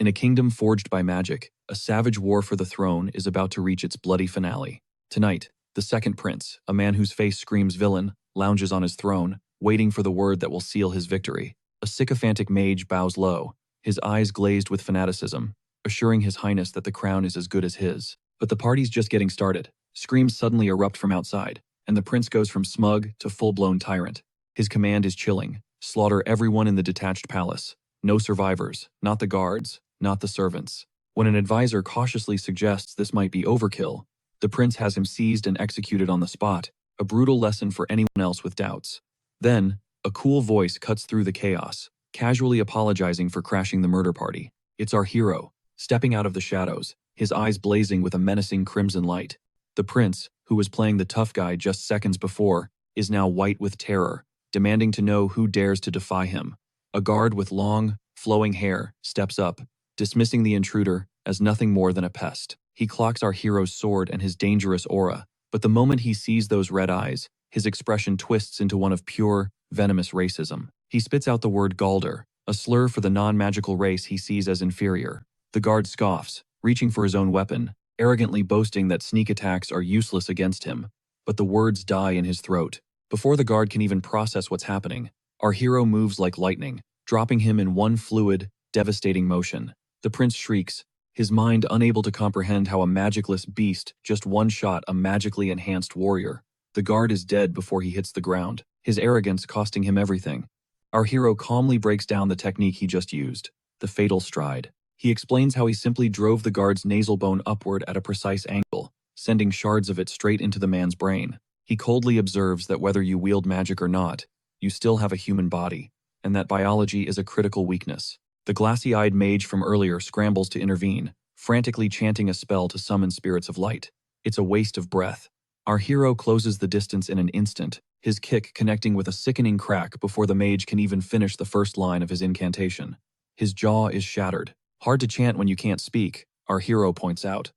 In a kingdom forged by magic, a savage war for the throne is about to reach its bloody finale. Tonight, the second prince, a man whose face screams villain, lounges on his throne, waiting for the word that will seal his victory. A sycophantic mage bows low, his eyes glazed with fanaticism, assuring his highness that the crown is as good as his. But the party's just getting started. Screams suddenly erupt from outside, and the prince goes from smug to full-blown tyrant. His command is chilling: slaughter everyone in the detached palace. No survivors, not the guards, not the servants. When an advisor cautiously suggests this might be overkill, the prince has him seized and executed on the spot, a brutal lesson for anyone else with doubts. Then, a cool voice cuts through the chaos, casually apologizing for crashing the murder party. It's our hero, stepping out of the shadows, his eyes blazing with a menacing crimson light. The prince, who was playing the tough guy just seconds before, is now white with terror, demanding to know who dares to defy him. A guard with long, flowing hair steps up, dismissing the intruder as nothing more than a pest. He clocks our hero's sword and his dangerous aura, but the moment he sees those red eyes, his expression twists into one of pure, venomous racism. He spits out the word Galder, a slur for the non-magical race he sees as inferior. The guard scoffs, reaching for his own weapon, arrogantly boasting that sneak attacks are useless against him. But the words die in his throat. Before the guard can even process what's happening, our hero moves like lightning, dropping him in one fluid, devastating motion. The prince shrieks, his mind unable to comprehend how a magicless beast just one-shot a magically enhanced warrior. The guard is dead before he hits the ground, his arrogance costing him everything. Our hero calmly breaks down the technique he just used, the fatal stride. He explains how he simply drove the guard's nasal bone upward at a precise angle, sending shards of it straight into the man's brain. He coldly observes that whether you wield magic or not, you still have a human body, and that biology is a critical weakness. The glassy-eyed mage from earlier scrambles to intervene, frantically chanting a spell to summon spirits of light. It's a waste of breath. Our hero closes the distance in an instant, his kick connecting with a sickening crack before the mage can even finish the first line of his incantation. His jaw is shattered. Hard to chant when you can't speak, our hero points out.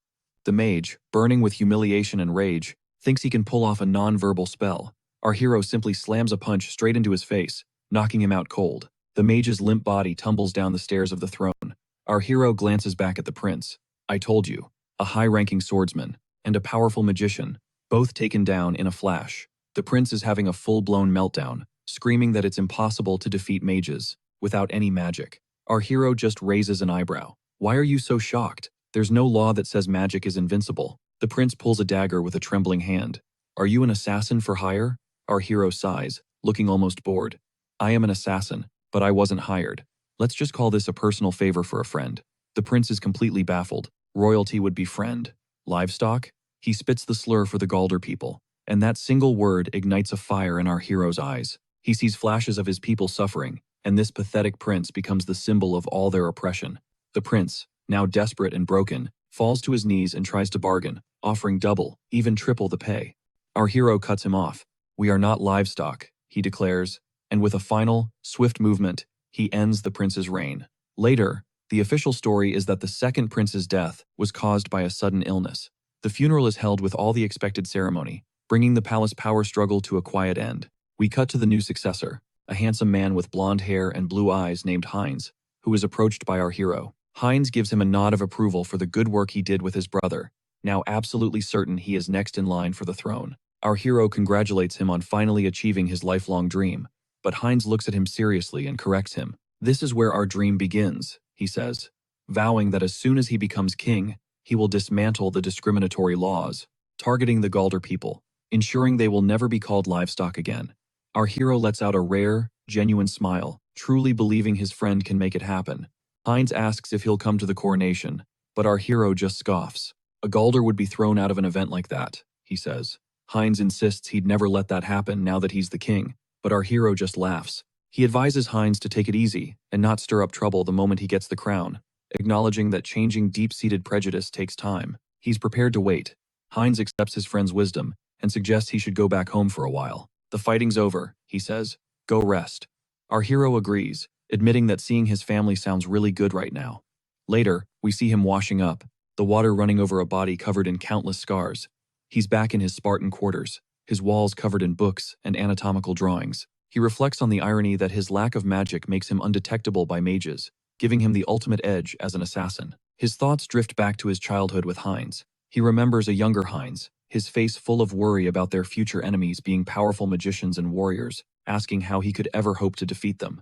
The mage, burning with humiliation and rage, thinks he can pull off a non-verbal spell. Our hero simply slams a punch straight into his face, knocking him out cold. The mage's limp body tumbles down the stairs of the throne. Our hero glances back at the prince. I told you, a high-ranking swordsman, and a powerful magician, both taken down in a flash. The prince is having a full-blown meltdown, screaming that it's impossible to defeat mages without any magic. Our hero just raises an eyebrow. Why are you so shocked? There's no law that says magic is invincible. The prince pulls a dagger with a trembling hand. Are you an assassin for hire? Our hero sighs, looking almost bored. I am an assassin, but I wasn't hired. Let's just call this a personal favor for a friend. The prince is completely baffled. Royalty would be friend. Livestock? He spits the slur for the Galder people, and that single word ignites a fire in our hero's eyes. He sees flashes of his people suffering, and this pathetic prince becomes the symbol of all their oppression. The prince, now desperate and broken, falls to his knees and tries to bargain, offering double, even triple the pay. Our hero cuts him off. We are not livestock, he declares, and with a final, swift movement, he ends the prince's reign. Later, the official story is that the second prince's death was caused by a sudden illness. The funeral is held with all the expected ceremony, bringing the palace power struggle to a quiet end. We cut to the new successor, a handsome man with blonde hair and blue eyes named Heinz, who is approached by our hero. Heinz gives him a nod of approval for the good work he did with his brother, now absolutely certain he is next in line for the throne. Our hero congratulates him on finally achieving his lifelong dream, but Heinz looks at him seriously and corrects him. This is where our dream begins, he says, vowing that as soon as he becomes king, he will dismantle the discriminatory laws, targeting the Galder people, ensuring they will never be called livestock again. Our hero lets out a rare, genuine smile, truly believing his friend can make it happen. Heinz asks if he'll come to the coronation, but our hero just scoffs. A Galder would be thrown out of an event like that, he says. Heinz insists he'd never let that happen now that he's the king, but our hero just laughs. He advises Heinz to take it easy and not stir up trouble the moment he gets the crown, acknowledging that changing deep-seated prejudice takes time. He's prepared to wait. Heinz accepts his friend's wisdom and suggests he should go back home for a while. The fighting's over, he says. Go rest. Our hero agrees, admitting that seeing his family sounds really good right now. Later, we see him washing up, the water running over a body covered in countless scars. He's back in his Spartan quarters, his walls covered in books and anatomical drawings. He reflects on the irony that his lack of magic makes him undetectable by mages, giving him the ultimate edge as an assassin. His thoughts drift back to his childhood with Heinz. He remembers a younger Heinz, his face full of worry about their future enemies being powerful magicians and warriors, asking how he could ever hope to defeat them.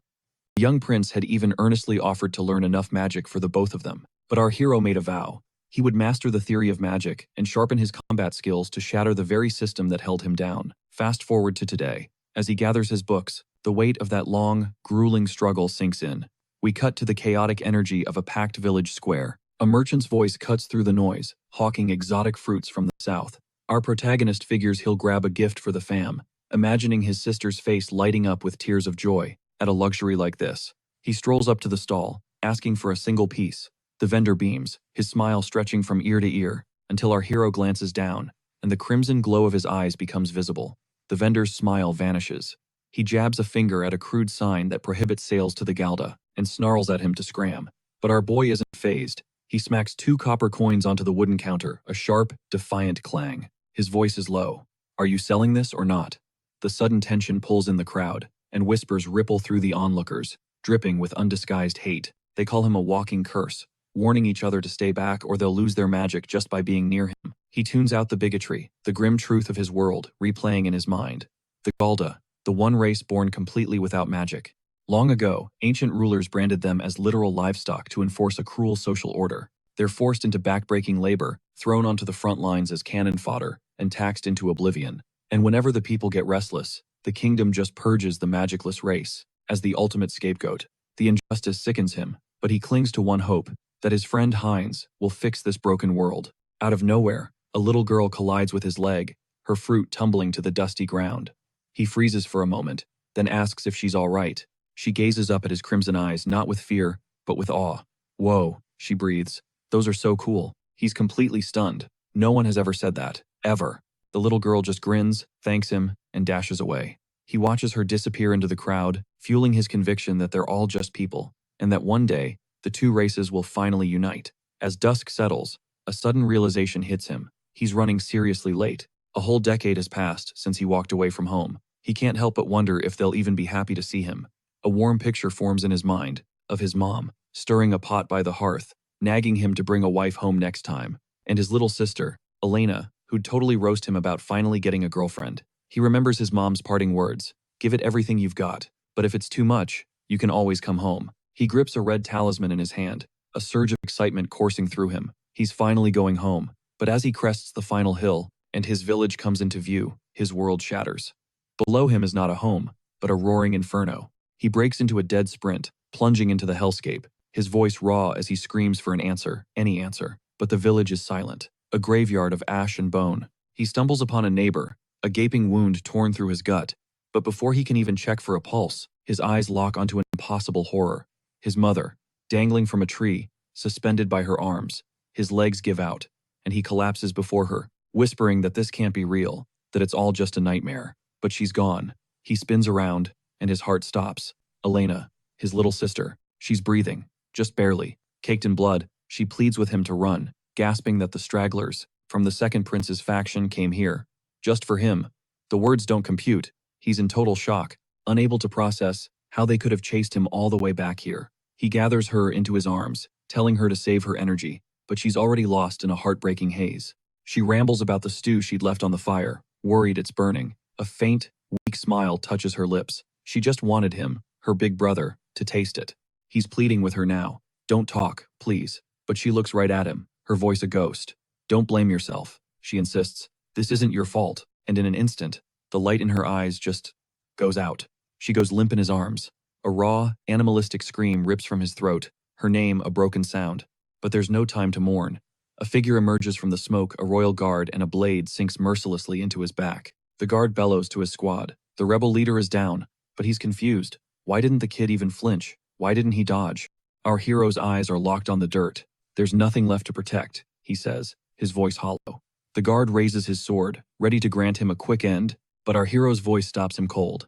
The young prince had even earnestly offered to learn enough magic for the both of them, but our hero made a vow. He would master the theory of magic and sharpen his combat skills to shatter the very system that held him down. Fast forward to today. As he gathers his books, the weight of that long, grueling struggle sinks in. We cut to the chaotic energy of a packed village square. A merchant's voice cuts through the noise, hawking exotic fruits from the south. Our protagonist figures he'll grab a gift for the fam, imagining his sister's face lighting up with tears of joy at a luxury like this. He strolls up to the stall, asking for a single piece. The vendor beams, his smile stretching from ear to ear, until our hero glances down, and the crimson glow of his eyes becomes visible. The vendor's smile vanishes. He jabs a finger at a crude sign that prohibits sales to the Galda, and snarls at him to scram. But our boy isn't fazed. He smacks 2 copper coins onto the wooden counter, a sharp, defiant clang. His voice is low. "Are you selling this or not?" The sudden tension pulls in the crowd, and whispers ripple through the onlookers, dripping with undisguised hate. They call him a walking curse, warning each other to stay back or they'll lose their magic just by being near him. He tunes out the bigotry, the grim truth of his world, replaying in his mind. The Galda, the one race born completely without magic. Long ago, ancient rulers branded them as literal livestock to enforce a cruel social order. They're forced into backbreaking labor, thrown onto the front lines as cannon fodder, and taxed into oblivion. And whenever the people get restless, the kingdom just purges the magicless race. As the ultimate scapegoat, the injustice sickens him, but he clings to one hope, that his friend Heinz will fix this broken world. Out of nowhere, a little girl collides with his leg, her fruit tumbling to the dusty ground. He freezes for a moment, then asks if she's all right. She gazes up at his crimson eyes, not with fear, but with awe. "Whoa," she breathes. "Those are so cool." He's completely stunned. No one has ever said that, ever. The little girl just grins, thanks him, and dashes away. He watches her disappear into the crowd, fueling his conviction that they're all just people, and that one day, the two races will finally unite. As dusk settles, a sudden realization hits him. He's running seriously late. A whole decade has passed since he walked away from home. He can't help but wonder if they'll even be happy to see him. A warm picture forms in his mind, of his mom, stirring a pot by the hearth, nagging him to bring a wife home next time, and his little sister, Elena, who'd totally roast him about finally getting a girlfriend. He remembers his mom's parting words, "Give it everything you've got, but if it's too much, you can always come home." He grips a red talisman in his hand, a surge of excitement coursing through him. He's finally going home, but as he crests the final hill, and his village comes into view, his world shatters. Below him is not a home, but a roaring inferno. He breaks into a dead sprint, plunging into the hellscape, his voice raw as he screams for an answer, any answer. But the village is silent, a graveyard of ash and bone. He stumbles upon a neighbor, a gaping wound torn through his gut. But before he can even check for a pulse, his eyes lock onto an impossible horror. His mother, dangling from a tree, suspended by her arms. His legs give out, and he collapses before her, whispering that this can't be real, that it's all just a nightmare. But she's gone. He spins around, and his heart stops. Elena, his little sister, she's breathing, just barely. Caked in blood, she pleads with him to run, gasping that the stragglers from the second prince's faction came here, just for him. The words don't compute. He's in total shock, unable to process how they could have chased him all the way back here. He gathers her into his arms, telling her to save her energy, but she's already lost in a heartbreaking haze. She rambles about the stew she'd left on the fire, worried it's burning. A faint, weak smile touches her lips. She just wanted him, her big brother, to taste it. He's pleading with her now. "Don't talk, please." But she looks right at him, her voice a ghost. "Don't blame yourself," she insists. "This isn't your fault." And in an instant, the light in her eyes just goes out. She goes limp in his arms. A raw, animalistic scream rips from his throat, her name a broken sound. But there's no time to mourn. A figure emerges from the smoke, a royal guard, and a blade sinks mercilessly into his back. The guard bellows to his squad. The rebel leader is down, but he's confused. Why didn't the kid even flinch? Why didn't he dodge? Our hero's eyes are locked on the dirt. "There's nothing left to protect," he says, his voice hollow. The guard raises his sword, ready to grant him a quick end, but our hero's voice stops him cold.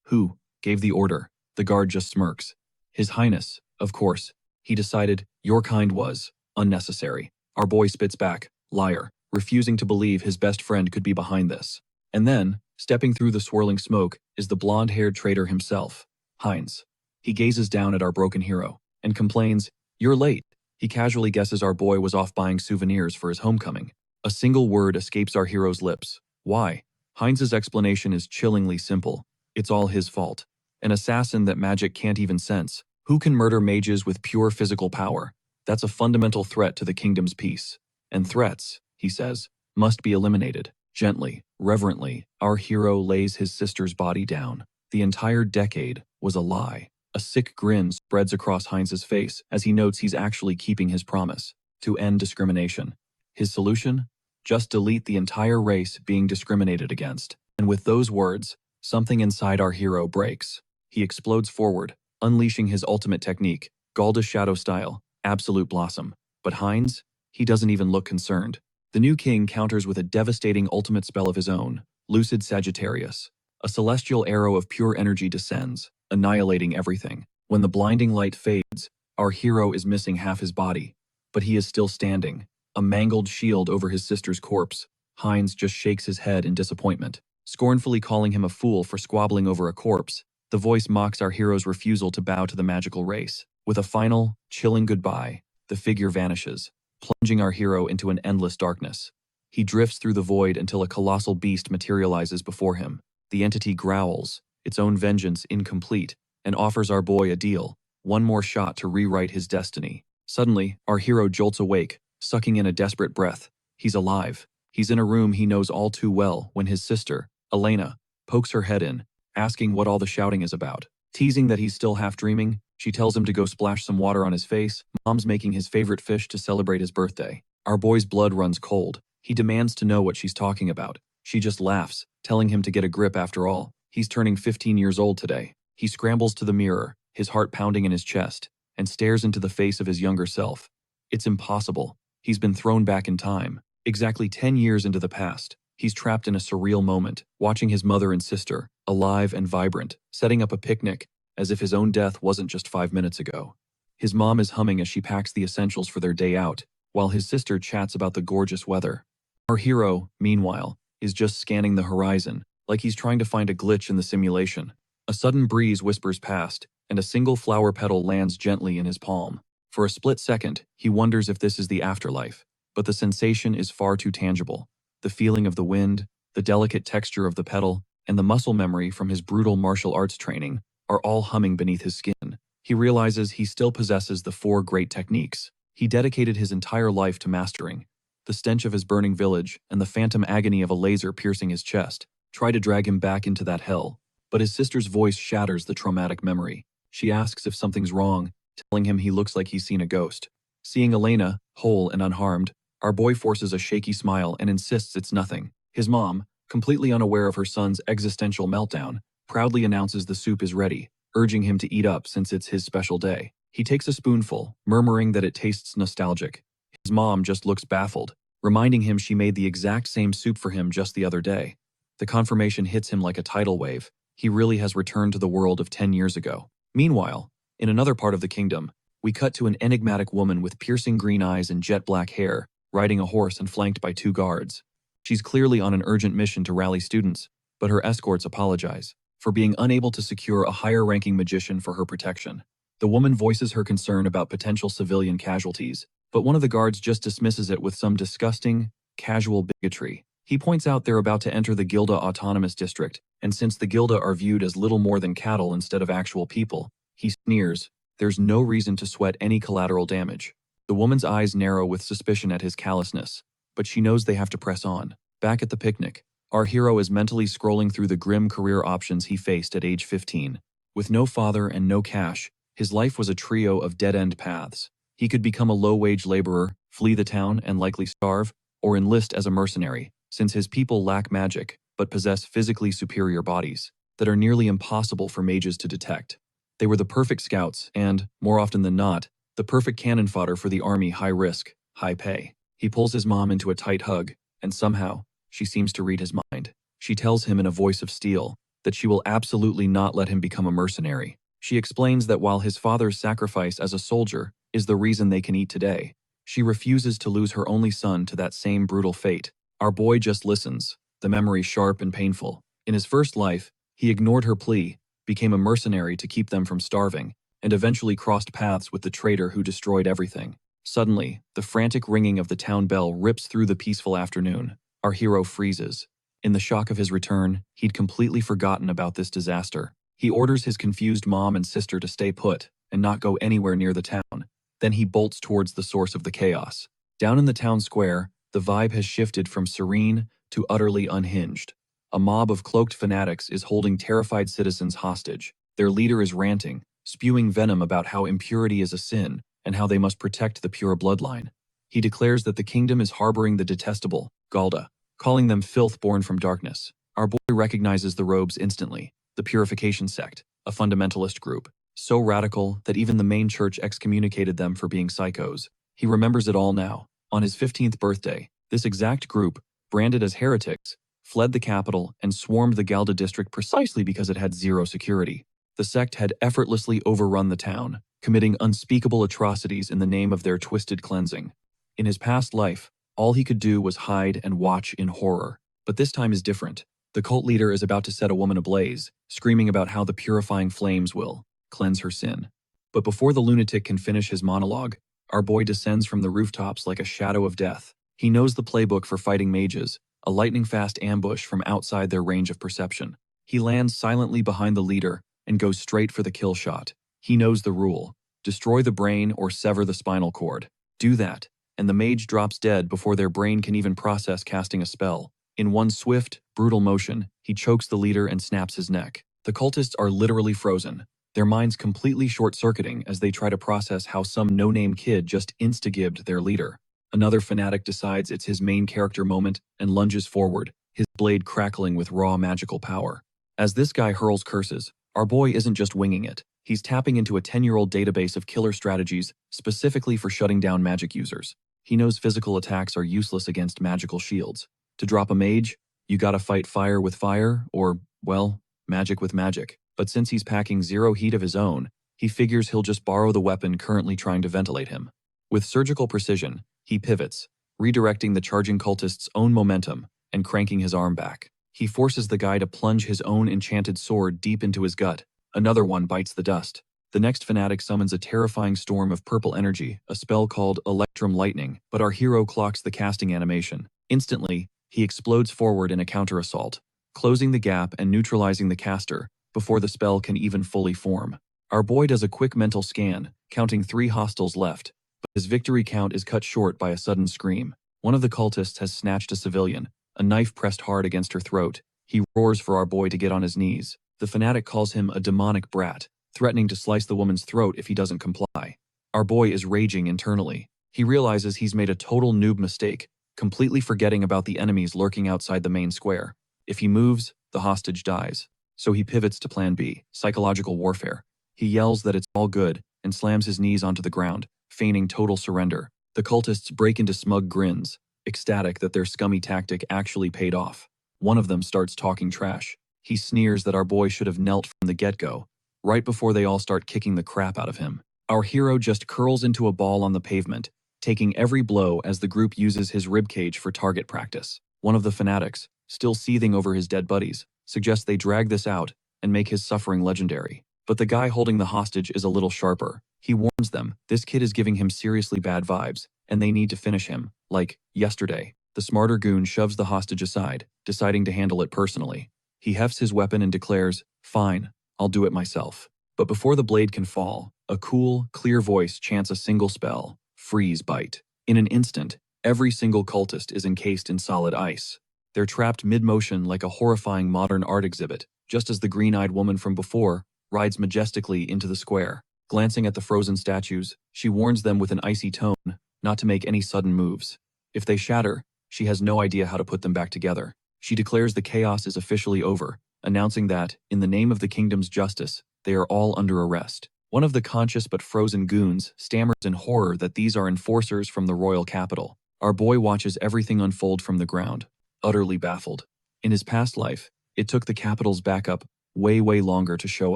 "Who gave the order?" The guard just smirks. "His Highness, of course. He decided your kind was unnecessary." Our boy spits back, liar, refusing to believe his best friend could be behind this. And then, stepping through the swirling smoke, is the blonde-haired traitor himself, Heinz. He gazes down at our broken hero, and complains, "You're late." He casually guesses our boy was off buying souvenirs for his homecoming. A single word escapes our hero's lips. Why? Heinz's explanation is chillingly simple. It's all his fault. An assassin that magic can't even sense. Who can murder mages with pure physical power? That's a fundamental threat to the kingdom's peace. And threats, he says, must be eliminated. Gently, reverently, our hero lays his sister's body down. The entire decade was a lie. A sick grin spreads across Heinz's face as he notes he's actually keeping his promise to end discrimination. His solution? Just delete the entire race being discriminated against. And with those words, something inside our hero breaks. He explodes forward, unleashing his ultimate technique, Galda's Shadow style, Absolute Blossom. But Heinz? He doesn't even look concerned. The new king counters with a devastating ultimate spell of his own, Lucid Sagittarius. A celestial arrow of pure energy descends, annihilating everything. When the blinding light fades, our hero is missing half his body. But he is still standing, a mangled shield over his sister's corpse. Heinz just shakes his head in disappointment, scornfully calling him a fool for squabbling over a corpse. The voice mocks our hero's refusal to bow to the magical race. With a final, chilling goodbye, the figure vanishes, plunging our hero into an endless darkness. He drifts through the void until a colossal beast materializes before him. The entity growls, its own vengeance incomplete, and offers our boy a deal, one more shot to rewrite his destiny. Suddenly, our hero jolts awake, sucking in a desperate breath. He's alive. He's in a room he knows all too well when his sister, Elena, pokes her head in, asking what all the shouting is about. Teasing that he's still half dreaming, she tells him to go splash some water on his face. Mom's making his favorite fish to celebrate his birthday. Our boy's blood runs cold. He demands to know what she's talking about. She just laughs, telling him to get a grip after all. He's turning 15 years old today. He scrambles to the mirror, his heart pounding in his chest, and stares into the face of his younger self. It's impossible. He's been thrown back in time, exactly 10 years into the past. He's trapped in a surreal moment, watching his mother and sister, alive and vibrant, setting up a picnic, as if his own death wasn't just 5 minutes ago. His mom is humming as she packs the essentials for their day out, while his sister chats about the gorgeous weather. Our hero, meanwhile, is just scanning the horizon, like he's trying to find a glitch in the simulation. A sudden breeze whispers past, and a single flower petal lands gently in his palm. For a split second, he wonders if this is the afterlife, but the sensation is far too tangible. The feeling of the wind, the delicate texture of the petal, and the muscle memory from his brutal martial arts training are all humming beneath his skin. He realizes he still possesses the 4 great techniques he dedicated his entire life to mastering. The stench of his burning village and the phantom agony of a laser piercing his chest try to drag him back into that hell. But his sister's voice shatters the traumatic memory. She asks if something's wrong, telling him he looks like he's seen a ghost. Seeing Elena, whole and unharmed, our boy forces a shaky smile and insists it's nothing. His mom, completely unaware of her son's existential meltdown, proudly announces the soup is ready, urging him to eat up since it's his special day. He takes a spoonful, murmuring that it tastes nostalgic. His mom just looks baffled, reminding him she made the exact same soup for him just the other day. The confirmation hits him like a tidal wave. He really has returned to the world of 10 years ago. Meanwhile, in another part of the kingdom, we cut to an enigmatic woman with piercing green eyes and jet black hair, riding a horse and flanked by 2 guards. She's clearly on an urgent mission to rally students, but her escorts apologize for being unable to secure a higher-ranking magician for her protection. The woman voices her concern about potential civilian casualties, but one of the guards just dismisses it with some disgusting, casual bigotry. He points out they're about to enter the Gilda Autonomous District, and since the Gilda are viewed as little more than cattle instead of actual people, he sneers, there's no reason to sweat any collateral damage. The woman's eyes narrow with suspicion at his callousness, but she knows they have to press on. Back at the picnic, our hero is mentally scrolling through the grim career options he faced at age 15. With no father and no cash, his life was a trio of dead-end paths. He could become a low-wage laborer, flee the town and likely starve, or enlist as a mercenary, since his people lack magic but possess physically superior bodies that are nearly impossible for mages to detect. They were the perfect scouts and, more often than not, the perfect cannon fodder for the army high risk, high pay. He pulls his mom into a tight hug, and somehow, she seems to read his mind. She tells him in a voice of steel that she will absolutely not let him become a mercenary. She explains that while his father's sacrifice as a soldier is the reason they can eat today, she refuses to lose her only son to that same brutal fate. Our boy just listens, the memory sharp and painful. In his first life, he ignored her plea, became a mercenary to keep them from starving, and eventually crossed paths with the traitor who destroyed everything. Suddenly, the frantic ringing of the town bell rips through the peaceful afternoon. Our hero freezes. In the shock of his return, he'd completely forgotten about this disaster. He orders his confused mom and sister to stay put and not go anywhere near the town. Then he bolts towards the source of the chaos. Down in the town square, the vibe has shifted from serene to utterly unhinged. A mob of cloaked fanatics is holding terrified citizens hostage. Their leader is ranting, spewing venom about how impurity is a sin and how they must protect the pure bloodline. He declares that the kingdom is harboring the detestable, Galda, calling them filth born from darkness. Our boy recognizes the robes instantly, the Purification Sect, a fundamentalist group, so radical that even the main church excommunicated them for being psychos. He remembers it all now. On his 15th birthday, this exact group, branded as heretics, fled the capital and swarmed the Galda district precisely because it had zero security. The sect had effortlessly overrun the town, committing unspeakable atrocities in the name of their twisted cleansing. In his past life, all he could do was hide and watch in horror. But this time is different. The cult leader is about to set a woman ablaze, screaming about how the purifying flames will cleanse her sin. But before the lunatic can finish his monologue, our boy descends from the rooftops like a shadow of death. He knows the playbook for fighting mages, a lightning-fast ambush from outside their range of perception. He lands silently behind the leader and goes straight for the kill shot. He knows the rule: destroy the brain or sever the spinal cord. Do that, and the mage drops dead before their brain can even process casting a spell. In one swift, brutal motion, he chokes the leader and snaps his neck. The cultists are literally frozen, their minds completely short-circuiting as they try to process how some no-name kid just insta-gibbed their leader. Another fanatic decides it's his main character moment and lunges forward, his blade crackling with raw magical power. As this guy hurls curses, our boy isn't just winging it. He's tapping into a 10-year-old database of killer strategies specifically for shutting down magic users. He knows physical attacks are useless against magical shields. To drop a mage, you gotta fight fire with fire or, well, magic with magic. But since he's packing zero heat of his own, he figures he'll just borrow the weapon currently trying to ventilate him. With surgical precision, he pivots, redirecting the charging cultist's own momentum and cranking his arm back. He forces the guy to plunge his own enchanted sword deep into his gut. Another one bites the dust. The next fanatic summons a terrifying storm of purple energy, a spell called Electrum Lightning, but our hero clocks the casting animation. Instantly, he explodes forward in a counter-assault, closing the gap and neutralizing the caster before the spell can even fully form. Our boy does a quick mental scan, counting 3 hostiles left, but his victory count is cut short by a sudden scream. One of the cultists has snatched a civilian, a knife pressed hard against her throat. He roars for our boy to get on his knees. The fanatic calls him a demonic brat, threatening to slice the woman's throat if he doesn't comply. Our boy is raging internally. He realizes he's made a total noob mistake, completely forgetting about the enemies lurking outside the main square. If he moves, the hostage dies. So he pivots to plan B, psychological warfare. He yells that it's all good and slams his knees onto the ground, feigning total surrender. The cultists break into smug grins, ecstatic that their scummy tactic actually paid off. One of them starts talking trash. He sneers that our boy should have knelt from the get-go, right before they all start kicking the crap out of him. Our hero just curls into a ball on the pavement, taking every blow as the group uses his ribcage for target practice. One of the fanatics, still seething over his dead buddies, suggests they drag this out and make his suffering legendary. But the guy holding the hostage is a little sharper. He warns them this kid is giving him seriously bad vibes, and they need to finish him, like yesterday. The smarter goon shoves the hostage aside, deciding to handle it personally. He hefts his weapon and declares, "Fine, I'll do it myself." But before the blade can fall, a cool, clear voice chants a single spell: freeze bite. In an instant, every single cultist is encased in solid ice. They're trapped mid-motion like a horrifying modern art exhibit, just as the green-eyed woman from before rides majestically into the square. Glancing at the frozen statues, she warns them with an icy tone not to make any sudden moves. If they shatter, she has no idea how to put them back together. She declares the chaos is officially over, announcing that, in the name of the kingdom's justice, they are all under arrest. One of the conscious but frozen goons stammers in horror that these are enforcers from the royal capital. Our boy watches everything unfold from the ground, utterly baffled. In his past life, it took the capital's backup way longer to show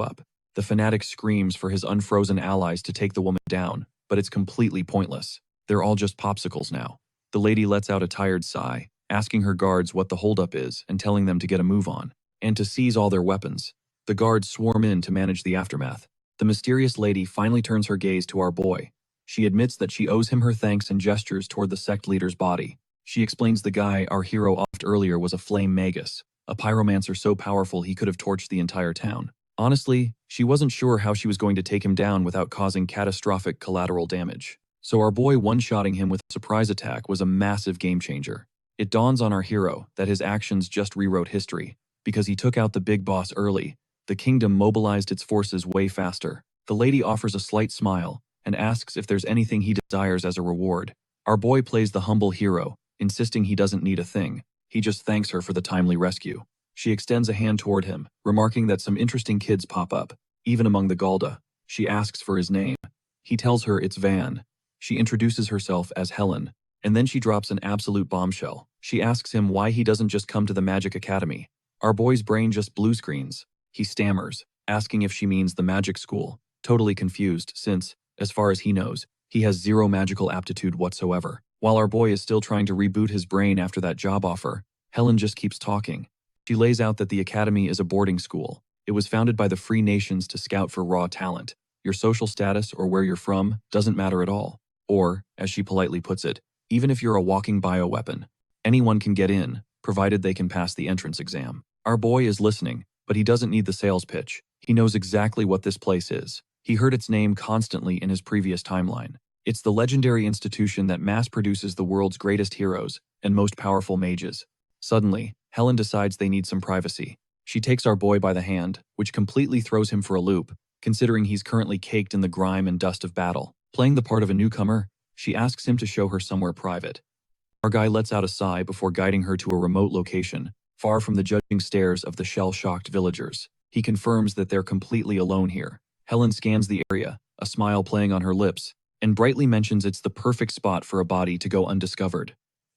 up. The fanatic screams for his unfrozen allies to take the woman down, but it's completely pointless. They're all just popsicles now. The lady lets out a tired sigh, asking her guards what the holdup is and telling them to get a move on, and to seize all their weapons. The guards swarm in to manage the aftermath. The mysterious lady finally turns her gaze to our boy. She admits that she owes him her thanks and gestures toward the sect leader's body. She explains the guy our hero offed earlier was a flame magus, a pyromancer so powerful he could have torched the entire town. Honestly, she wasn't sure how she was going to take him down without causing catastrophic collateral damage. So our boy one-shotting him with a surprise attack was a massive game changer. It dawns on our hero that his actions just rewrote history. Because he took out the big boss early, the kingdom mobilized its forces way faster. The lady offers a slight smile and asks if there's anything he desires as a reward. Our boy plays the humble hero, insisting he doesn't need a thing. He just thanks her for the timely rescue. She extends a hand toward him, remarking that some interesting kids pop up, even among the Galda. She asks for his name. He tells her it's Van. She introduces herself as Helen, and then she drops an absolute bombshell. She asks him why he doesn't just come to the Magic Academy. Our boy's brain just blue screens. He stammers, asking if she means the magic school, totally confused since, as far as he knows, he has zero magical aptitude whatsoever. While our boy is still trying to reboot his brain after that job offer, Helen just keeps talking. She lays out that the academy is a boarding school. It was founded by the free nations to scout for raw talent. Your social status or where you're from doesn't matter at all. Or, as she politely puts it, even if you're a walking bioweapon, anyone can get in, provided they can pass the entrance exam. Our boy is listening, but he doesn't need the sales pitch. He knows exactly what this place is. He heard its name constantly in his previous timeline. It's the legendary institution that mass produces the world's greatest heroes and most powerful mages. Suddenly, Helen decides they need some privacy. She takes our boy by the hand, which completely throws him for a loop, considering he's currently caked in the grime and dust of battle. Playing the part of a newcomer, she asks him to show her somewhere private. Our guy lets out a sigh before guiding her to a remote location, far from the judging stares of the shell-shocked villagers. He confirms that they're completely alone here. Helen scans the area, a smile playing on her lips, and brightly mentions it's the perfect spot for a body to go undiscovered.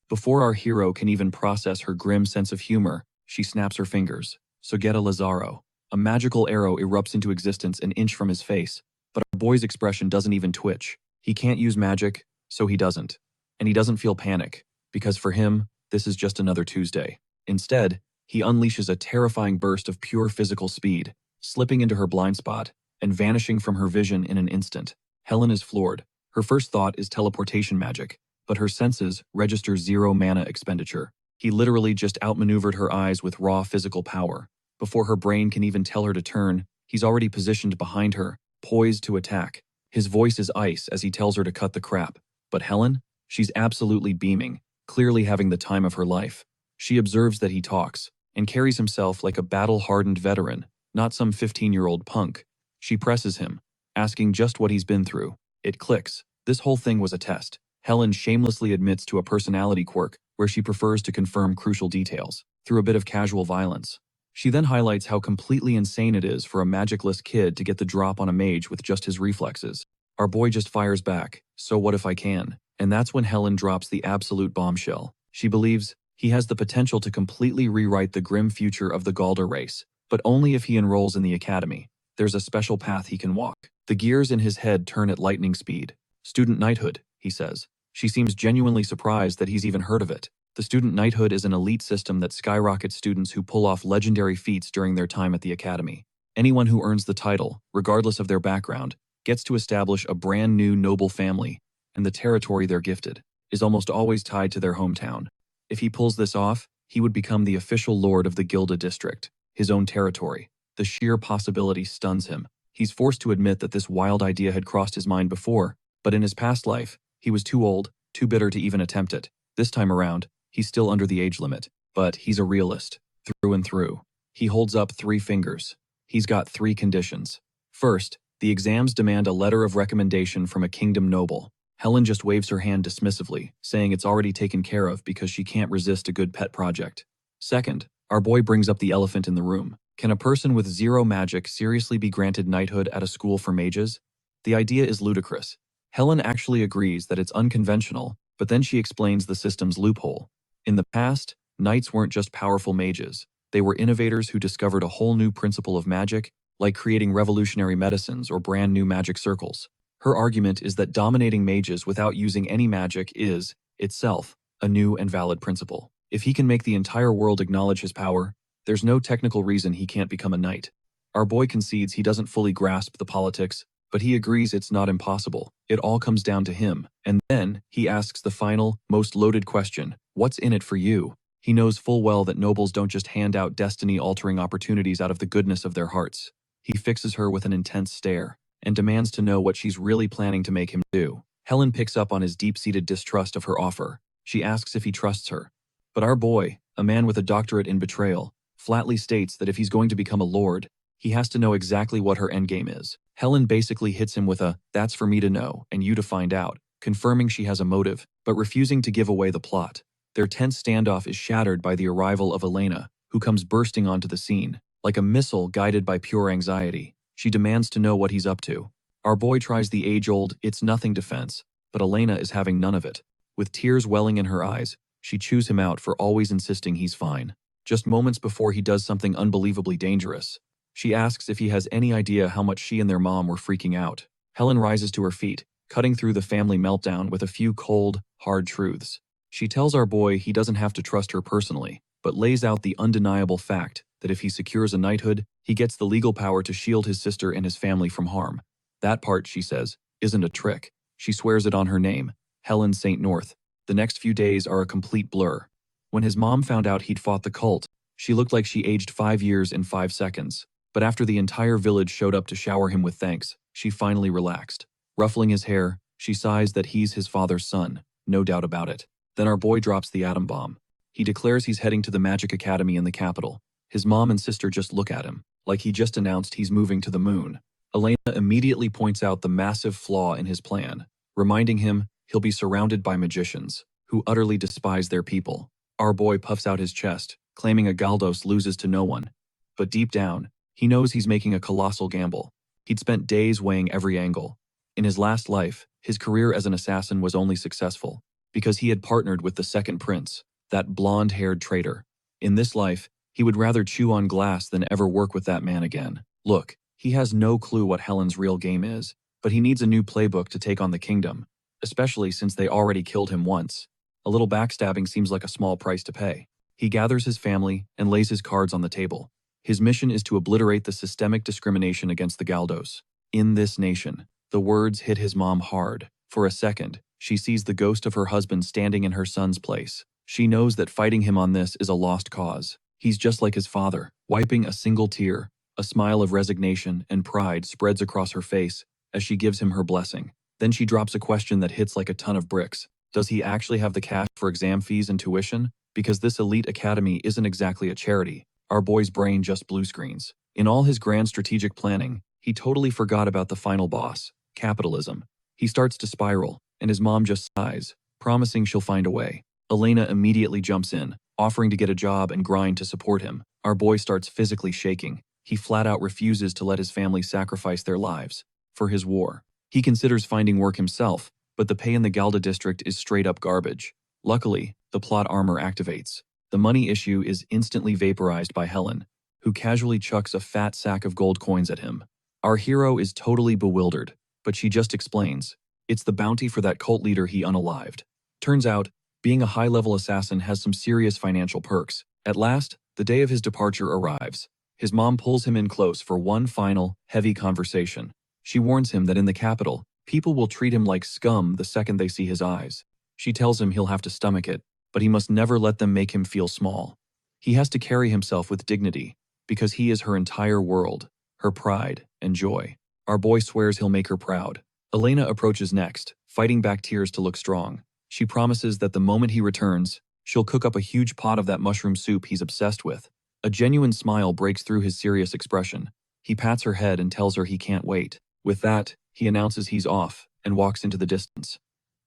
Before our hero can even process her grim sense of humor, she snaps her fingers. Sogetta Lazaro. A magical arrow erupts into existence an inch from his face, but our boy's expression doesn't even twitch. He can't use magic, so he doesn't. And he doesn't feel panic, because for him, this is just another Tuesday. Instead, he unleashes a terrifying burst of pure physical speed, slipping into her blind spot and vanishing from her vision in an instant. Helen is floored. Her first thought is teleportation magic, but her senses register zero mana expenditure. He literally just outmaneuvered her eyes with raw physical power. Before her brain can even tell her to turn, he's already positioned behind her, poised to attack. His voice is ice as he tells her to cut the crap. But Helen? She's absolutely beaming, clearly having the time of her life. She observes that he talks, and carries himself like a battle-hardened veteran, not some 15-year-old punk. She presses him, asking just what he's been through. It clicks. This whole thing was a test. Helen shamelessly admits to a personality quirk where she prefers to confirm crucial details, through a bit of casual violence. She then highlights how completely insane it is for a magicless kid to get the drop on a mage with just his reflexes. Our boy just fires back, "So what if I can?" And that's when Helen drops the absolute bombshell. She believes he has the potential to completely rewrite the grim future of the Galder race, but only if he enrolls in the academy. There's a special path he can walk. The gears in his head turn at lightning speed. "Student knighthood," he says. She seems genuinely surprised that he's even heard of it. The student knighthood is an elite system that skyrockets students who pull off legendary feats during their time at the academy. Anyone who earns the title, regardless of their background, gets to establish a brand new noble family, and the territory they're gifted is almost always tied to their hometown. If he pulls this off, he would become the official lord of the Gilda district, his own territory. The sheer possibility stuns him. He's forced to admit that this wild idea had crossed his mind before, but in his past life, he was too old, too bitter to even attempt it. This time around, he's still under the age limit, but he's a realist, through and through. He holds up 3 fingers. He's got 3 conditions. First, the exams demand a letter of recommendation from a kingdom noble. Helen just waves her hand dismissively, saying it's already taken care of because she can't resist a good pet project. Second, our boy brings up the elephant in the room. Can a person with 0 magic seriously be granted knighthood at a school for mages? The idea is ludicrous. Helen actually agrees that it's unconventional, but then she explains the system's loophole. In the past, knights weren't just powerful mages. They were innovators who discovered a whole new principle of magic, like creating revolutionary medicines or brand new magic circles. Her argument is that dominating mages without using any magic is, itself, a new and valid principle. If he can make the entire world acknowledge his power, there's no technical reason he can't become a knight. Our boy concedes he doesn't fully grasp the politics, but he agrees it's not impossible. It all comes down to him. And then he asks the final, most loaded question, what's in it for you? He knows full well that nobles don't just hand out destiny-altering opportunities out of the goodness of their hearts. He fixes her with an intense stare and demands to know what she's really planning to make him do. Helen picks up on his deep-seated distrust of her offer. She asks if he trusts her. But our boy, a man with a doctorate in betrayal, flatly states that if he's going to become a lord, he has to know exactly what her endgame is. Helen basically hits him with a, that's for me to know and you to find out, confirming she has a motive, but refusing to give away the plot. Their tense standoff is shattered by the arrival of Elena, who comes bursting onto the scene. Like a missile guided by pure anxiety, she demands to know what he's up to. Our boy tries the age-old, it's nothing defense, but Elena is having none of it. With tears welling in her eyes, she chews him out for always insisting he's fine. Just moments before he does something unbelievably dangerous, she asks if he has any idea how much she and their mom were freaking out. Helen rises to her feet, cutting through the family meltdown with a few cold, hard truths. She tells our boy he doesn't have to trust her personally, but lays out the undeniable fact that if he secures a knighthood, he gets the legal power to shield his sister and his family from harm. That part, she says, isn't a trick. She swears it on her name, Helen St. North. The next few days are a complete blur. When his mom found out he'd fought the cult, she looked like she aged 5 years in 5 seconds. But after the entire village showed up to shower him with thanks, she finally relaxed. Ruffling his hair, she sighs that he's his father's son, no doubt about it. Then our boy drops the atom bomb. He declares he's heading to the Magic Academy in the capital. His mom and sister just look at him, like he just announced he's moving to the moon. Elena immediately points out the massive flaw in his plan, reminding him he'll be surrounded by magicians, who utterly despise their people. Our boy puffs out his chest, claiming a Galdos loses to no one. But deep down, he knows he's making a colossal gamble. He'd spent days weighing every angle. In his last life, his career as an assassin was only successful because he had partnered with the second prince, that blonde-haired traitor. In this life, he would rather chew on glass than ever work with that man again. Look, he has no clue what Helen's real game is, but he needs a new playbook to take on the kingdom, especially since they already killed him once. A little backstabbing seems like a small price to pay. He gathers his family and lays his cards on the table. His mission is to obliterate the systemic discrimination against the Galdos. In this nation, the words hit his mom hard. For a second, she sees the ghost of her husband standing in her son's place. She knows that fighting him on this is a lost cause. He's just like his father, wiping a single tear. A smile of resignation and pride spreads across her face as she gives him her blessing. Then she drops a question that hits like a ton of bricks. Does he actually have the cash for exam fees and tuition? Because this elite academy isn't exactly a charity. Our boy's brain just blue screens. In all his grand strategic planning, he totally forgot about the final boss, capitalism. He starts to spiral, and his mom just sighs, promising she'll find a way. Elena immediately jumps in, offering to get a job and grind to support him. Our boy starts physically shaking. He flat out refuses to let his family sacrifice their lives for his war. He considers finding work himself, but the pay in the Galda district is straight up garbage. Luckily, the plot armor activates. The money issue is instantly vaporized by Helen, who casually chucks a fat sack of gold coins at him. Our hero is totally bewildered, but she just explains. It's the bounty for that cult leader he unalived. Turns out, being a high-level assassin has some serious financial perks. At last, the day of his departure arrives. His mom pulls him in close for one final, heavy conversation. She warns him that in the capital, people will treat him like scum the second they see his eyes. She tells him he'll have to stomach it, but he must never let them make him feel small. He has to carry himself with dignity, because he is her entire world, her pride and joy. Our boy swears he'll make her proud. Elena approaches next, fighting back tears to look strong. She promises that the moment he returns, she'll cook up a huge pot of that mushroom soup he's obsessed with. A genuine smile breaks through his serious expression. He pats her head and tells her he can't wait. With that, he announces he's off and walks into the distance.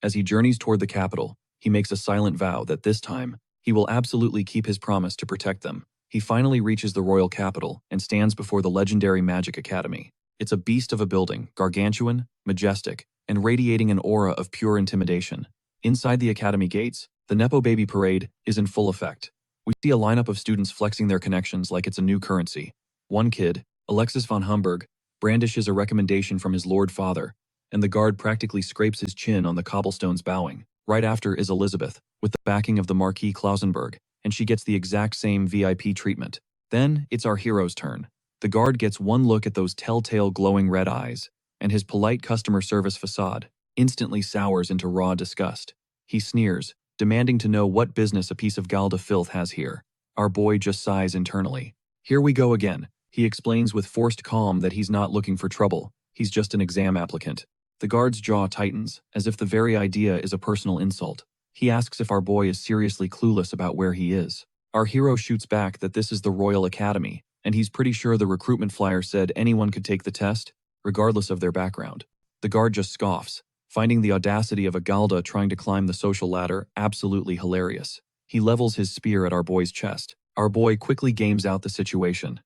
As he journeys toward the capital, he makes a silent vow that this time, he will absolutely keep his promise to protect them. He finally reaches the royal capital and stands before the legendary Magic Academy. It's a beast of a building, gargantuan, majestic, and radiating an aura of pure intimidation. Inside the academy gates, the Nepo Baby Parade is in full effect. We see a lineup of students flexing their connections like it's a new currency. One kid, Alexis von Humberg, brandishes a recommendation from his Lord Father, and the guard practically scrapes his chin on the cobblestones bowing. Right after is Elizabeth, with the backing of the Marquis Klausenberg, and she gets the exact same VIP treatment. Then, it's our hero's turn. The guard gets one look at those telltale glowing red eyes, and his polite customer service facade instantly sours into raw disgust. He sneers, demanding to know what business a piece of Galda filth has here. Our boy just sighs internally. Here we go again. He explains with forced calm that he's not looking for trouble, he's just an exam applicant. The guard's jaw tightens, as if the very idea is a personal insult. He asks if our boy is seriously clueless about where he is. Our hero shoots back that this is the Royal Academy, and he's pretty sure the recruitment flyer said anyone could take the test, regardless of their background. The guard just scoffs, finding the audacity of a Galda trying to climb the social ladder absolutely hilarious. He levels his spear at our boy's chest. Our boy quickly games out the situation.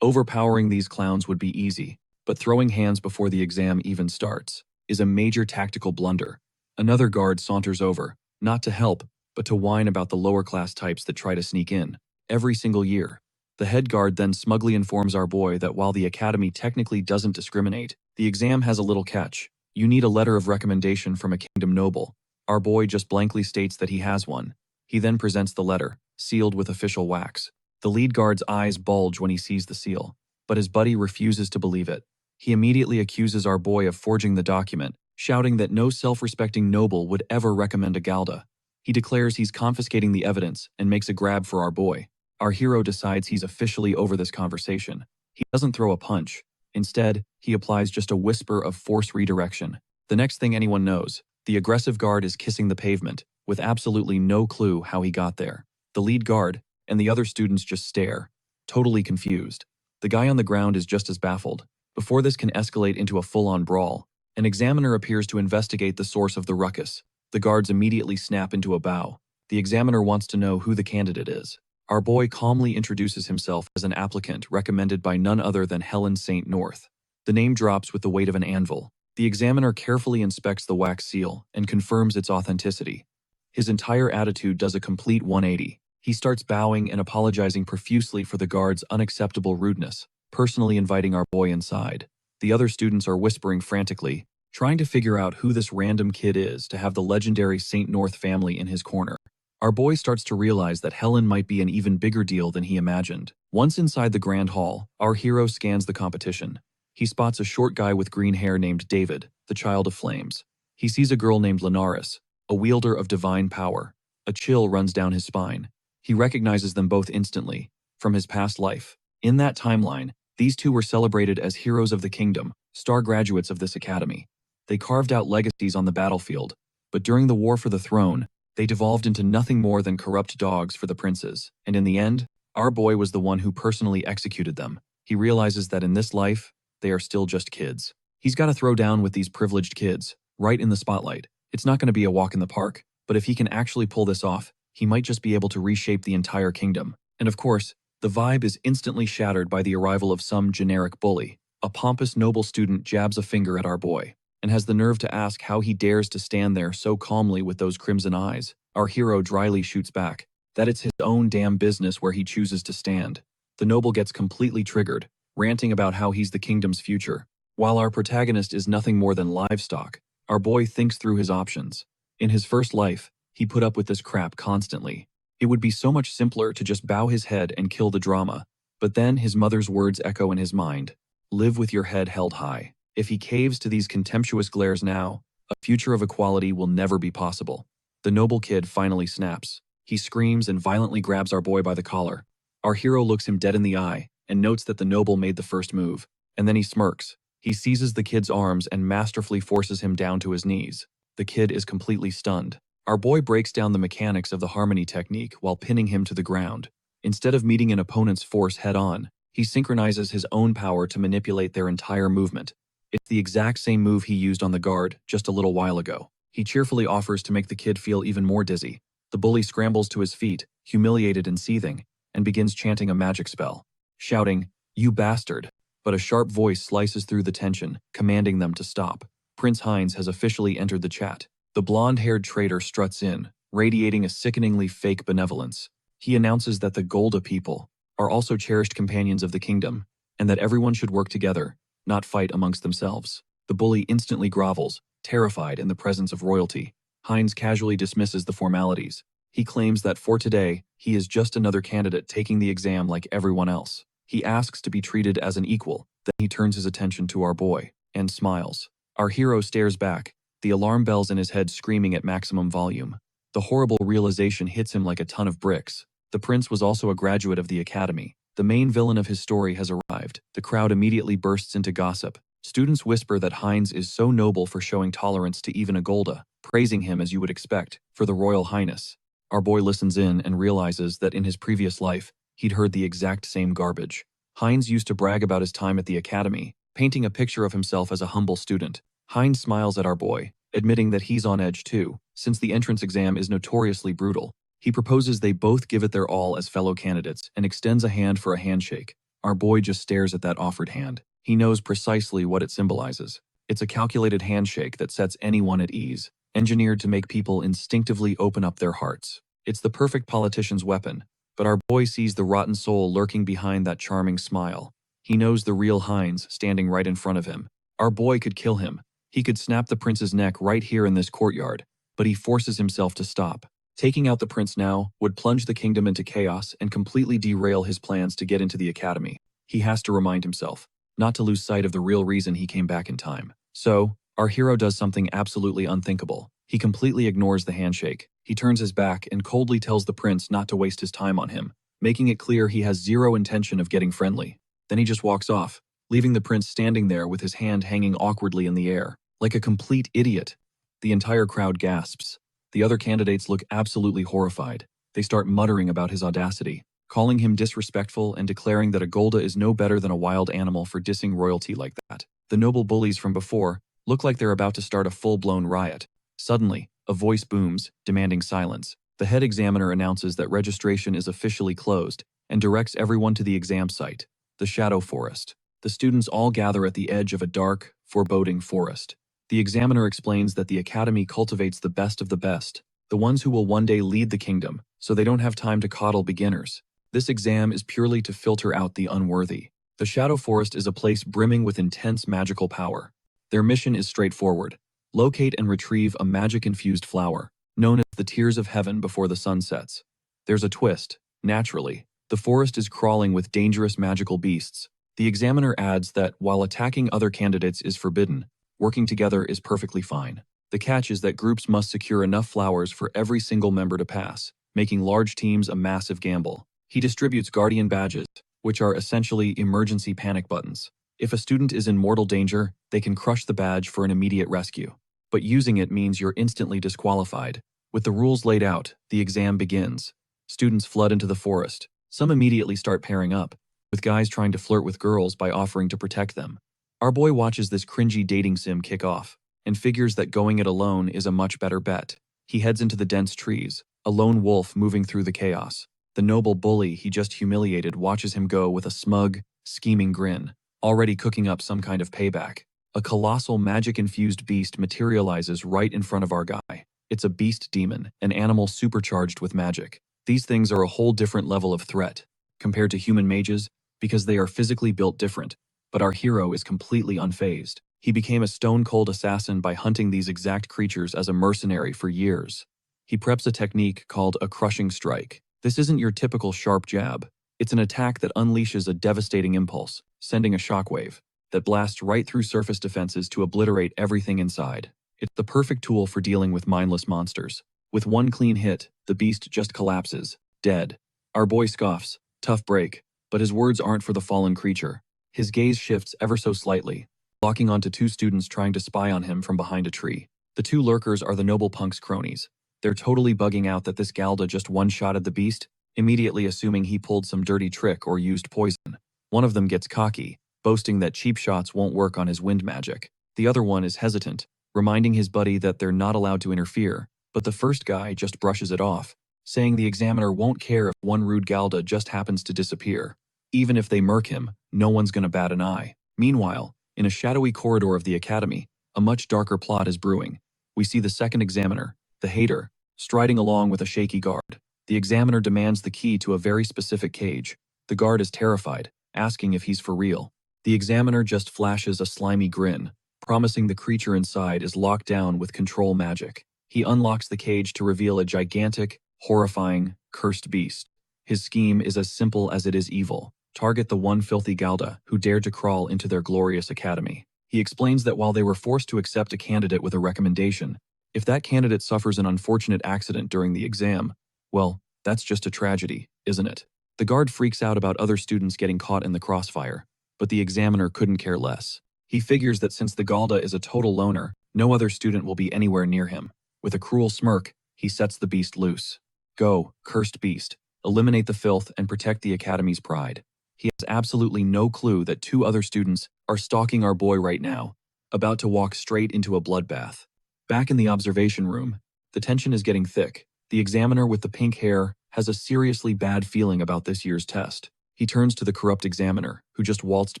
Overpowering these clowns would be easy, but throwing hands before the exam even starts is a major tactical blunder. Another guard saunters over, not to help, but to whine about the lower-class types that try to sneak in every single year. The head guard then smugly informs our boy that while the academy technically doesn't discriminate, the exam has a little catch. You need a letter of recommendation from a kingdom noble. Our boy just blankly states that he has one. He then presents the letter, sealed with official wax. The lead guard's eyes bulge when he sees the seal, but his buddy refuses to believe it. He immediately accuses our boy of forging the document, shouting that no self-respecting noble would ever recommend a Galda. He declares he's confiscating the evidence and makes a grab for our boy. Our hero decides he's officially over this conversation. He doesn't throw a punch. Instead, he applies just a whisper of force redirection. The next thing anyone knows, the aggressive guard is kissing the pavement, with absolutely no clue how he got there. The lead guard and the other students just stare, totally confused. The guy on the ground is just as baffled. Before this can escalate into a full-on brawl, an examiner appears to investigate the source of the ruckus. The guards immediately snap into a bow. The examiner wants to know who the candidate is. Our boy calmly introduces himself as an applicant recommended by none other than Helen St. North. The name drops with the weight of an anvil. The examiner carefully inspects the wax seal and confirms its authenticity. His entire attitude does a complete 180. He starts bowing and apologizing profusely for the guard's unacceptable rudeness, personally inviting our boy inside. The other students are whispering frantically, trying to figure out who this random kid is to have the legendary St. North family in his corner. Our boy starts to realize that Helen might be an even bigger deal than he imagined. Once inside the grand hall, our hero scans the competition. He spots a short guy with green hair named David, the child of flames. He sees a girl named Linaris, a wielder of divine power. A chill runs down his spine. He recognizes them both instantly, from his past life. In that timeline, these two were celebrated as heroes of the kingdom, star graduates of this academy. They carved out legacies on the battlefield, but during the war for the throne, they devolved into nothing more than corrupt dogs for the princes, and in the end, our boy was the one who personally executed them. He realizes that in this life, they are still just kids. He's got to throw down with these privileged kids, right in the spotlight. It's not going to be a walk in the park, but if he can actually pull this off, he might just be able to reshape the entire kingdom. And of course, the vibe is instantly shattered by the arrival of some generic bully. A pompous noble student jabs a finger at our boy, and has the nerve to ask how he dares to stand there so calmly with those crimson eyes. Our hero dryly shoots back that it's his own damn business where he chooses to stand. The noble gets completely triggered, ranting about how he's the kingdom's future. While our protagonist is nothing more than livestock, our boy thinks through his options. In his first life, he put up with this crap constantly. It would be so much simpler to just bow his head and kill the drama. But then his mother's words echo in his mind. Live with your head held high. If he caves to these contemptuous glares now, a future of equality will never be possible. The noble kid finally snaps. He screams and violently grabs our boy by the collar. Our hero looks him dead in the eye and notes that the noble made the first move. And then he smirks. He seizes the kid's arms and masterfully forces him down to his knees. The kid is completely stunned. Our boy breaks down the mechanics of the harmony technique while pinning him to the ground. Instead of meeting an opponent's force head-on, he synchronizes his own power to manipulate their entire movement. It's the exact same move he used on the guard just a little while ago. He cheerfully offers to make the kid feel even more dizzy. The bully scrambles to his feet, humiliated and seething, and begins chanting a magic spell, shouting, "You bastard!" But a sharp voice slices through the tension, commanding them to stop. Prince Heinz has officially entered the chat. The blonde-haired traitor struts in, radiating a sickeningly fake benevolence. He announces that the Golda people are also cherished companions of the kingdom, and that everyone should work together, not fight amongst themselves. The bully instantly grovels, terrified in the presence of royalty. Heinz casually dismisses the formalities. He claims that for today, he is just another candidate taking the exam like everyone else. He asks to be treated as an equal. Then he turns his attention to our boy and smiles. Our hero stares back, the alarm bells in his head screaming at maximum volume. The horrible realization hits him like a ton of bricks. The prince was also a graduate of the academy. The main villain of his story has arrived. The crowd immediately bursts into gossip. Students whisper that Heinz is so noble for showing tolerance to even a Golda, praising him as you would expect, for the royal highness. Our boy listens in and realizes that in his previous life, he'd heard the exact same garbage. Heinz used to brag about his time at the academy, painting a picture of himself as a humble student. Heinz smiles at our boy, admitting that he's on edge too, since the entrance exam is notoriously brutal. He proposes they both give it their all as fellow candidates and extends a hand for a handshake. Our boy just stares at that offered hand. He knows precisely what it symbolizes. It's a calculated handshake that sets anyone at ease, engineered to make people instinctively open up their hearts. It's the perfect politician's weapon, but our boy sees the rotten soul lurking behind that charming smile. He knows the real Heinz standing right in front of him. Our boy could kill him. He could snap the prince's neck right here in this courtyard, but he forces himself to stop. Taking out the prince now would plunge the kingdom into chaos and completely derail his plans to get into the academy. He has to remind himself, not to lose sight of the real reason he came back in time. So, our hero does something absolutely unthinkable. He completely ignores the handshake. He turns his back and coldly tells the prince not to waste his time on him, making it clear he has zero intention of getting friendly. Then he just walks off, leaving the prince standing there with his hand hanging awkwardly in the air, like a complete idiot. The entire crowd gasps. The other candidates look absolutely horrified. They start muttering about his audacity, calling him disrespectful and declaring that a Golda is no better than a wild animal for dissing royalty like that. The noble bullies from before look like they're about to start a full-blown riot. Suddenly, a voice booms, demanding silence. The head examiner announces that registration is officially closed and directs everyone to the exam site, the Shadow Forest. The students all gather at the edge of a dark, foreboding forest. The examiner explains that the academy cultivates the best of the best, the ones who will one day lead the kingdom, so they don't have time to coddle beginners. This exam is purely to filter out the unworthy. The Shadow Forest is a place brimming with intense magical power. Their mission is straightforward: locate and retrieve a magic-infused flower, known as the Tears of Heaven before the sun sets. There's a twist. Naturally, the forest is crawling with dangerous magical beasts. The examiner adds that while attacking other candidates is forbidden, working together is perfectly fine. The catch is that groups must secure enough flowers for every single member to pass, making large teams a massive gamble. He distributes guardian badges, which are essentially emergency panic buttons. If a student is in mortal danger, they can crush the badge for an immediate rescue. But using it means you're instantly disqualified. With the rules laid out, the exam begins. Students flood into the forest. Some immediately start pairing up, with guys trying to flirt with girls by offering to protect them. Our boy watches this cringy dating sim kick off, and figures that going it alone is a much better bet. He heads into the dense trees, a lone wolf moving through the chaos. The noble bully he just humiliated watches him go with a smug, scheming grin, already cooking up some kind of payback. A colossal magic-infused beast materializes right in front of our guy. It's a beast demon, an animal supercharged with magic. These things are a whole different level of threat compared to human mages because they are physically built different. But our hero is completely unfazed. He became a stone-cold assassin by hunting these exact creatures as a mercenary for years. He preps a technique called a crushing strike. This isn't your typical sharp jab. It's an attack that unleashes a devastating impulse, sending a shockwave that blasts right through surface defenses to obliterate everything inside. It's the perfect tool for dealing with mindless monsters. With one clean hit, the beast just collapses, dead. Our boy scoffs, tough break, but his words aren't for the fallen creature. His gaze shifts ever so slightly, locking onto two students trying to spy on him from behind a tree. The two lurkers are the noble punk's cronies. They're totally bugging out that this Galda just one-shotted the beast, immediately assuming he pulled some dirty trick or used poison. One of them gets cocky, boasting that cheap shots won't work on his wind magic. The other one is hesitant, reminding his buddy that they're not allowed to interfere, but the first guy just brushes it off, saying the examiner won't care if one rude Galda just happens to disappear. Even if they murk him, no one's gonna bat an eye. Meanwhile, in a shadowy corridor of the academy, a much darker plot is brewing. We see the second examiner, the hater, striding along with a shaky guard. The examiner demands the key to a very specific cage. The guard is terrified, asking if he's for real. The examiner just flashes a slimy grin, promising the creature inside is locked down with control magic. He unlocks the cage to reveal a gigantic, horrifying, cursed beast. His scheme is as simple as it is evil: target the one filthy Galda who dared to crawl into their glorious academy. He explains that while they were forced to accept a candidate with a recommendation, if that candidate suffers an unfortunate accident during the exam, well, that's just a tragedy, isn't it? The guard freaks out about other students getting caught in the crossfire, but the examiner couldn't care less. He figures that since the Galda is a total loner, no other student will be anywhere near him. With a cruel smirk, he sets the beast loose. Go, cursed beast, eliminate the filth and protect the academy's pride. He has absolutely no clue that 2 other students are stalking our boy right now, about to walk straight into a bloodbath. Back in the observation room, the tension is getting thick. The examiner with the pink hair has a seriously bad feeling about this year's test. He turns to the corrupt examiner, who just waltzed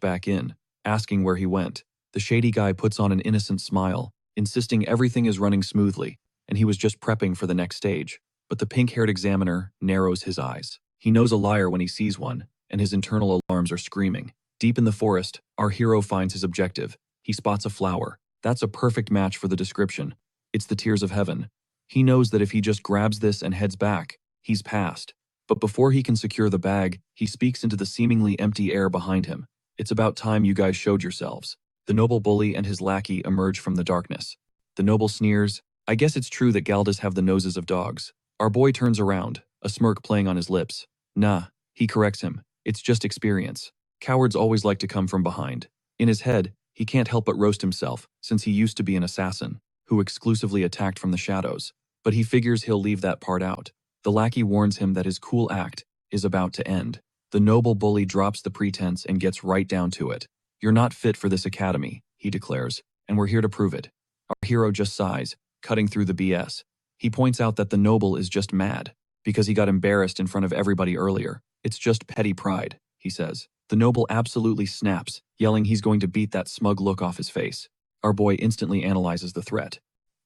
back in, asking where he went. The shady guy puts on an innocent smile, insisting everything is running smoothly, and he was just prepping for the next stage. But the pink-haired examiner narrows his eyes. He knows a liar when he sees one, and his internal alarms are screaming. Deep in the forest, our hero finds his objective. He spots a flower. That's a perfect match for the description. It's the tears of heaven. He knows that if he just grabs this and heads back, he's passed. But before he can secure the bag, he speaks into the seemingly empty air behind him. It's about time you guys showed yourselves. The noble bully and his lackey emerge from the darkness. The noble sneers, I guess it's true that Galdas have the noses of dogs. Our boy turns around, a smirk playing on his lips. Nah, he corrects him. It's just experience. Cowards always like to come from behind. In his head, he can't help but roast himself, since he used to be an assassin, who exclusively attacked from the shadows. But he figures he'll leave that part out. The lackey warns him that his cool act is about to end. The noble bully drops the pretense and gets right down to it. You're not fit for this academy, he declares, and we're here to prove it. Our hero just sighs, cutting through the BS. He points out that the noble is just mad, because he got embarrassed in front of everybody earlier. It's just petty pride, he says. The noble absolutely snaps, yelling he's going to beat that smug look off his face. Our boy instantly analyzes the threat.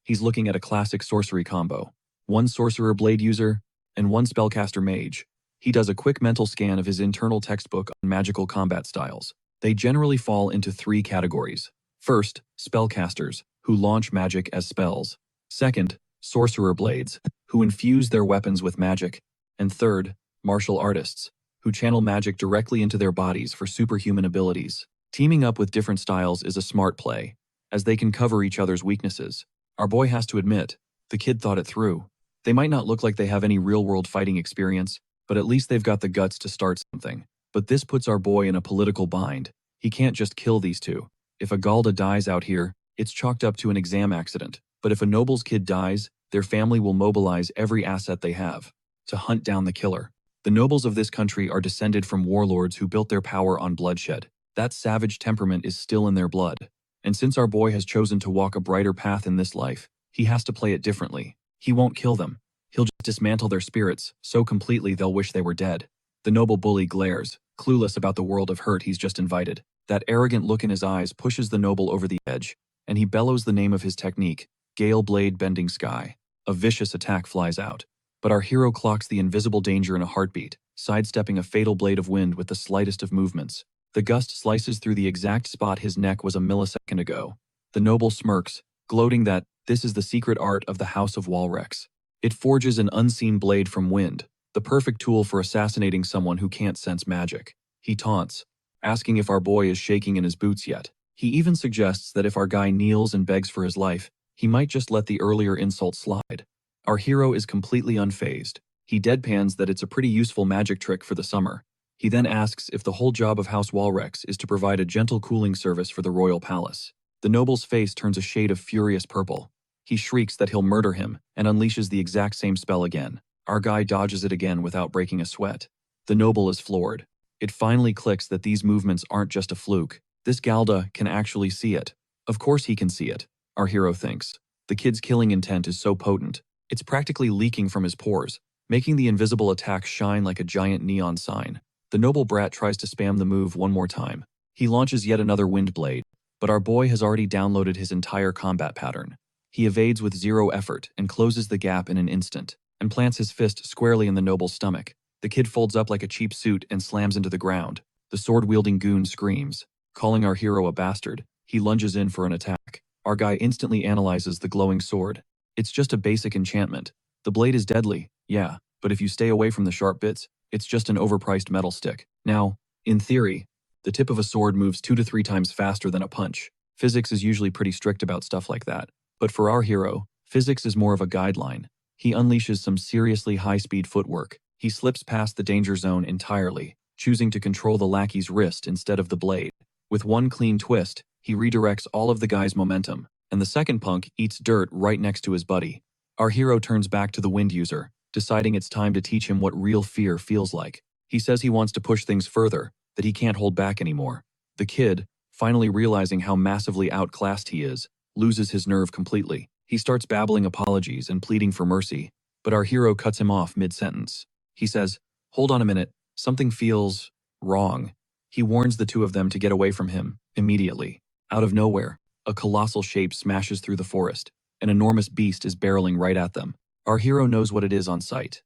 He's looking at a classic sorcery combo. 1 sorcerer blade user, and 1 spellcaster mage. He does a quick mental scan of his internal textbook on magical combat styles. They generally fall into 3 categories. First, spellcasters, who launch magic as spells. Second, sorcerer blades, who infuse their weapons with magic. And third, martial artists, who channel magic directly into their bodies for superhuman abilities. Teaming up with different styles is a smart play, as they can cover each other's weaknesses. Our boy has to admit, the kid thought it through. They might not look like they have any real-world fighting experience, but at least they've got the guts to start something. But this puts our boy in a political bind. He can't just kill these 2. If a Galda dies out here, it's chalked up to an exam accident. But if a noble's kid dies, their family will mobilize every asset they have to hunt down the killer. The nobles of this country are descended from warlords who built their power on bloodshed. That savage temperament is still in their blood. And since our boy has chosen to walk a brighter path in this life, he has to play it differently. He won't kill them. He'll just dismantle their spirits so completely they'll wish they were dead. The noble bully glares, clueless about the world of hurt he's just invited. That arrogant look in his eyes pushes the noble over the edge, and he bellows the name of his technique, Gale Blade Bending Sky. A vicious attack flies out. But our hero clocks the invisible danger in a heartbeat, sidestepping a fatal blade of wind with the slightest of movements. The gust slices through the exact spot his neck was a millisecond ago. The noble smirks, gloating that this is the secret art of the House of Walrex. It forges an unseen blade from wind, the perfect tool for assassinating someone who can't sense magic. He taunts, asking if our boy is shaking in his boots yet. He even suggests that if our guy kneels and begs for his life, he might just let the earlier insult slide. Our hero is completely unfazed. He deadpans that it's a pretty useful magic trick for the summer. He then asks if the whole job of House Walrex is to provide a gentle cooling service for the royal palace. The noble's face turns a shade of furious purple. He shrieks that he'll murder him and unleashes the exact same spell again. Our guy dodges it again without breaking a sweat. The noble is floored. It finally clicks that these movements aren't just a fluke. This Galda can actually see it. Of course he can see it, our hero thinks. The kid's killing intent is so potent, it's practically leaking from his pores, making the invisible attack shine like a giant neon sign. The noble brat tries to spam the move one more time. He launches yet another wind blade, but our boy has already downloaded his entire combat pattern. He evades with 0 effort and closes the gap in an instant, and plants his fist squarely in the noble's stomach. The kid folds up like a cheap suit and slams into the ground. The sword-wielding goon screams. Calling our hero a bastard, he lunges in for an attack. Our guy instantly analyzes the glowing sword. It's just a basic enchantment. The blade is deadly, yeah, but if you stay away from the sharp bits, it's just an overpriced metal stick. Now, In theory, the tip of a sword moves 2 to 3 times faster than a punch. Physics is usually pretty strict about stuff like that. But for our hero, physics is more of a guideline. He unleashes some seriously high-speed footwork. He slips past the danger zone entirely, choosing to control the lackey's wrist instead of the blade. With one clean twist, he redirects all of the guy's momentum, and the second punk eats dirt right next to his buddy. Our hero turns back to the wind user, deciding it's time to teach him what real fear feels like. He says he wants to push things further, that he can't hold back anymore. The kid, finally realizing how massively outclassed he is, loses his nerve completely. He starts babbling apologies and pleading for mercy, but our hero cuts him off mid-sentence. He says, "Hold on a minute, something feels wrong." He warns the two of them to get away from him immediately. Out of nowhere, a colossal shape smashes through the forest. An enormous beast is barreling right at them. Our hero knows what it is on sight.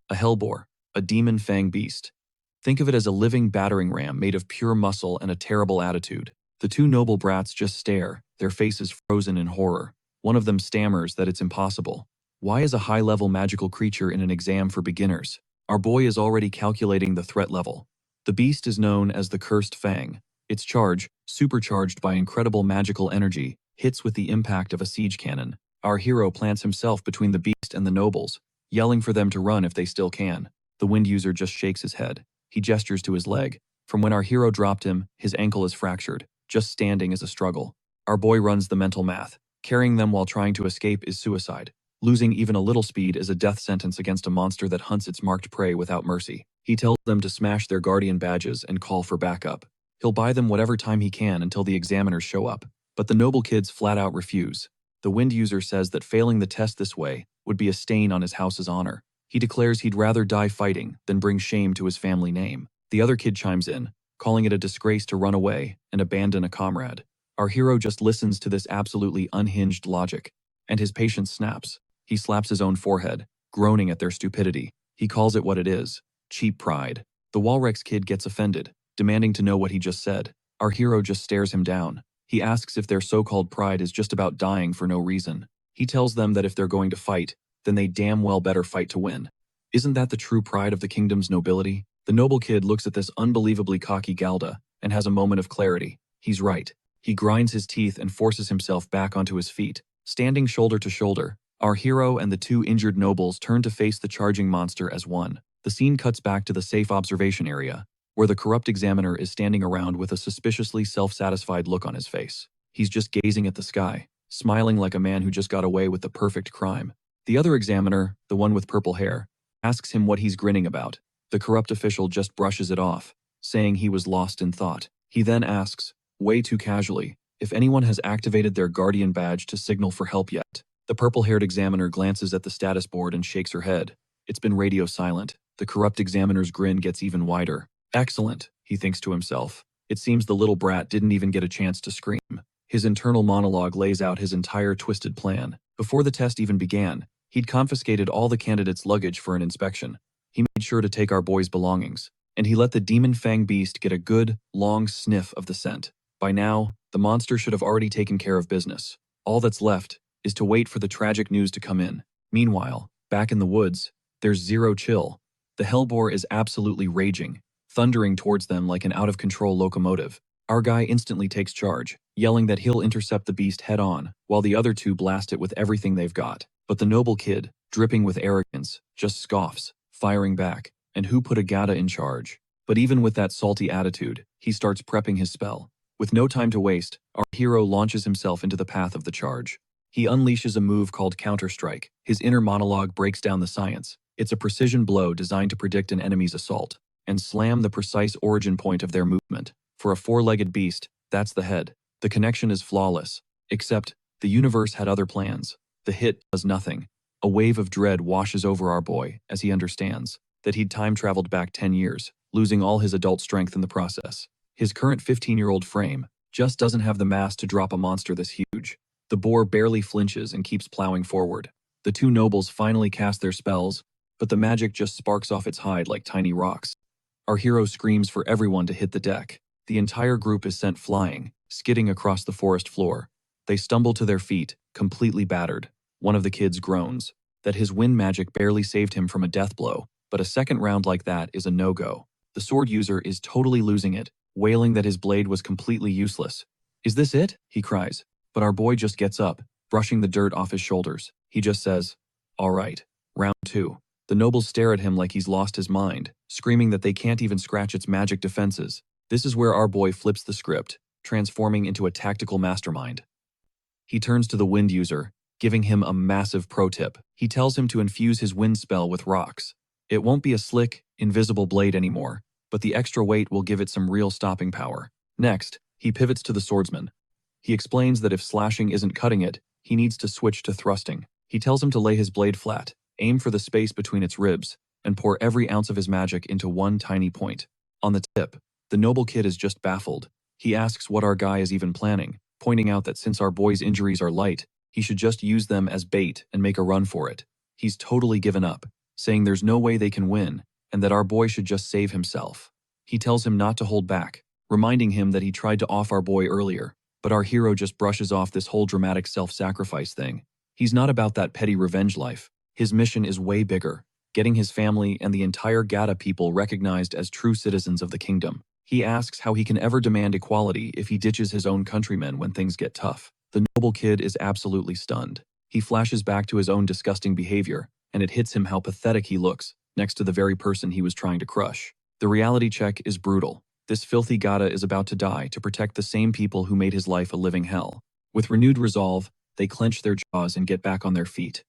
A hellboar, a demon fang beast. Think of it as a living battering ram made of pure muscle and a terrible attitude. The two noble brats just stare, their faces frozen in horror. One of them stammers that it's impossible. Why is a high-level magical creature in an exam for beginners? Our boy is already calculating the threat level. The beast is known as the Cursed Fang. Its charge, supercharged by incredible magical energy, hits with the impact of a siege cannon. Our hero plants himself between the beast and the nobles, yelling for them to run if they still can. The wind user just shakes his head. He gestures to his leg. From when our hero dropped him, his ankle is fractured. Just standing is a struggle. Our boy runs the mental math. Carrying them while trying to escape is suicide. Losing even a little speed is a death sentence against a monster that hunts its marked prey without mercy. He tells them to smash their guardian badges and call for backup. He'll buy them whatever time he can until the examiners show up. But the noble kids flat out refuse. The wind user says that failing the test this way would be a stain on his house's honor. He declares he'd rather die fighting than bring shame to his family name. The other kid chimes in, calling it a disgrace to run away and abandon a comrade. Our hero just listens to this absolutely unhinged logic, and his patience snaps. He slaps his own forehead, groaning at their stupidity. He calls it what it is: cheap pride. The Walrex kid gets offended, demanding to know what he just said. Our hero just stares him down. He asks if their so-called pride is just about dying for no reason. He tells them that if they're going to fight, then they damn well better fight to win. Isn't that the true pride of the kingdom's nobility? The noble kid looks at this unbelievably cocky Galda and has a moment of clarity. He's right. He grinds his teeth and forces himself back onto his feet. Standing shoulder to shoulder, our hero and the two injured nobles turn to face the charging monster as one. The scene cuts back to the safe observation area, where the corrupt examiner is standing around with a suspiciously self-satisfied look on his face. He's just gazing at the sky, smiling like a man who just got away with the perfect crime. The other examiner, the one with purple hair, asks him what he's grinning about. The corrupt official just brushes it off, saying he was lost in thought. He then asks, way too casually, if anyone has activated their guardian badge to signal for help yet. The purple-haired examiner glances at the status board and shakes her head. It's been radio silent. The corrupt examiner's grin gets even wider. Excellent, he thinks to himself. It seems the little brat didn't even get a chance to scream. His internal monologue lays out his entire twisted plan. Before the test even began, he'd confiscated all the candidates' luggage for an inspection. He made sure to take our boy's belongings, and he let the demon fang beast get a good, long sniff of the scent. By now, the monster should have already taken care of business. All that's left is to wait for the tragic news to come in. Meanwhile, back in the woods, there's zero chill. The hellboar is absolutely raging, thundering towards them like an out-of-control locomotive. Our guy instantly takes charge, yelling that he'll intercept the beast head-on, while the other two blast it with everything they've got. But the noble kid, dripping with arrogance, just scoffs, firing back. And who put a Gata in charge? But even with that salty attitude, he starts prepping his spell. With no time to waste, our hero launches himself into the path of the charge. He unleashes a move called Counter-Strike. His inner monologue breaks down the science. It's a precision blow designed to predict an enemy's assault and slam the precise origin point of their movement. For a four-legged beast, that's the head. The connection is flawless. Except, the universe had other plans. The hit does nothing. A wave of dread washes over our boy as he understands that he'd time-traveled back 10 years, losing all his adult strength in the process. His current 15-year-old frame just doesn't have the mass to drop a monster this huge. The boar barely flinches and keeps plowing forward. The two nobles finally cast their spells, but the magic just sparks off its hide like tiny rocks. Our hero screams for everyone to hit the deck. The entire group is sent flying, skidding across the forest floor. They stumble to their feet, completely battered. One of the kids groans that his wind magic barely saved him from a death blow, but a second round like that is a no-go. The sword user is totally losing it, wailing that his blade was completely useless. "Is this it?" he cries. But our boy just gets up, brushing the dirt off his shoulders. He just says, "All right, round 2. The nobles stare at him like he's lost his mind, screaming that they can't even scratch its magic defenses. This is where our boy flips the script, transforming into a tactical mastermind. He turns to the wind user, giving him a massive pro tip. He tells him to infuse his wind spell with rocks. It won't be a slick, invisible blade anymore, but the extra weight will give it some real stopping power. Next, he pivots to the swordsman. He explains that if slashing isn't cutting it, he needs to switch to thrusting. He tells him to lay his blade flat, aim for the space between its ribs, and pour every ounce of his magic into one tiny point. On the tip, the noble kid is just baffled. He asks what our guy is even planning, pointing out that since our boy's injuries are light, he should just use them as bait and make a run for it. He's totally given up, saying there's no way they can win, and that our boy should just save himself. He tells him not to hold back, reminding him that he tried to off our boy earlier, but our hero just brushes off this whole dramatic self-sacrifice thing. He's not about that petty revenge life. His mission is way bigger, getting his family and the entire Gata people recognized as true citizens of the kingdom. He asks how he can ever demand equality if he ditches his own countrymen when things get tough. The noble kid is absolutely stunned. He flashes back to his own disgusting behavior, and it hits him how pathetic he looks next to the very person he was trying to crush. The reality check is brutal. This filthy Gata is about to die to protect the same people who made his life a living hell. With renewed resolve, they clench their jaws and get back on their feet.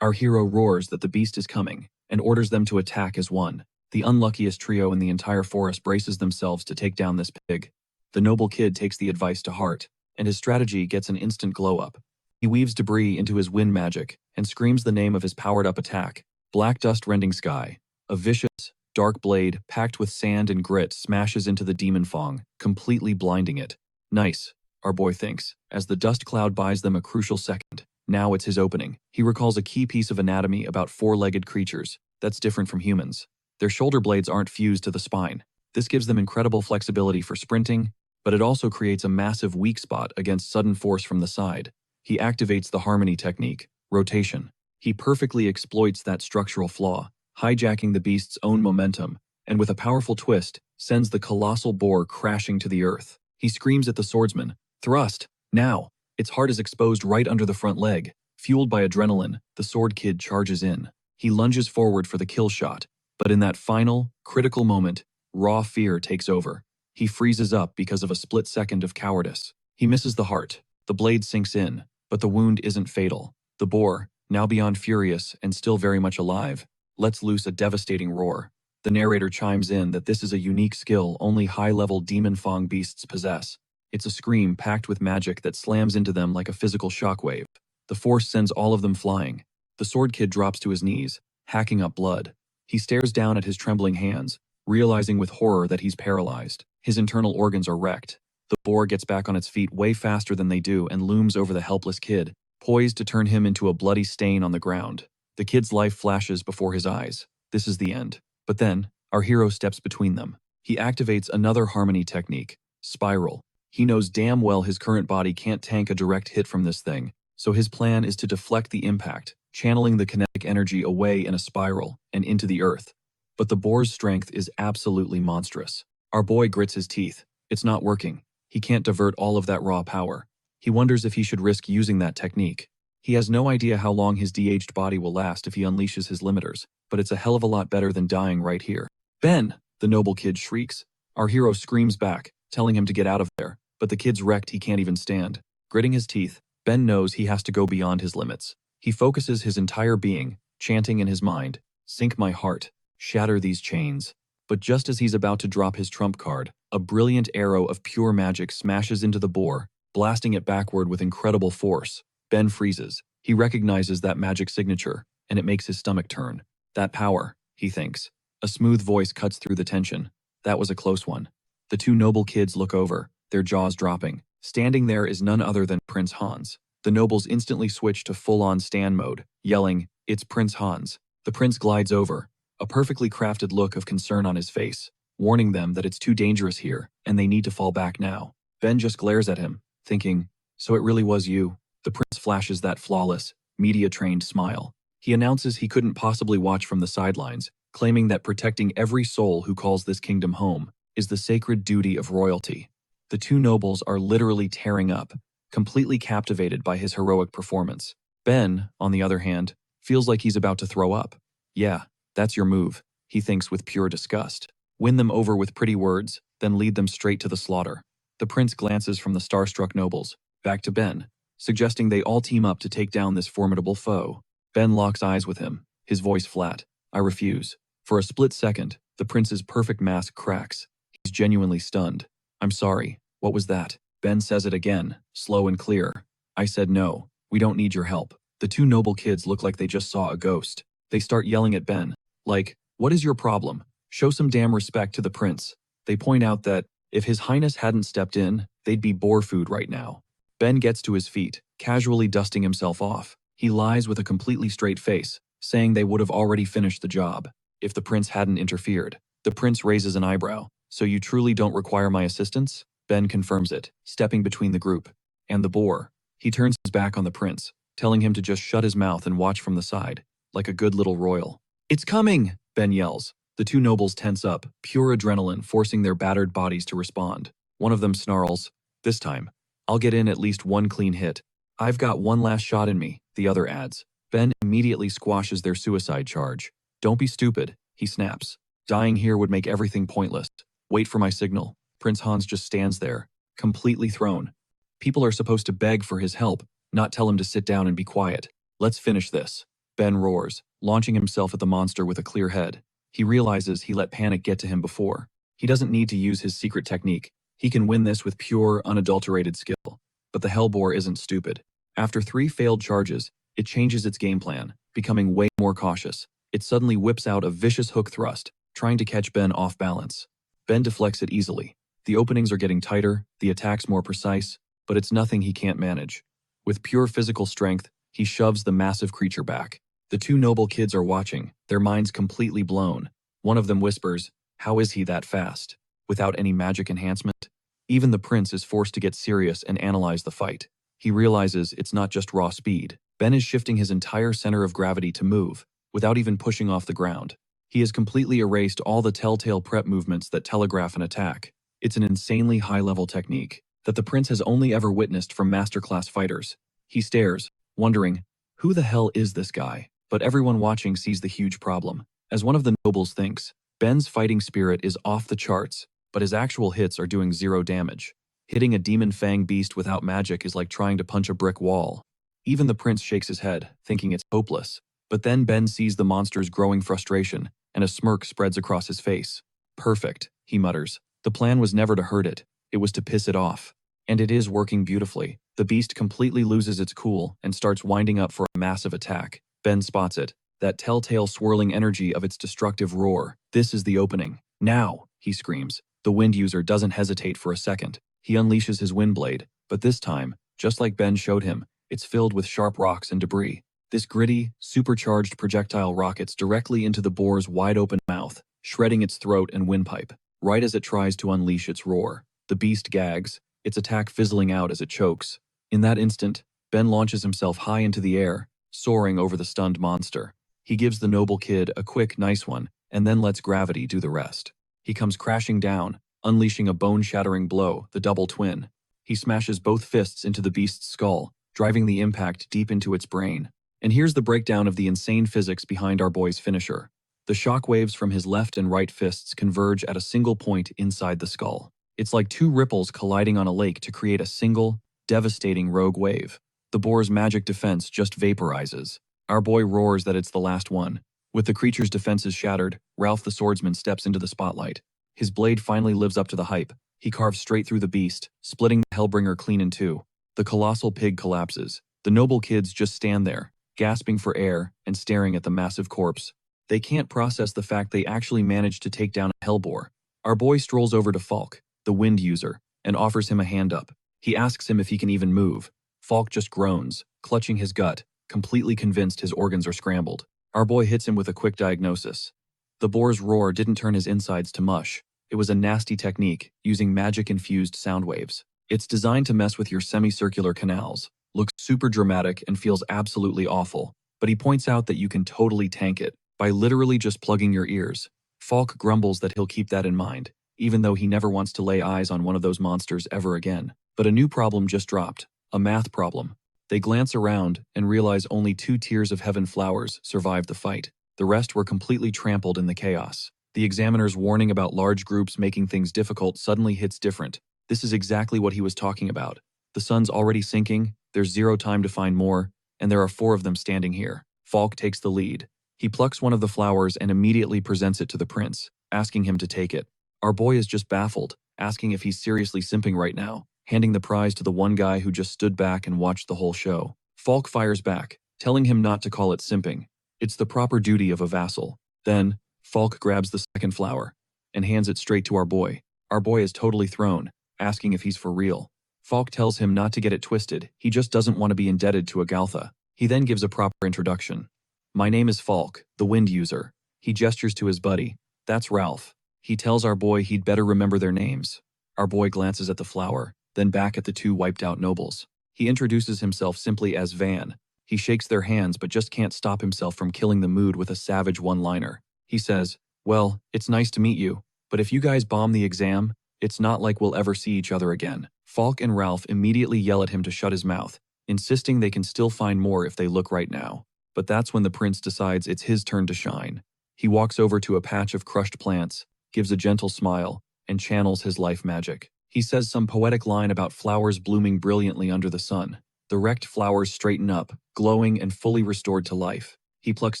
Our hero roars that the beast is coming and orders them to attack as one. The unluckiest trio in the entire forest braces themselves to take down this pig. The noble kid takes the advice to heart, and his strategy gets an instant glow-up. He weaves debris into his wind magic and screams the name of his powered-up attack, Black Dust Rending Sky. A vicious, dark blade, packed with sand and grit, smashes into the demon fong, completely blinding it. Nice, our boy thinks, as the dust cloud buys them a crucial second. Now it's his opening. He recalls a key piece of anatomy about four-legged creatures that's different from humans. Their shoulder blades aren't fused to the spine. This gives them incredible flexibility for sprinting, but it also creates a massive weak spot against sudden force from the side. He activates the harmony technique, rotation. He perfectly exploits that structural flaw, hijacking the beast's own momentum, and with a powerful twist, sends the colossal boar crashing to the earth. He screams at the swordsman, "Thrust, now!" Its heart is exposed right under the front leg. Fueled by adrenaline, the sword kid charges in. He lunges forward for the kill shot, but in that final, critical moment, raw fear takes over. He freezes up because of a split second of cowardice. He misses the heart. The blade sinks in, but the wound isn't fatal. The boar, now beyond furious and still very much alive, lets loose a devastating roar. The narrator chimes in that this is a unique skill only high-level demon fong beasts possess. It's a scream packed with magic that slams into them like a physical shockwave. The force sends all of them flying. The sword kid drops to his knees, hacking up blood. He stares down at his trembling hands, realizing with horror that he's paralyzed. His internal organs are wrecked. The boar gets back on its feet way faster than they do and looms over the helpless kid, poised to turn him into a bloody stain on the ground. The kid's life flashes before his eyes. This is the end. But then, our hero steps between them. He activates another harmony technique, Spiral. He knows damn well his current body can't tank a direct hit from this thing, so his plan is to deflect the impact, channeling the kinetic energy away in a spiral and into the earth. But the boar's strength is absolutely monstrous. Our boy grits his teeth. It's not working. He can't divert all of that raw power. He wonders if he should risk using that technique. He has no idea how long his de-aged body will last if he unleashes his limiters, but it's a hell of a lot better than dying right here. "Ben!" the noble kid shrieks. Our hero screams back, telling him to get out of there, but the kid's wrecked he can't even stand. Gritting his teeth, Ben knows he has to go beyond his limits. He focuses his entire being, chanting in his mind, "Sink my heart, shatter these chains." But just as he's about to drop his trump card, a brilliant arrow of pure magic smashes into the boar, blasting it backward with incredible force. Ben freezes. He recognizes that magic signature, and it makes his stomach turn. That power, he thinks. A smooth voice cuts through the tension. That was a close one. The two noble kids look over, their jaws dropping. Standing there is none other than Prince Hans. The nobles instantly switch to full-on stand mode, yelling, "It's Prince Hans." The prince glides over, a perfectly crafted look of concern on his face, warning them that it's too dangerous here, and they need to fall back now. Ben just glares at him, thinking, "So it really was you?" The prince flashes that flawless, media-trained smile. He announces he couldn't possibly watch from the sidelines, claiming that protecting every soul who calls this kingdom home is the sacred duty of royalty. The two nobles are literally tearing up, completely captivated by his heroic performance. Ben, on the other hand, feels like he's about to throw up. Yeah, that's your move, he thinks with pure disgust. Win them over with pretty words, then lead them straight to the slaughter. The prince glances from the starstruck nobles back to Ben, suggesting they all team up to take down this formidable foe. Ben locks eyes with him, his voice flat. I refuse. For a split second, the prince's perfect mask cracks. He's genuinely stunned. I'm sorry, what was that? Ben says it again, slow and clear. I said no, we don't need your help. The two noble kids look like they just saw a ghost. They start yelling at Ben, like, what is your problem? Show some damn respect to the prince. They point out that, if his highness hadn't stepped in, they'd be boar food right now. Ben gets to his feet, casually dusting himself off. He lies with a completely straight face, saying they would have already finished the job if the prince hadn't interfered. The prince raises an eyebrow. So you truly don't require my assistance? Ben confirms it, stepping between the group and the boar. He turns his back on the prince, telling him to just shut his mouth and watch from the side, like a good little royal. It's coming, Ben yells. The two nobles tense up, pure adrenaline forcing their battered bodies to respond. One of them snarls, this time, I'll get in at least one clean hit. I've got one last shot in me, the other adds. Ben immediately squashes their suicide charge. Don't be stupid, he snaps. Dying here would make everything pointless. Wait for my signal. Prince Hans just stands there, completely thrown. People are supposed to beg for his help, not tell him to sit down and be quiet. Let's finish this. Ben roars, launching himself at the monster with a clear head. He realizes he let panic get to him before. He doesn't need to use his secret technique. He can win this with pure, unadulterated skill. But the hellboar isn't stupid. After 3 failed charges, it changes its game plan, becoming way more cautious. It suddenly whips out a vicious hook thrust, trying to catch Ben off balance. Ben deflects it easily. The openings are getting tighter, the attacks more precise, but it's nothing he can't manage. With pure physical strength, he shoves the massive creature back. The two noble kids are watching, their minds completely blown. One of them whispers, how is he that fast? Without any magic enhancement? Even the prince is forced to get serious and analyze the fight. He realizes it's not just raw speed. Ben is shifting his entire center of gravity to move, without even pushing off the ground. He has completely erased all the telltale prep movements that telegraph an attack. It's an insanely high-level technique that the prince has only ever witnessed from masterclass fighters. He stares, wondering, who the hell is this guy? But everyone watching sees the huge problem. As one of the nobles thinks, Ben's fighting spirit is off the charts, but his actual hits are doing 0 damage. Hitting a demon fang beast without magic is like trying to punch a brick wall. Even the prince shakes his head, thinking it's hopeless. But then Ben sees the monster's growing frustration, and a smirk spreads across his face. Perfect, he mutters. The plan was never to hurt it, it was to piss it off. And it is working beautifully. The beast completely loses its cool and starts winding up for a massive attack. Ben spots it, that telltale swirling energy of its destructive roar. This is the opening. Now, he screams. The wind user doesn't hesitate for a second. He unleashes his wind blade, but this time, just like Ben showed him, it's filled with sharp rocks and debris. This gritty, supercharged projectile rockets directly into the boar's wide-open mouth, shredding its throat and windpipe. Right as it tries to unleash its roar, the beast gags, its attack fizzling out as it chokes. In that instant, Ben launches himself high into the air, soaring over the stunned monster. He gives the noble kid a quick, nice one, and then lets gravity do the rest. He comes crashing down, unleashing a bone-shattering blow, the double twin. He smashes both fists into the beast's skull, driving the impact deep into its brain. And here's the breakdown of the insane physics behind our boy's finisher. The shockwaves from his left and right fists converge at a single point inside the skull. It's like 2 ripples colliding on a lake to create a single, devastating rogue wave. The boar's magic defense just vaporizes. Our boy roars that it's the last one. With the creature's defenses shattered, Ralph the swordsman steps into the spotlight. His blade finally lives up to the hype. He carves straight through the beast, splitting the Hellbringer clean in 2. The colossal pig collapses. The noble kids just stand there, gasping for air and staring at the massive corpse. They can't process the fact they actually managed to take down a hellboar. Our boy strolls over to Falk, the wind user, and offers him a hand up. He asks him if he can even move. Falk just groans, clutching his gut, completely convinced his organs are scrambled. Our boy hits him with a quick diagnosis. The boar's roar didn't turn his insides to mush. It was a nasty technique, using magic-infused sound waves. It's designed to mess with your semicircular canals, looks super dramatic and feels absolutely awful, but he points out that you can totally tank it. by literally just plugging your ears. Falk grumbles that he'll keep that in mind, even though he never wants to lay eyes on one of those monsters ever again. But a new problem just dropped, a math problem. They glance around and realize only 2 tiers of heaven flowers survived the fight. The rest were completely trampled in the chaos. The examiner's warning about large groups making things difficult suddenly hits different. This is exactly what he was talking about. The sun's already sinking, there's 0 time to find more, and there are 4 of them standing here. Falk takes the lead. He plucks one of the flowers and immediately presents it to the prince, asking him to take it. Our boy is just baffled, asking if he's seriously simping right now, handing the prize to the one guy who just stood back and watched the whole show. Falk fires back, telling him not to call it simping. It's the proper duty of a vassal. Then, Falk grabs the second flower and hands it straight to our boy. Our boy is totally thrown, asking if he's for real. Falk tells him not to get it twisted, he just doesn't want to be indebted to a Galtha. He then gives a proper introduction. My name is Falk, the Wind User. He gestures to his buddy. That's Ralph. He tells our boy he'd better remember their names. Our boy glances at the flower, then back at the 2 wiped-out nobles. He introduces himself simply as Van. He shakes their hands but just can't stop himself from killing the mood with a savage one-liner. He says, well, it's nice to meet you, but if you guys bomb the exam, it's not like we'll ever see each other again. Falk and Ralph immediately yell at him to shut his mouth, insisting they can still find more if they look right now. But that's when the prince decides it's his turn to shine. He walks over to a patch of crushed plants, gives a gentle smile, and channels his life magic. He says some poetic line about flowers blooming brilliantly under the sun. The wrecked flowers straighten up, glowing and fully restored to life. He plucks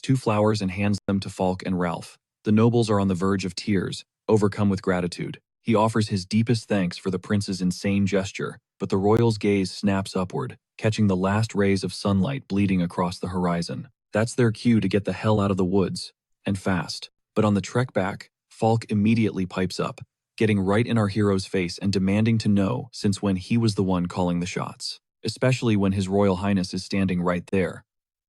2 flowers and hands them to Falk and Ralph. The nobles are on the verge of tears, overcome with gratitude. He offers his deepest thanks for the prince's insane gesture, but the royal's gaze snaps upward, catching the last rays of sunlight bleeding across the horizon. That's their cue to get the hell out of the woods, and fast. But on the trek back, Falk immediately pipes up, getting right in our hero's face and demanding to know since when he was the one calling the shots, especially when His Royal Highness is standing right there.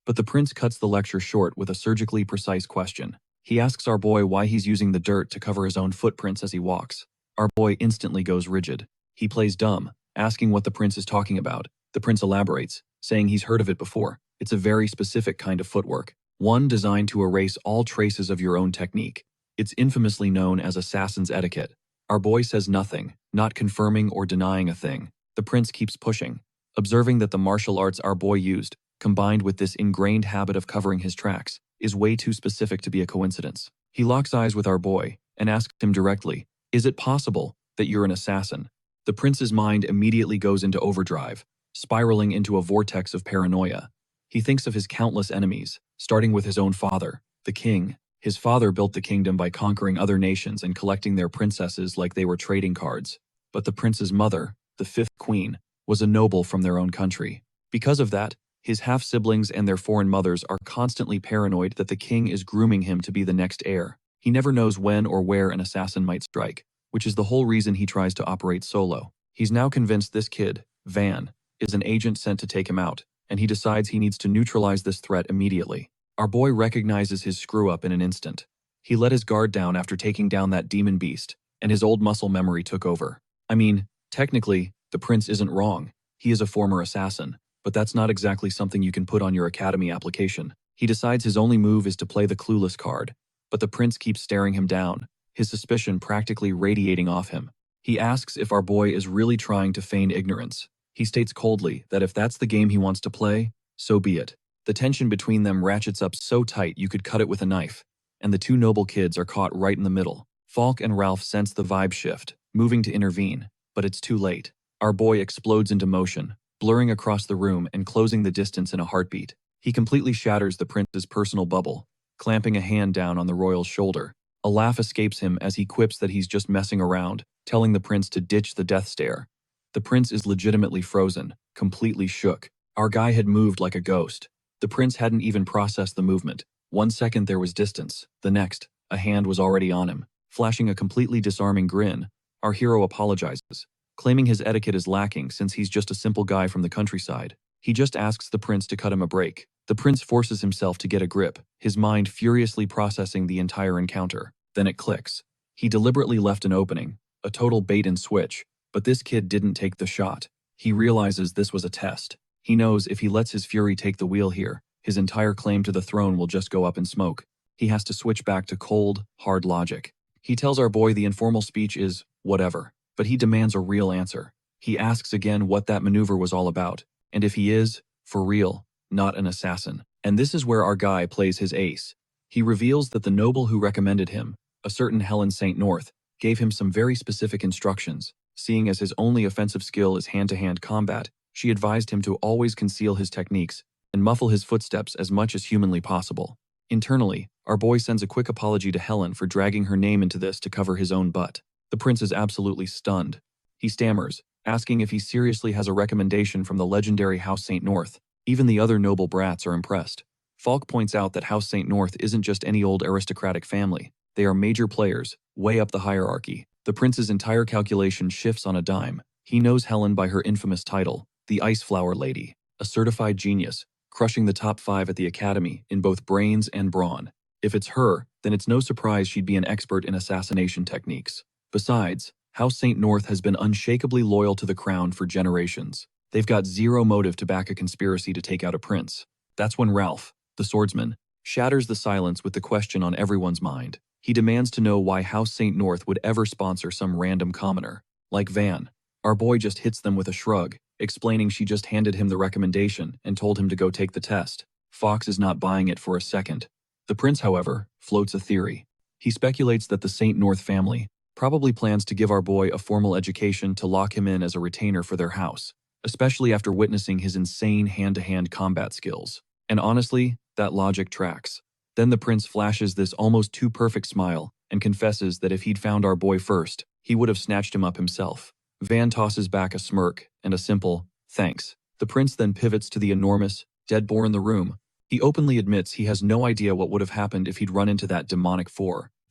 But the prince cuts the lecture short with a surgically precise question. He asks our boy why he's using the dirt to cover his own footprints as he walks. Our boy instantly goes rigid. He plays dumb, asking what the prince is talking about. The prince elaborates, saying he's heard of it before. It's a very specific kind of footwork, one designed to erase all traces of your own technique. It's infamously known as assassin's etiquette. Our boy says nothing, not confirming or denying a thing. The prince keeps pushing, observing that the martial arts our boy used, combined with this ingrained habit of covering his tracks, is way too specific to be a coincidence. He locks eyes with our boy and asks him directly, is it possible that you're an assassin? The prince's mind immediately goes into overdrive, spiraling into a vortex of paranoia. He thinks of his countless enemies, starting with his own father, the king. His father built the kingdom by conquering other nations and collecting their princesses like they were trading cards. But the prince's mother, the 5th queen, was a noble from their own country. Because of that, his half-siblings and their foreign mothers are constantly paranoid that the king is grooming him to be the next heir. He never knows when or where an assassin might strike, which is the whole reason he tries to operate solo. He's now convinced this kid, Van, is an agent sent to take him out, and he decides he needs to neutralize this threat immediately. Our boy recognizes his screw-up in an instant. He let his guard down after taking down that demon beast, and his old muscle memory took over. I mean, technically, the prince isn't wrong. He is a former assassin, but that's not exactly something you can put on your academy application. He decides his only move is to play the clueless card, but the prince keeps staring him down, his suspicion practically radiating off him. He asks if our boy is really trying to feign ignorance. He states coldly that if that's the game he wants to play, so be it. The tension between them ratchets up so tight you could cut it with a knife, and the 2 noble kids are caught right in the middle. Falk and Ralph sense the vibe shift, moving to intervene, but it's too late. Our boy explodes into motion, blurring across the room and closing the distance in a heartbeat. He completely shatters the prince's personal bubble, clamping a hand down on the royal's shoulder. A laugh escapes him as he quips that he's just messing around, telling the prince to ditch the death stare. The prince is legitimately frozen, completely shook. Our guy had moved like a ghost. The prince hadn't even processed the movement. 1 second there was distance, the next, a hand was already on him. Flashing a completely disarming grin, our hero apologizes, claiming his etiquette is lacking since he's just a simple guy from the countryside. He just asks the prince to cut him a break. The prince forces himself to get a grip, his mind furiously processing the entire encounter. Then it clicks. He deliberately left an opening, a total bait and switch, but this kid didn't take the shot. He realizes this was a test. He knows if he lets his fury take the wheel here, his entire claim to the throne will just go up in smoke. he has to switch back to cold, hard logic. He tells our boy the informal speech is whatever, but he demands a real answer. He asks again what that maneuver was all about, and if he is, for real, not an assassin. And this is where our guy plays his ace. He reveals that the noble who recommended him, a certain Helen St. North, gave him some very specific instructions. Seeing as his only offensive skill is hand-to-hand combat, she advised him to always conceal his techniques and muffle his footsteps as much as humanly possible. Internally, our boy sends a quick apology to Helen for dragging her name into this to cover his own butt. The prince is absolutely stunned. He stammers, asking if he seriously has a recommendation from the legendary House St. North. Even the other noble brats are impressed. Falk points out that House St. North isn't just any old aristocratic family. They are major players, way up the hierarchy. The prince's entire calculation shifts on a dime. He knows Helen by her infamous title, the Ice Flower Lady, a certified genius, crushing the top 5 at the academy in both brains and brawn. If it's her, then it's no surprise she'd be an expert in assassination techniques. Besides, House St. North has been unshakably loyal to the crown for generations. They've got zero motive to back a conspiracy to take out a prince. That's when Ralph, the swordsman, shatters the silence with the question on everyone's mind. He demands to know why House St. North would ever sponsor some random commoner. Like Van, our boy just hits them with a shrug, explaining she just handed him the recommendation and told him to go take the test. Fox is not buying it for a second. The prince, however, floats a theory. He speculates that the St. North family probably plans to give our boy a formal education to lock him in as a retainer for their house, especially after witnessing his insane hand-to-hand combat skills. And honestly, that logic tracks. Then the prince flashes this almost too perfect smile and confesses that if he'd found our boy first, he would have snatched him up himself. Van tosses back a smirk and a simple, thanks. The prince then pivots to the enormous, dead boar in the room. He openly admits he has no idea what would have happened if he'd run into that demonic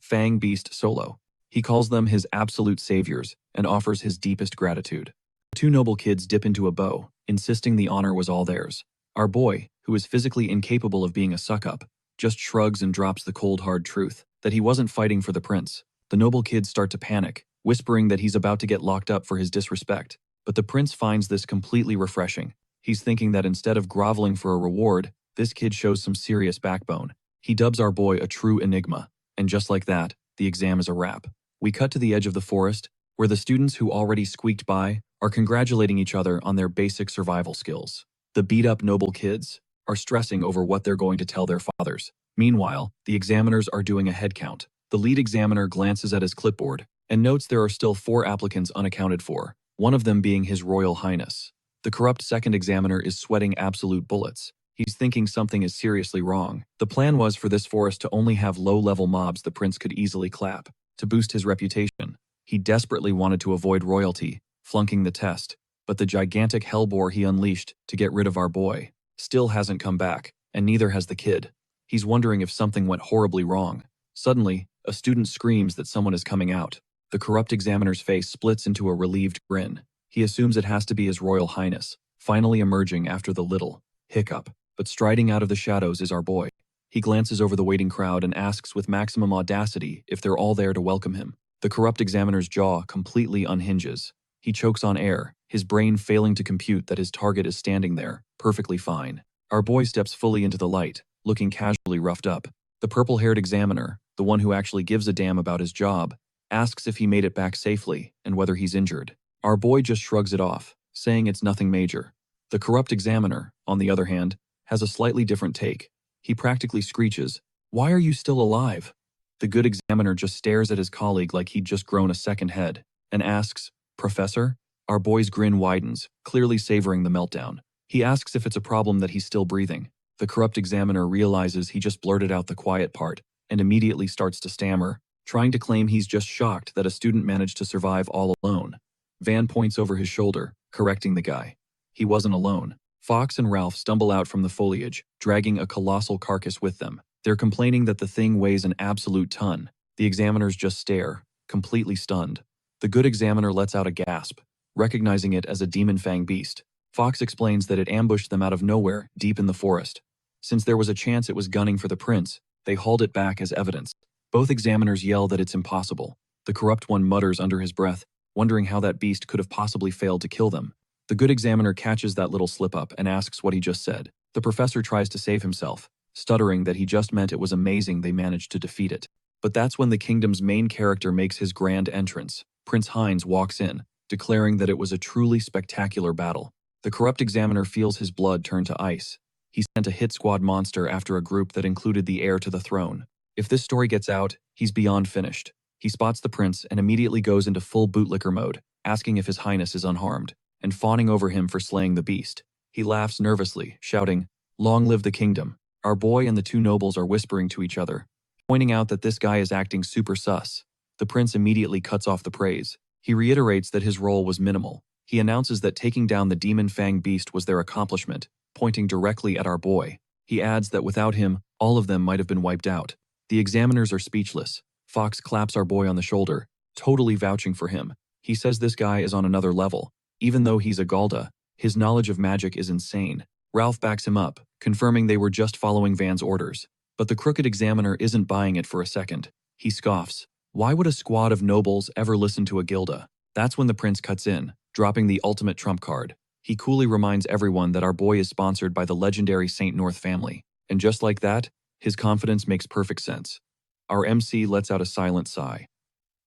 Fang beast solo. He calls them his absolute saviors and offers his deepest gratitude. The 2 noble kids dip into a bow, insisting the honor was all theirs. Our boy, who is physically incapable of being a suck-up, just shrugs and drops the cold hard truth that he wasn't fighting for the prince. The noble kids start to panic, whispering that he's about to get locked up for his disrespect. But the prince finds this completely refreshing. He's thinking that instead of groveling for a reward, this kid shows some serious backbone. He dubs our boy a true enigma. And just like that, the exam is a wrap. We cut to the edge of the forest, where the students who already squeaked by are congratulating each other on their basic survival skills. The beat-up noble kids are stressing over what they're going to tell their fathers. Meanwhile, the examiners are doing a head count. The lead examiner glances at his clipboard and notes there are still 4 applicants unaccounted for, one of them being His Royal Highness. The corrupt second examiner is sweating absolute bullets. He's thinking something is seriously wrong. The plan was for this forest to only have low-level mobs the prince could easily clap. To boost his reputation, he desperately wanted to avoid royalty, flunking the test, but the gigantic hellboar he unleashed to get rid of our boy still hasn't come back, and neither has the kid. He's wondering if something went horribly wrong. Suddenly, a student screams that someone is coming out. The corrupt examiner's face splits into a relieved grin. He assumes it has to be His Royal Highness, finally emerging after the little hiccup. But striding out of the shadows is our boy. He glances over the waiting crowd and asks with maximum audacity if they're all there to welcome him. The corrupt examiner's jaw completely unhinges. He chokes on air, his brain failing to compute that his target is standing there, perfectly fine. Our boy steps fully into the light, looking casually roughed up. The purple-haired examiner, the one who actually gives a damn about his job, asks if he made it back safely and whether he's injured. Our boy just shrugs it off, saying it's nothing major. The corrupt examiner, on the other hand, has a slightly different take. He practically screeches, "Why are you still alive?" The good examiner just stares at his colleague like he'd just grown a second head, and asks, "Professor?" Our boy's grin widens, clearly savoring the meltdown. He asks if it's a problem that he's still breathing. The corrupt examiner realizes he just blurted out the quiet part, and immediately starts to stammer, trying to claim he's just shocked that a student managed to survive all alone. Van points over his shoulder, correcting the guy. He wasn't alone. Fox and Ralph stumble out from the foliage, dragging a colossal carcass with them. They're complaining that the thing weighs an absolute ton. The examiners just stare, completely stunned. The good examiner lets out a gasp, recognizing it as a demon fang beast. Fox explains that it ambushed them out of nowhere, deep in the forest. Since there was a chance it was gunning for the prince, they hauled it back as evidence. Both examiners yell that it's impossible. The corrupt one mutters under his breath, wondering how that beast could have possibly failed to kill them. The good examiner catches that little slip-up and asks what he just said. The professor tries to save himself, stuttering that he just meant it was amazing they managed to defeat it. But that's when the kingdom's main character makes his grand entrance. Prince Heinz walks in, declaring that it was a truly spectacular battle. The corrupt examiner feels his blood turn to ice. He sent a hit squad monster after a group that included the heir to the throne. If this story gets out, he's beyond finished. He spots the prince and immediately goes into full bootlicker mode, asking if his highness is unharmed, and fawning over him for slaying the beast. He laughs nervously, shouting, "Long live the kingdom." Our boy and the two nobles are whispering to each other, pointing out that this guy is acting super sus. The prince immediately cuts off the praise. He reiterates that his role was minimal. He announces that taking down the demon fang beast was their accomplishment, pointing directly at our boy. He adds that without him, all of them might have been wiped out. The examiners are speechless. Fox claps our boy on the shoulder, totally vouching for him. He says this guy is on another level. Even though he's a Galda, his knowledge of magic is insane. Ralph backs him up, confirming they were just following Van's orders. But the crooked examiner isn't buying it for a second. He scoffs. Why would a squad of nobles ever listen to a Gilda? That's when the prince cuts in, dropping the ultimate trump card. He coolly reminds everyone that our boy is sponsored by the legendary Saint North family. And just like that, his confidence makes perfect sense. Our MC lets out a silent sigh.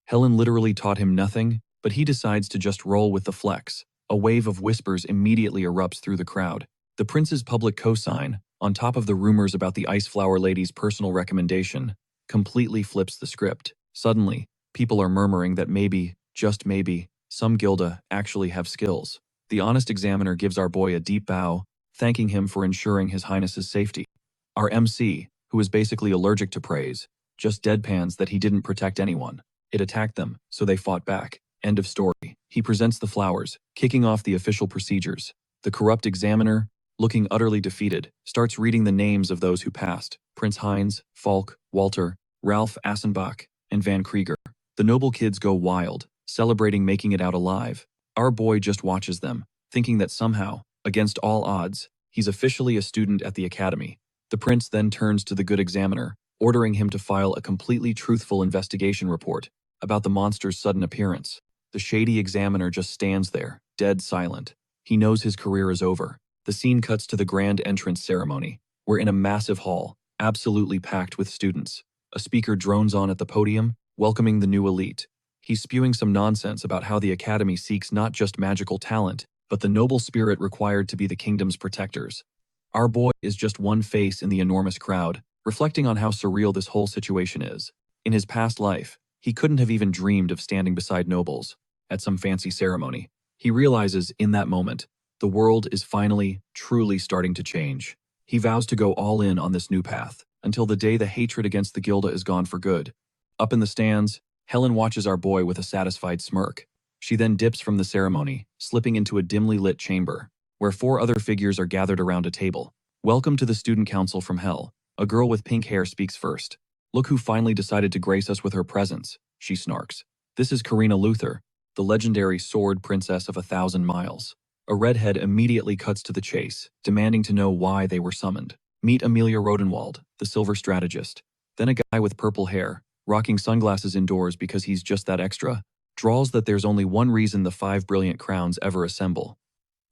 Helen literally taught him nothing, but he decides to just roll with the flex. A wave of whispers immediately erupts through the crowd. The prince's public cosign, on top of the rumors about the Ice Flower Lady's personal recommendation, completely flips the script. Suddenly, people are murmuring that maybe, just maybe, some Gilda actually have skills. The honest examiner gives our boy a deep bow, thanking him for ensuring his highness's safety. Our MC, who is basically allergic to praise, just deadpans that he didn't protect anyone. It attacked them, so they fought back. End of story. He presents the flowers, kicking off the official procedures. The corrupt examiner, looking utterly defeated, starts reading the names of those who passed: Prince Heinz, Falk, Walter, Ralph Assenbach, and Van Krieger. The noble kids go wild, celebrating making it out alive. Our boy just watches them, thinking that somehow, against all odds, he's officially a student at the academy. The prince then turns to the good examiner, ordering him to file a completely truthful investigation report about the monster's sudden appearance. The shady examiner just stands there, dead silent. He knows his career is over. The scene cuts to the grand entrance ceremony. We're in a massive hall, absolutely packed with students. A speaker drones on at the podium, welcoming the new elite. He's spewing some nonsense about how the academy seeks not just magical talent, but the noble spirit required to be the kingdom's protectors. Our boy is just one face in the enormous crowd, reflecting on how surreal this whole situation is. In his past life, he couldn't have even dreamed of standing beside nobles at some fancy ceremony. He realizes in that moment, the world is finally, truly starting to change. He vows to go all in on this new path, until the day the hatred against the Gilda is gone for good. Up in the stands, Helen watches our boy with a satisfied smirk. She then dips from the ceremony, slipping into a dimly lit chamber, where 4 other figures are gathered around a table. Welcome to the student council from hell. A girl with pink hair speaks first. Look who finally decided to grace us with her presence, she snarks. This is Karina Luther, the legendary sword princess of 1,000 miles. A redhead immediately cuts to the chase, demanding to know why they were summoned. Meet Amelia Rodenwald, the silver strategist. Then a guy with purple hair, rocking sunglasses indoors because he's just that extra, drawls that there's only one reason the 5 brilliant crowns ever assemble.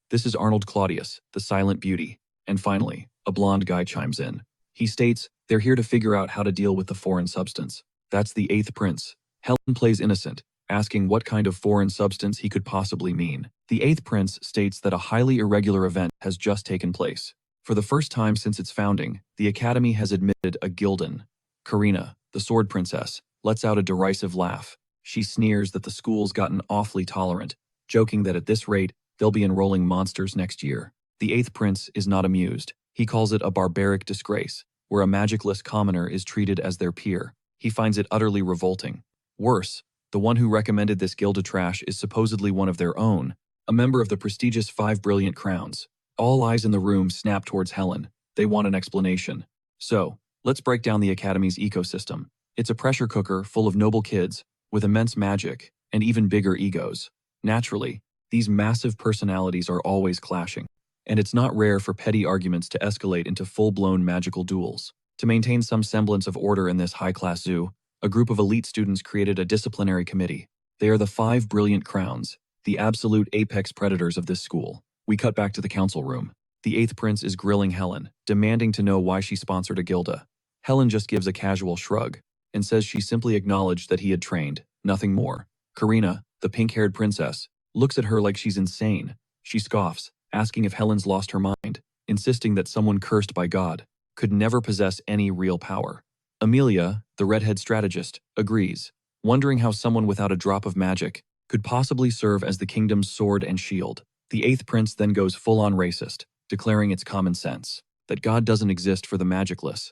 This is Arnold Claudius, the silent beauty. And finally, a blonde guy chimes in. He states, they're here to figure out how to deal with the foreign substance. That's the 8th prince. Helen plays innocent, asking what kind of foreign substance he could possibly mean. The 8th prince states that a highly irregular event has just taken place. For the first time since its founding, the academy has admitted a Gildan. Karina, the sword princess, lets out a derisive laugh. She sneers that the school's gotten awfully tolerant, joking that at this rate, they'll be enrolling monsters next year. The 8th prince is not amused. He calls it a barbaric disgrace, where a magicless commoner is treated as their peer. He finds it utterly revolting. Worse, the one who recommended this Gilda trash is supposedly one of their own, a member of the prestigious 5 brilliant crowns. All eyes in the room snap towards Helen. They want an explanation. So, let's break down the Academy's ecosystem. It's a pressure cooker full of noble kids, with immense magic, and even bigger egos. Naturally, these massive personalities are always clashing, and it's not rare for petty arguments to escalate into full-blown magical duels. To maintain some semblance of order in this high-class zoo, a group of elite students created a disciplinary committee. They are the 5 brilliant crowns, the absolute apex predators of this school. We cut back to the council room. The eighth prince is grilling Helen, demanding to know why she sponsored a gilda. Helen just gives a casual shrug and says she simply acknowledged that he had trained, nothing more. Karina, the pink-haired princess, looks at her like she's insane. She scoffs, asking if Helen's lost her mind, insisting that someone cursed by God could never possess any real power. Amelia, the redhead strategist, agrees, wondering how someone without a drop of magic could possibly serve as the kingdom's sword and shield. The eighth prince then goes full-on racist, declaring it's common sense that God doesn't exist for the magicless.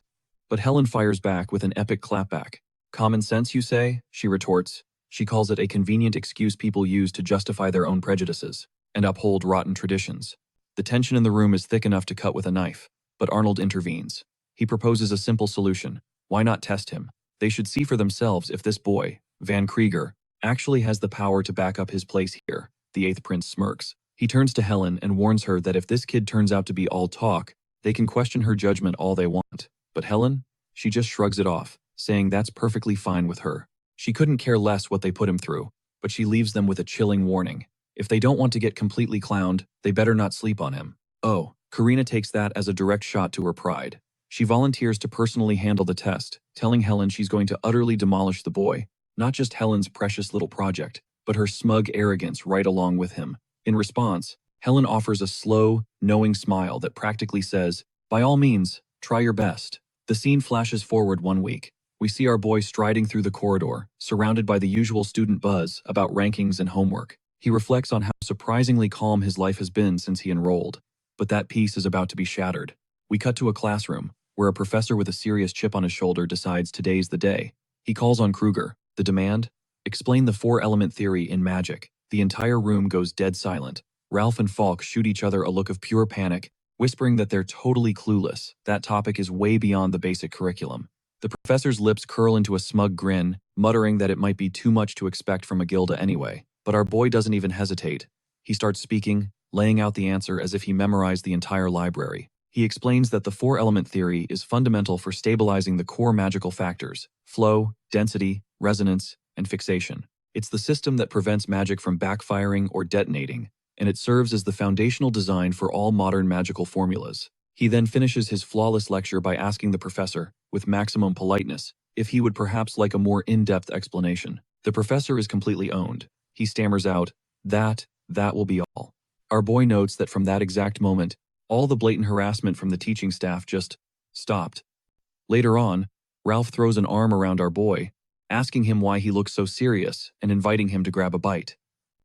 But Helen fires back with an epic clapback. Common sense, you say? She retorts. She calls it a convenient excuse people use to justify their own prejudices and uphold rotten traditions. The tension in the room is thick enough to cut with a knife, but Arnold intervenes. He proposes a simple solution. Why not test him? They should see for themselves if this boy, Van Krieger, actually has the power to back up his place here. The eighth prince smirks. He turns to Helen and warns her that if this kid turns out to be all talk, they can question her judgment all they want. But Helen? She just shrugs it off, saying that's perfectly fine with her. She couldn't care less what they put him through, but she leaves them with a chilling warning. If they don't want to get completely clowned, they better not sleep on him. Oh, Karina takes that as a direct shot to her pride. She volunteers to personally handle the test, telling Helen she's going to utterly demolish the boy, not just Helen's precious little project, but her smug arrogance right along with him. In response, Helen offers a slow, knowing smile that practically says, by all means, try your best. The scene flashes forward 1 week. We see our boy striding through the corridor, surrounded by the usual student buzz about rankings and homework. He reflects on how surprisingly calm his life has been since he enrolled. But that peace is about to be shattered. We cut to a classroom, where a professor with a serious chip on his shoulder decides today's the day. He calls on Kruger. The demand? Explain the four-element theory in magic. The entire room goes dead silent. Ralph and Falk shoot each other a look of pure panic, whispering that they're totally clueless. That topic is way beyond the basic curriculum. The professor's lips curl into a smug grin, muttering that it might be too much to expect from a gilda anyway. But our boy doesn't even hesitate. He starts speaking, laying out the answer as if he memorized the entire library. He explains that the four-element theory is fundamental for stabilizing the core magical factors: flow, density, resonance, and fixation. It's the system that prevents magic from backfiring or detonating, and it serves as the foundational design for all modern magical formulas. He then finishes his flawless lecture by asking the professor, with maximum politeness, if he would perhaps like a more in-depth explanation. The professor is completely owned. He stammers out, that will be all. Our boy notes that from that exact moment, all the blatant harassment from the teaching staff just stopped. Later on, Ralph throws an arm around our boy, asking him why he looks so serious and inviting him to grab a bite.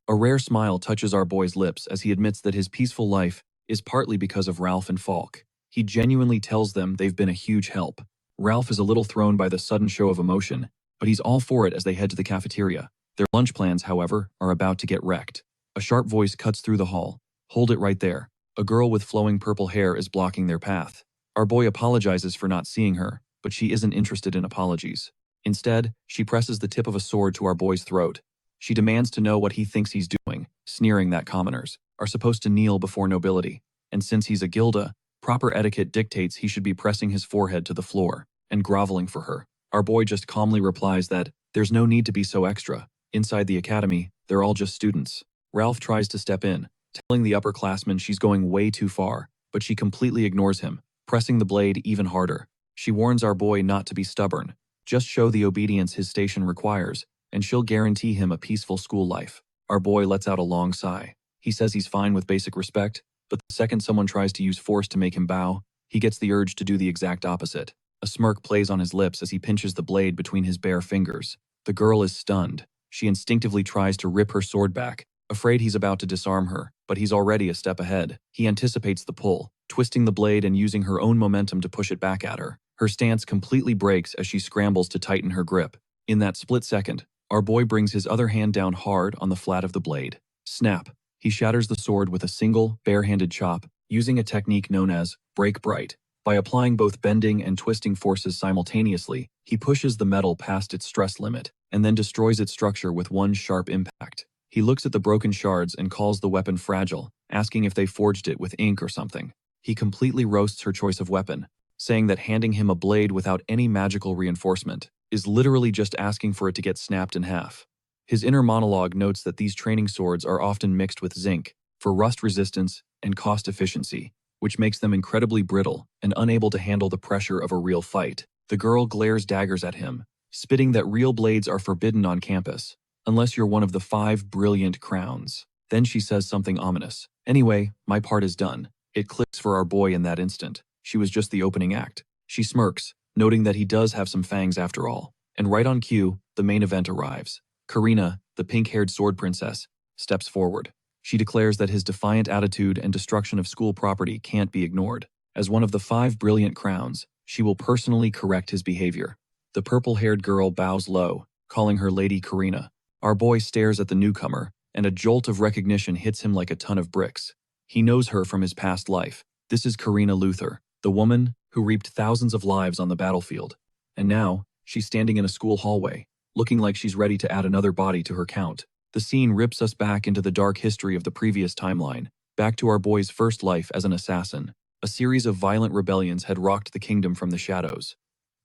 A rare smile touches our boy's lips as he admits that his peaceful life is partly because of Ralph and Falk. He genuinely tells them they've been a huge help. Ralph is a little thrown by the sudden show of emotion, but he's all for it as they head to the cafeteria. Their lunch plans, however, are about to get wrecked. A sharp voice cuts through the hall. Hold it right there. A girl with flowing purple hair is blocking their path. Our boy apologizes for not seeing her, but she isn't interested in apologies. Instead, she presses the tip of a sword to our boy's throat. She demands to know what he thinks he's doing, sneering that commoners are supposed to kneel before nobility. And since he's a gilda, proper etiquette dictates he should be pressing his forehead to the floor and groveling for her. Our boy just calmly replies that there's no need to be so extra. Inside the academy, they're all just students. Ralph tries to step in, telling the upperclassmen she's going way too far, but she completely ignores him, pressing the blade even harder. She warns our boy not to be stubborn. Just show the obedience his station requires, and she'll guarantee him a peaceful school life. Our boy lets out a long sigh. He says he's fine with basic respect, but the second someone tries to use force to make him bow, he gets the urge to do the exact opposite. A smirk plays on his lips as he pinches the blade between his bare fingers. The girl is stunned. She instinctively tries to rip her sword back, afraid he's about to disarm her, but he's already a step ahead. He anticipates the pull, twisting the blade and using her own momentum to push it back at her. Her stance completely breaks as she scrambles to tighten her grip. In that split second, our boy brings his other hand down hard on the flat of the blade. Snap! He shatters the sword with a single, bare-handed chop, using a technique known as break bright. By applying both bending and twisting forces simultaneously, he pushes the metal past its stress limit, and then destroys its structure with one sharp impact. He looks at the broken shards and calls the weapon fragile, asking if they forged it with ink or something. He completely roasts her choice of weapon, saying that handing him a blade without any magical reinforcement is literally just asking for it to get snapped in half. His inner monologue notes that these training swords are often mixed with zinc for rust resistance and cost efficiency. which makes them incredibly brittle and unable to handle the pressure of a real fight. The girl glares daggers at him, spitting that real blades are forbidden on campus, unless you're one of the 5 brilliant crowns. Then she says something ominous. Anyway, my part is done. It clicks for our boy in that instant. She was just the opening act. She smirks, noting that he does have some fangs after all. And right on cue, the main event arrives. Karina, the pink-haired sword princess, steps forward. She declares that his defiant attitude and destruction of school property can't be ignored. As one of the 5 brilliant crowns, she will personally correct his behavior. The purple-haired girl bows low, calling her Lady Karina. Our boy stares at the newcomer, and a jolt of recognition hits him like a ton of bricks. He knows her from his past life. This is Karina Luther, the woman who reaped thousands of lives on the battlefield. And now, she's standing in a school hallway, looking like she's ready to add another body to her count. The scene rips us back into the dark history of the previous timeline, back to our boy's first life as an assassin. A series of violent rebellions had rocked the kingdom from the shadows.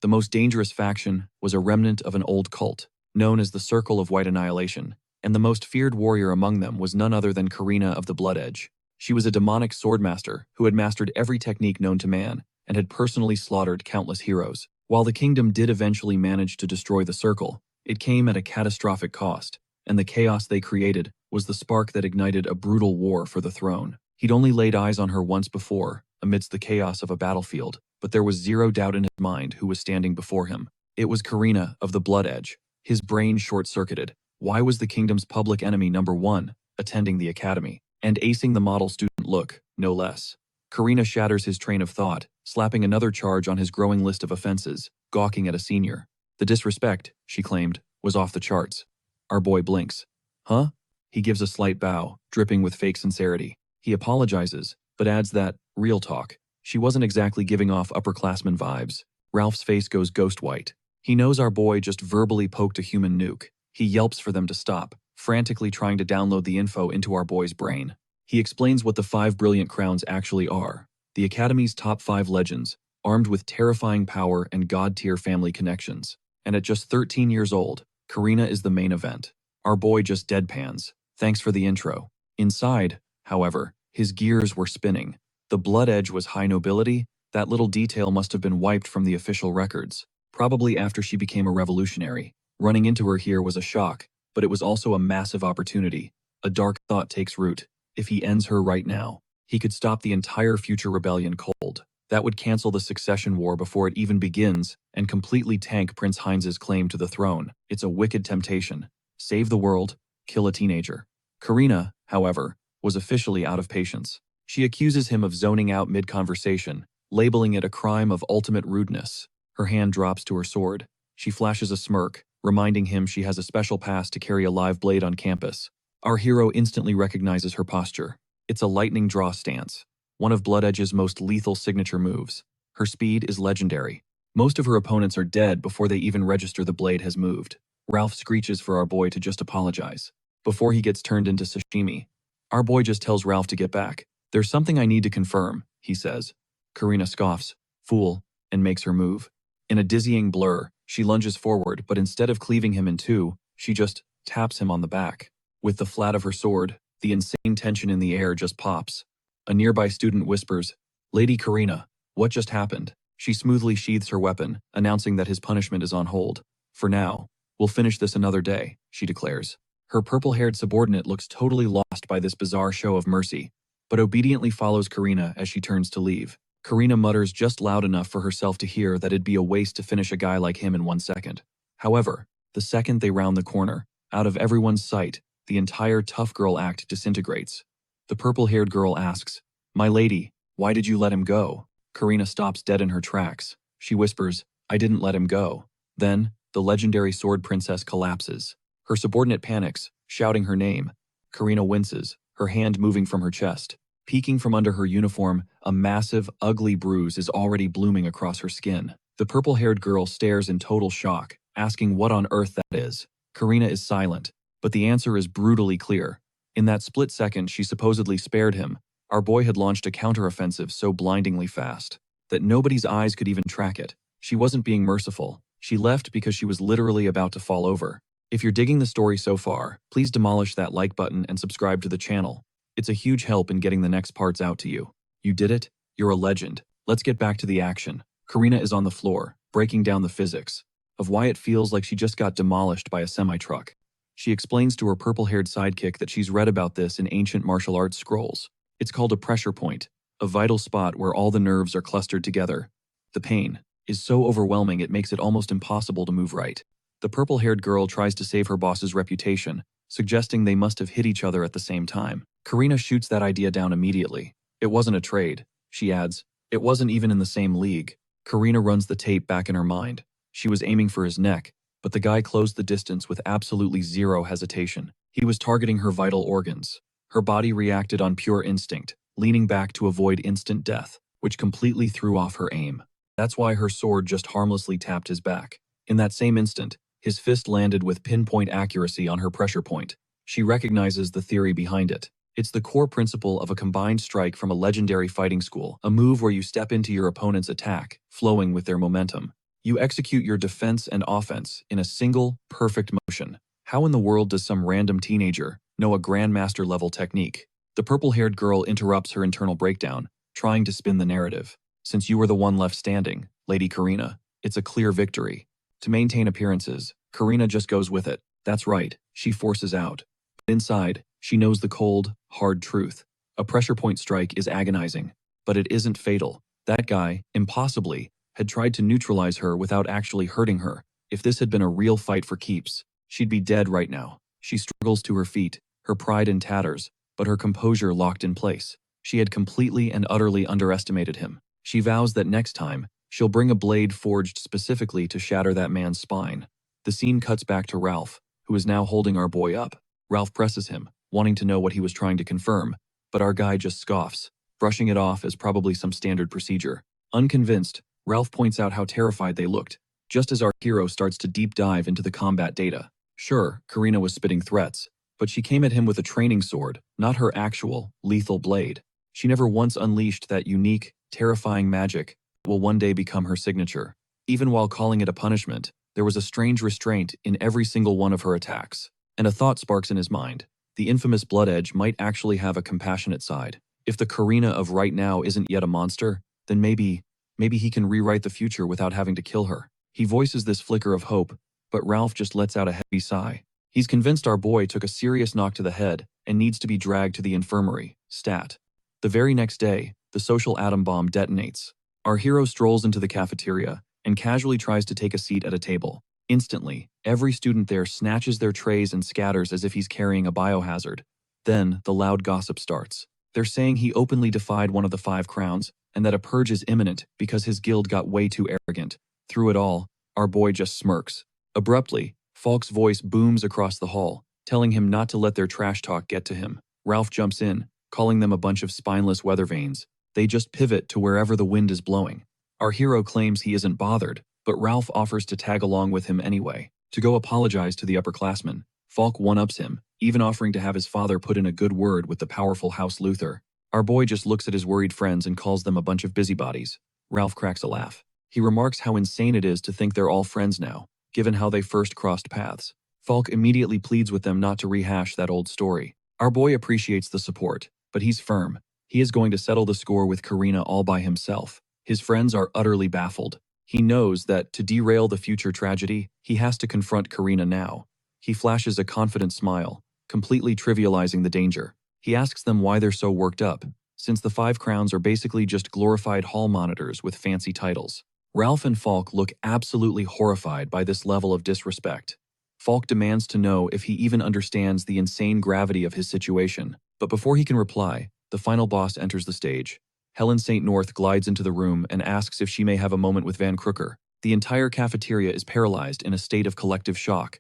The most dangerous faction was a remnant of an old cult, known as the Circle of White Annihilation, and the most feared warrior among them was none other than Karina of the Blood Edge. She was a demonic swordmaster who had mastered every technique known to man and had personally slaughtered countless heroes. While the kingdom did eventually manage to destroy the Circle, it came at a catastrophic cost, and the chaos they created was the spark that ignited a brutal war for the throne. He'd only laid eyes on her once before, amidst the chaos of a battlefield, but there was zero doubt in his mind who was standing before him. It was Karina of the Blood Edge. His brain short-circuited. Why was the kingdom's public enemy #1 attending the academy and acing the model student look, no less? Karina shatters his train of thought, slapping another charge on his growing list of offenses, gawking at a senior. The disrespect, she claimed, was off the charts. Our boy blinks. Huh? He gives a slight bow, dripping with fake sincerity. He apologizes, but adds that, real talk, she wasn't exactly giving off upperclassman vibes. Ralph's face goes ghost white. He knows our boy just verbally poked a human nuke. He yelps for them to stop, frantically trying to download the info into our boy's brain. He explains what the 5 brilliant crowns actually are. The Academy's top 5 legends, armed with terrifying power and god-tier family connections. And at just 13 years old, Karina is the main event. Our boy just deadpans. Thanks for the intro. Inside, however, his gears were spinning. The Blood Edge was high nobility. That little detail must have been wiped from the official records, probably after she became a revolutionary. Running into her here was a shock, but it was also a massive opportunity. A dark thought takes root. If he ends her right now, he could stop the entire future rebellion cold. That would cancel the succession war before it even begins and completely tank Prince Heinz's claim to the throne. It's a wicked temptation. Save the world, kill a teenager. Karina, however, was officially out of patience. She accuses him of zoning out mid-conversation, labeling it a crime of ultimate rudeness. Her hand drops to her sword. She flashes a smirk, reminding him she has a special pass to carry a live blade on campus. Our hero instantly recognizes her posture. It's a lightning draw stance, one of Blood Edge's most lethal signature moves. Her speed is legendary. Most of her opponents are dead before they even register the blade has moved. Ralph screeches for our boy to just apologize. Before he gets turned into sashimi, our boy just tells Ralph to get back. There's something I need to confirm, he says. Karina scoffs, fool, and makes her move. In a dizzying blur, she lunges forward, but instead of cleaving him in two, she just taps him on the back. With the flat of her sword, the insane tension in the air just pops. A nearby student whispers, Lady Karina, what just happened? She smoothly sheathes her weapon, announcing that his punishment is on hold. For now, we'll finish this another day, she declares. Her purple-haired subordinate looks totally lost by this bizarre show of mercy, but obediently follows Karina as she turns to leave. Karina mutters just loud enough for herself to hear that it'd be a waste to finish a guy like him in 1 second. However, the second they round the corner, out of everyone's sight, the entire tough girl act disintegrates. The purple-haired girl asks, My lady, why did you let him go? Karina stops dead in her tracks. She whispers, I didn't let him go. Then, the legendary sword princess collapses. Her subordinate panics, shouting her name. Karina winces, her hand moving from her chest. Peeking from under her uniform, a massive, ugly bruise is already blooming across her skin. The purple-haired girl stares in total shock, asking what on earth that is. Karina is silent, but the answer is brutally clear. In that split second she supposedly spared him, our boy had launched a counteroffensive so blindingly fast that nobody's eyes could even track it. She wasn't being merciful. She left because she was literally about to fall over. If you're digging the story so far, please demolish that like button and subscribe to the channel. It's a huge help in getting the next parts out to you. You did it, You're a legend. Let's get back to the action. Karina is on the floor, breaking down the physics of why it feels like she just got demolished by a semi-truck. She explains to her purple-haired sidekick that she's read about this in ancient martial arts scrolls. It's called a pressure point, a vital spot where all the nerves are clustered together. The pain is so overwhelming it makes it almost impossible to move right. The purple-haired girl tries to save her boss's reputation, suggesting they must have hit each other at the same time. Karina shoots that idea down immediately. It wasn't a trade, she adds. It wasn't even in the same league. Karina runs the tape back in her mind. She was aiming for his neck, but the guy closed the distance with absolutely zero hesitation. He was targeting her vital organs. Her body reacted on pure instinct, leaning back to avoid instant death, which completely threw off her aim. That's why her sword just harmlessly tapped his back. In that same instant, his fist landed with pinpoint accuracy on her pressure point. She recognizes the theory behind it. It's the core principle of a combined strike from a legendary fighting school, a move where you step into your opponent's attack, flowing with their momentum. You execute your defense and offense in a single, perfect motion. How in the world does some random teenager know a grandmaster-level technique? The purple-haired girl interrupts her internal breakdown, trying to spin the narrative. Since you were the one left standing, Lady Karina, it's a clear victory. To maintain appearances, Karina just goes with it. That's right, she forces out. But inside, she knows the cold, hard truth. A pressure point strike is agonizing, but it isn't fatal. That guy, impossibly, had tried to neutralize her without actually hurting her. If this had been a real fight for keeps, she'd be dead right now. She struggles to her feet, her pride in tatters, but her composure locked in place. She had completely and utterly underestimated him. She vows that next time, she'll bring a blade forged specifically to shatter that man's spine. The scene cuts back to Ralph, who is now holding our boy up. Ralph presses him, wanting to know what he was trying to confirm, but our guy just scoffs, brushing it off as probably some standard procedure. Unconvinced, Ralph points out how terrified they looked, just as our hero starts to deep dive into the combat data. Sure, Karina was spitting threats, but she came at him with a training sword, not her actual, lethal blade. She never once unleashed that unique, terrifying magic that will one day become her signature. Even while calling it a punishment, there was a strange restraint in every single one of her attacks. And a thought sparks in his mind. The infamous Blood Edge might actually have a compassionate side. If the Karina of right now isn't yet a monster, then maybe he can rewrite the future without having to kill her. He voices this flicker of hope, but Ralph just lets out a heavy sigh. He's convinced our boy took a serious knock to the head and needs to be dragged to the infirmary. Stat. The very next day, the social atom bomb detonates. Our hero strolls into the cafeteria and casually tries to take a seat at a table. Instantly, every student there snatches their trays and scatters as if he's carrying a biohazard. Then, the loud gossip starts. They're saying he openly defied one of the 5 crowns, and that a purge is imminent because his guild got way too arrogant. Through it all, our boy just smirks. Abruptly, Falk's voice booms across the hall, telling him not to let their trash talk get to him. Ralph jumps in, calling them a bunch of spineless weather vanes. They just pivot to wherever the wind is blowing. Our hero claims he isn't bothered, but Ralph offers to tag along with him anyway. To go apologize to the upperclassmen, Falk one-ups him, even offering to have his father put in a good word with the powerful House Luther. Our boy just looks at his worried friends and calls them a bunch of busybodies. Ralph cracks a laugh. He remarks how insane it is to think they're all friends now, given how they first crossed paths. Falk immediately pleads with them not to rehash that old story. Our boy appreciates the support, but he's firm. He is going to settle the score with Karina all by himself. His friends are utterly baffled. He knows that to derail the future tragedy, he has to confront Karina now. He flashes a confident smile, completely trivializing the danger. He asks them why they're so worked up, since the 5 crowns are basically just glorified hall monitors with fancy titles. Ralph and Falk look absolutely horrified by this level of disrespect. Falk demands to know if he even understands the insane gravity of his situation, but before he can reply, the final boss enters the stage. Helen St. North glides into the room and asks if she may have a moment with Van Crooker. The entire cafeteria is paralyzed in a state of collective shock.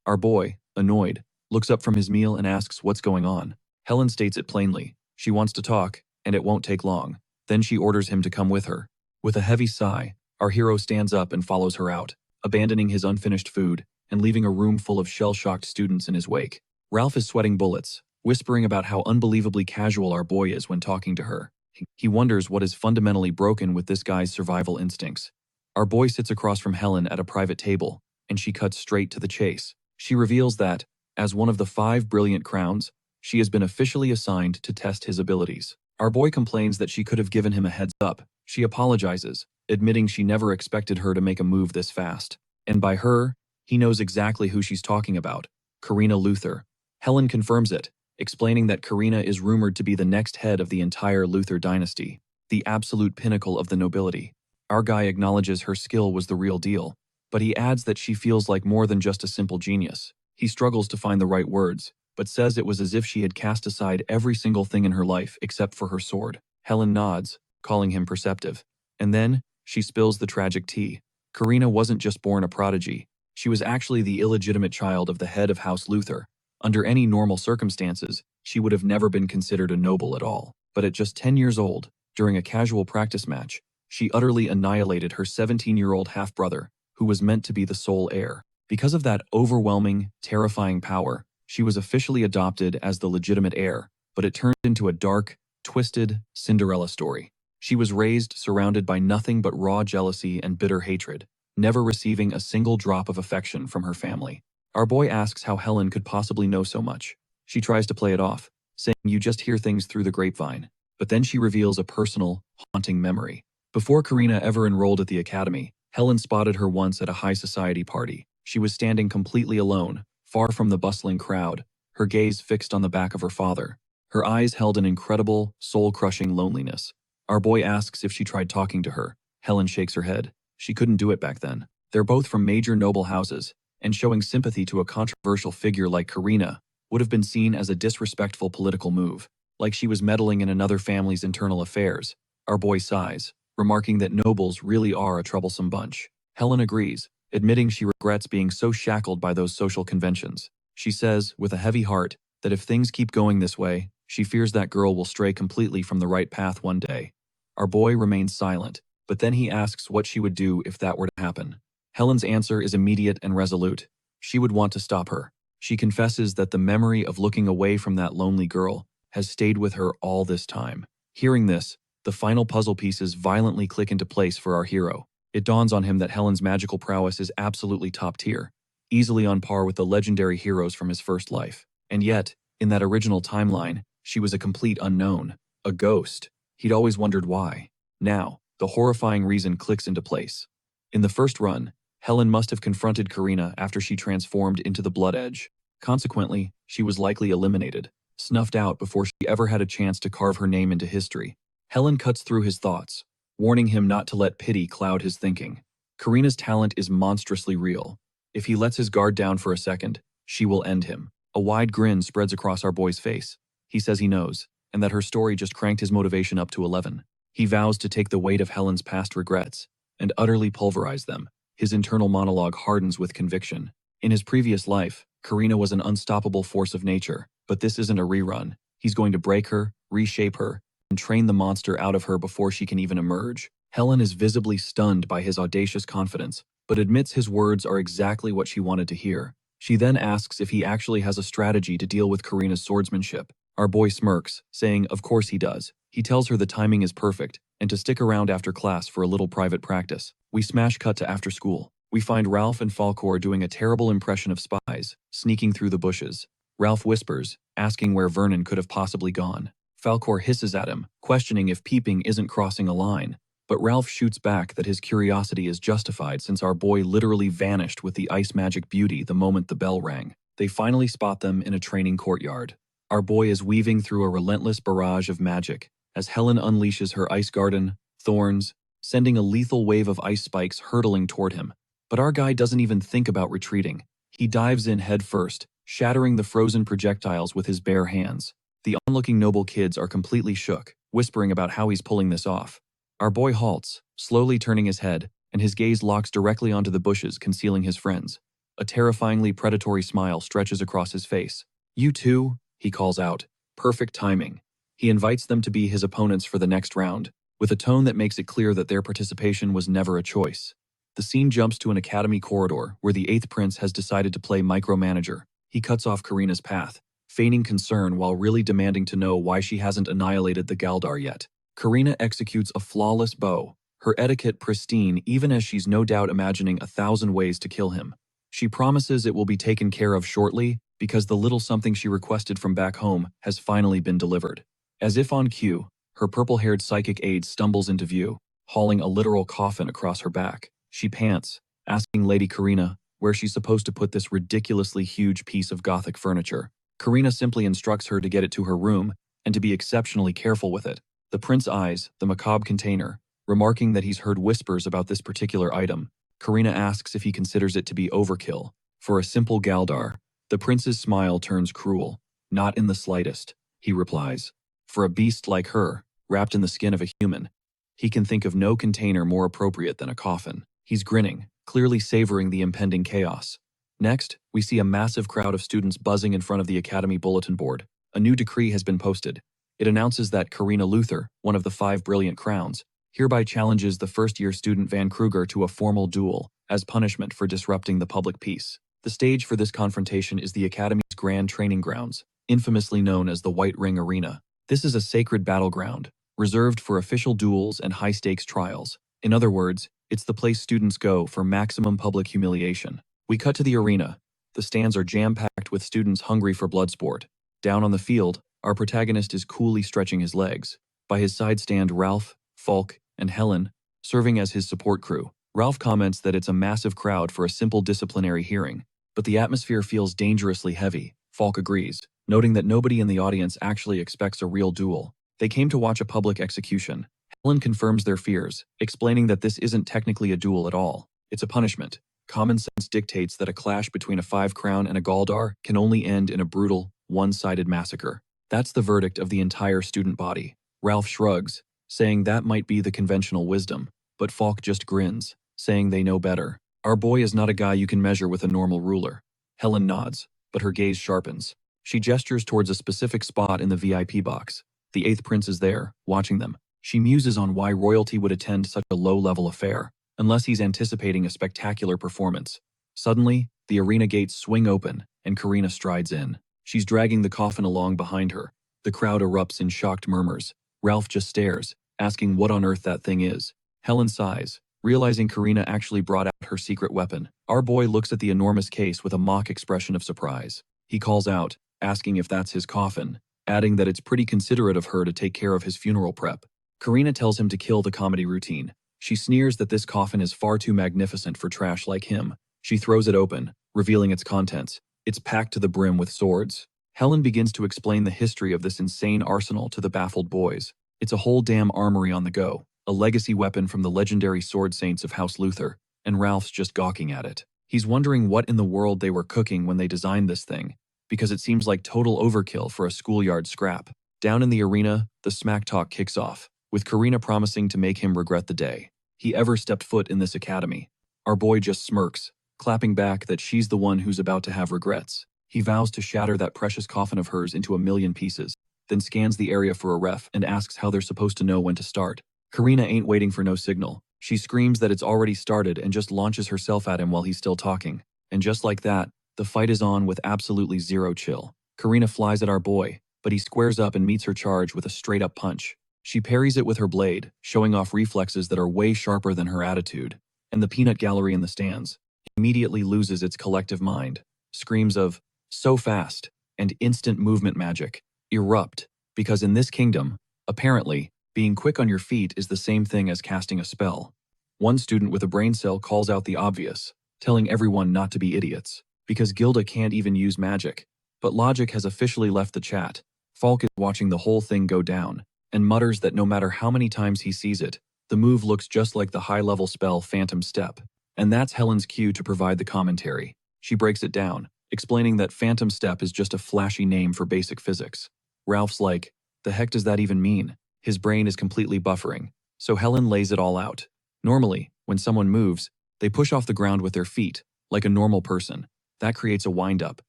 Our boy, annoyed, looks up from his meal and asks what's going on. Helen states it plainly. She wants to talk, and it won't take long. Then she orders him to come with her. With a heavy sigh, our hero stands up and follows her out, abandoning his unfinished food and leaving a room full of shell-shocked students in his wake. Ralph is sweating bullets, whispering about how unbelievably casual our boy is when talking to her. He wonders what is fundamentally broken with this guy's survival instincts. Our boy sits across from Helen at a private table, and she cuts straight to the chase. She reveals that, as one of the 5 brilliant crowns, she has been officially assigned to test his abilities. Our boy complains that she could have given him a heads up. She apologizes, admitting she never expected her to make a move this fast. And by her, he knows exactly who she's talking about, Karina Luther. Helen confirms it, explaining that Karina is rumored to be the next head of the entire Luther dynasty, the absolute pinnacle of the nobility. Our guy acknowledges her skill was the real deal, but he adds that she feels like more than just a simple genius. He struggles to find the right words, but says it was as if she had cast aside every single thing in her life except for her sword. Helen nods, calling him perceptive. And then, she spills the tragic tea. Karina wasn't just born a prodigy. She was actually the illegitimate child of the head of House Luther. Under any normal circumstances, she would have never been considered a noble at all. But at just 10 years old, during a casual practice match, she utterly annihilated her 17-year-old half-brother, who was meant to be the sole heir. Because of that overwhelming, terrifying power, she was officially adopted as the legitimate heir, but it turned into a dark, twisted Cinderella story. She was raised surrounded by nothing but raw jealousy and bitter hatred, never receiving a single drop of affection from her family. Our boy asks how Helen could possibly know so much. She tries to play it off, saying you just hear things through the grapevine. But then she reveals a personal, haunting memory. Before Karina ever enrolled at the academy, Helen spotted her once at a high society party. She was standing completely alone, far from the bustling crowd, her gaze fixed on the back of her father. Her eyes held an incredible, soul-crushing loneliness. Our boy asks if she tried talking to her. Helen shakes her head. She couldn't do it back then. They're both from major noble houses, and showing sympathy to a controversial figure like Karina would have been seen as a disrespectful political move, like she was meddling in another family's internal affairs. Our boy sighs, remarking that nobles really are a troublesome bunch. Helen agrees, admitting she regrets being so shackled by those social conventions. She says, with a heavy heart, that if things keep going this way, she fears that girl will stray completely from the right path one day. Our boy remains silent, but then he asks what she would do if that were to happen. Helen's answer is immediate and resolute. She would want to stop her. She confesses that the memory of looking away from that lonely girl has stayed with her all this time. Hearing this, the final puzzle pieces violently click into place for our hero. It dawns on him that Helen's magical prowess is absolutely top tier, easily on par with the legendary heroes from his first life. And yet, in that original timeline, she was a complete unknown, a ghost. He'd always wondered why. Now, the horrifying reason clicks into place. In the first run, Helen must have confronted Karina after she transformed into the Blood Edge. Consequently, she was likely eliminated, snuffed out before she ever had a chance to carve her name into history. Helen cuts through his thoughts, warning him not to let pity cloud his thinking. Karina's talent is monstrously real. If he lets his guard down for a second, she will end him. A wide grin spreads across our boy's face. He says he knows, and that her story just cranked his motivation up to 11. He vows to take the weight of Helen's past regrets and utterly pulverize them. His internal monologue hardens with conviction. In his previous life, Karina was an unstoppable force of nature, but this isn't a rerun. He's going to break her, reshape her, and train the monster out of her before she can even emerge. Helen is visibly stunned by his audacious confidence, but admits his words are exactly what she wanted to hear. She then asks if he actually has a strategy to deal with Karina's swordsmanship. Our boy smirks, saying of course he does. He tells her the timing is perfect, and to stick around after class for a little private practice. We smash cut to after school. We find Ralph and Falkor doing a terrible impression of spies, sneaking through the bushes. Ralph whispers, asking where Vernon could have possibly gone. Falkor hisses at him, questioning if peeping isn't crossing a line. But Ralph shoots back that his curiosity is justified since our boy literally vanished with the ice magic beauty the moment the bell rang. They finally spot them in a training courtyard. Our boy is weaving through a relentless barrage of magic as Helen unleashes her ice garden, thorns, sending a lethal wave of ice spikes hurtling toward him. But our guy doesn't even think about retreating. He dives in head first, shattering the frozen projectiles with his bare hands. The onlooking noble kids are completely shook, whispering about how he's pulling this off. Our boy halts, slowly turning his head, and his gaze locks directly onto the bushes concealing his friends. A terrifyingly predatory smile stretches across his face. "You too?" he calls out. Perfect timing. He invites them to be his opponents for the next round, with a tone that makes it clear that their participation was never a choice. The scene jumps to an academy corridor where the 8th prince has decided to play micromanager. He cuts off Karina's path, feigning concern while really demanding to know why she hasn't annihilated the Galdar yet. Karina executes a flawless bow, her etiquette pristine even as she's no doubt imagining 1,000 ways to kill him. She promises it will be taken care of shortly because the little something she requested from back home has finally been delivered. As if on cue, Her purple-haired psychic aide stumbles into view, hauling a literal coffin across her back. She pants, asking Lady Karina where she's supposed to put this ridiculously huge piece of gothic furniture. Karina simply instructs her to get it to her room and to be exceptionally careful with it. The prince eyes the macabre container, remarking that he's heard whispers about this particular item. Karina asks if he considers it to be overkill. For a simple Galdar, the prince's smile turns cruel. Not in the slightest, he replies. For a beast like her, wrapped in the skin of a human, he can think of no container more appropriate than a coffin. He's grinning, clearly savoring the impending chaos. Next, we see a massive crowd of students buzzing in front of the Academy bulletin board. A new decree has been posted. It announces that Karina Luther, one of the 5 brilliant crowns, hereby challenges the first-year student Van Kruger to a formal duel as punishment for disrupting the public peace. The stage for this confrontation is the Academy's grand training grounds, infamously known as the White Ring Arena. This is a sacred battleground, reserved for official duels and high-stakes trials. In other words, it's the place students go for maximum public humiliation. We cut to the arena. The stands are jam-packed with students hungry for blood sport. Down on the field, our protagonist is coolly stretching his legs. By his side stand Ralph, Falk, and Helen, serving as his support crew. Ralph comments that it's a massive crowd for a simple disciplinary hearing, but the atmosphere feels dangerously heavy. Falk agrees, noting that nobody in the audience actually expects a real duel. They came to watch a public execution. Helen confirms their fears, explaining that this isn't technically a duel at all. It's a punishment. Common sense dictates that a clash between a 5-crown and a Galdar can only end in a brutal, one-sided massacre. That's the verdict of the entire student body. Ralph shrugs, saying that might be the conventional wisdom, but Falk just grins, saying they know better. Our boy is not a guy you can measure with a normal ruler. Helen nods, but her gaze sharpens. She gestures towards a specific spot in the VIP box. The 8th prince is there, watching them. She muses on why royalty would attend such a low-level affair, unless he's anticipating a spectacular performance. Suddenly, the arena gates swing open, and Karina strides in. She's dragging the coffin along behind her. The crowd erupts in shocked murmurs. Ralph just stares, asking what on earth that thing is. Helen sighs, realizing Karina actually brought out her secret weapon. Our boy looks at the enormous case with a mock expression of surprise. He calls out, asking if that's his coffin, adding that it's pretty considerate of her to take care of his funeral prep. Karina tells him to kill the comedy routine. She sneers that this coffin is far too magnificent for trash like him. She throws it open, revealing its contents. It's packed to the brim with swords. Helen begins to explain the history of this insane arsenal to the baffled boys. It's a whole damn armory on the go, a legacy weapon from the legendary sword saints of House Luther, and Ralph's just gawking at it. He's wondering what in the world they were cooking when they designed this thing, because it seems like total overkill for a schoolyard scrap. Down in the arena, the smack talk kicks off, with Karina promising to make him regret the day he ever stepped foot in this academy. Our boy just smirks, clapping back that she's the one who's about to have regrets. He vows to shatter that precious coffin of hers into a million pieces, then scans the area for a ref and asks how they're supposed to know when to start. Karina ain't waiting for no signal. She screams that it's already started and just launches herself at him while he's still talking. And just like that, the fight is on with absolutely zero chill. Karina flies at our boy, but he squares up and meets her charge with a straight-up punch. She parries it with her blade, showing off reflexes that are way sharper than her attitude. And the peanut gallery in the stands immediately loses its collective mind. Screams of, "So fast," and instant movement magic erupt, because in this kingdom, apparently, being quick on your feet is the same thing as casting a spell. One student with a brain cell calls out the obvious, telling everyone not to be idiots, because Gilda can't even use magic. But logic has officially left the chat. Falk is watching the whole thing go down, and mutters that no matter how many times he sees it, the move looks just like the high-level spell Phantom Step. And that's Helen's cue to provide the commentary. She breaks it down, explaining that Phantom Step is just a flashy name for basic physics. Ralph's like, the heck does that even mean? His brain is completely buffering, so Helen lays it all out. Normally, when someone moves, they push off the ground with their feet, like a normal person. That creates a wind-up,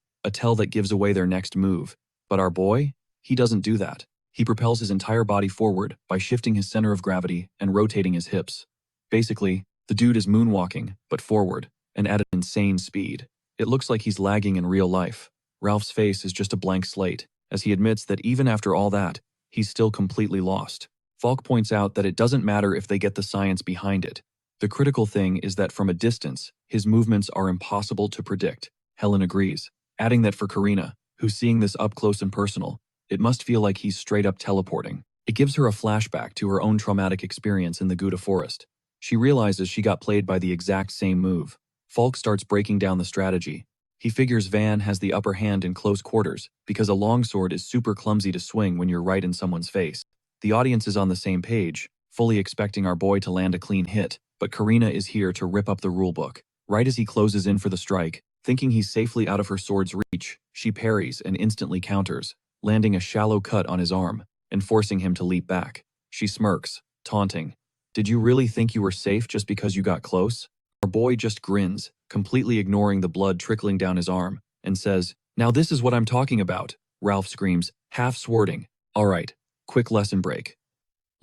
a tell that gives away their next move. But our boy? He doesn't do that. He propels his entire body forward by shifting his center of gravity and rotating his hips. Basically, the dude is moonwalking, but forward, and at an insane speed. It looks like he's lagging in real life. Ralph's face is just a blank slate, as he admits that even after all that, he's still completely lost. Falk points out that it doesn't matter if they get the science behind it. The critical thing is that from a distance, his movements are impossible to predict. Helen agrees, adding that for Karina, who's seeing this up close and personal, it must feel like he's straight up teleporting. It gives her a flashback to her own traumatic experience in the Gouda forest. She realizes she got played by the exact same move. Falk starts breaking down the strategy. He figures Van has the upper hand in close quarters because a longsword is super clumsy to swing when you're right in someone's face. The audience is on the same page, fully expecting our boy to land a clean hit, but Karina is here to rip up the rulebook. Right as he closes in for the strike, thinking he's safely out of her sword's reach, she parries and instantly counters, landing a shallow cut on his arm and forcing him to leap back. She smirks, taunting. Did you really think you were safe just because you got close? Our boy just grins, completely ignoring the blood trickling down his arm, and says, "Now this is what I'm talking about." Ralph screams, half swording. All right, quick lesson break.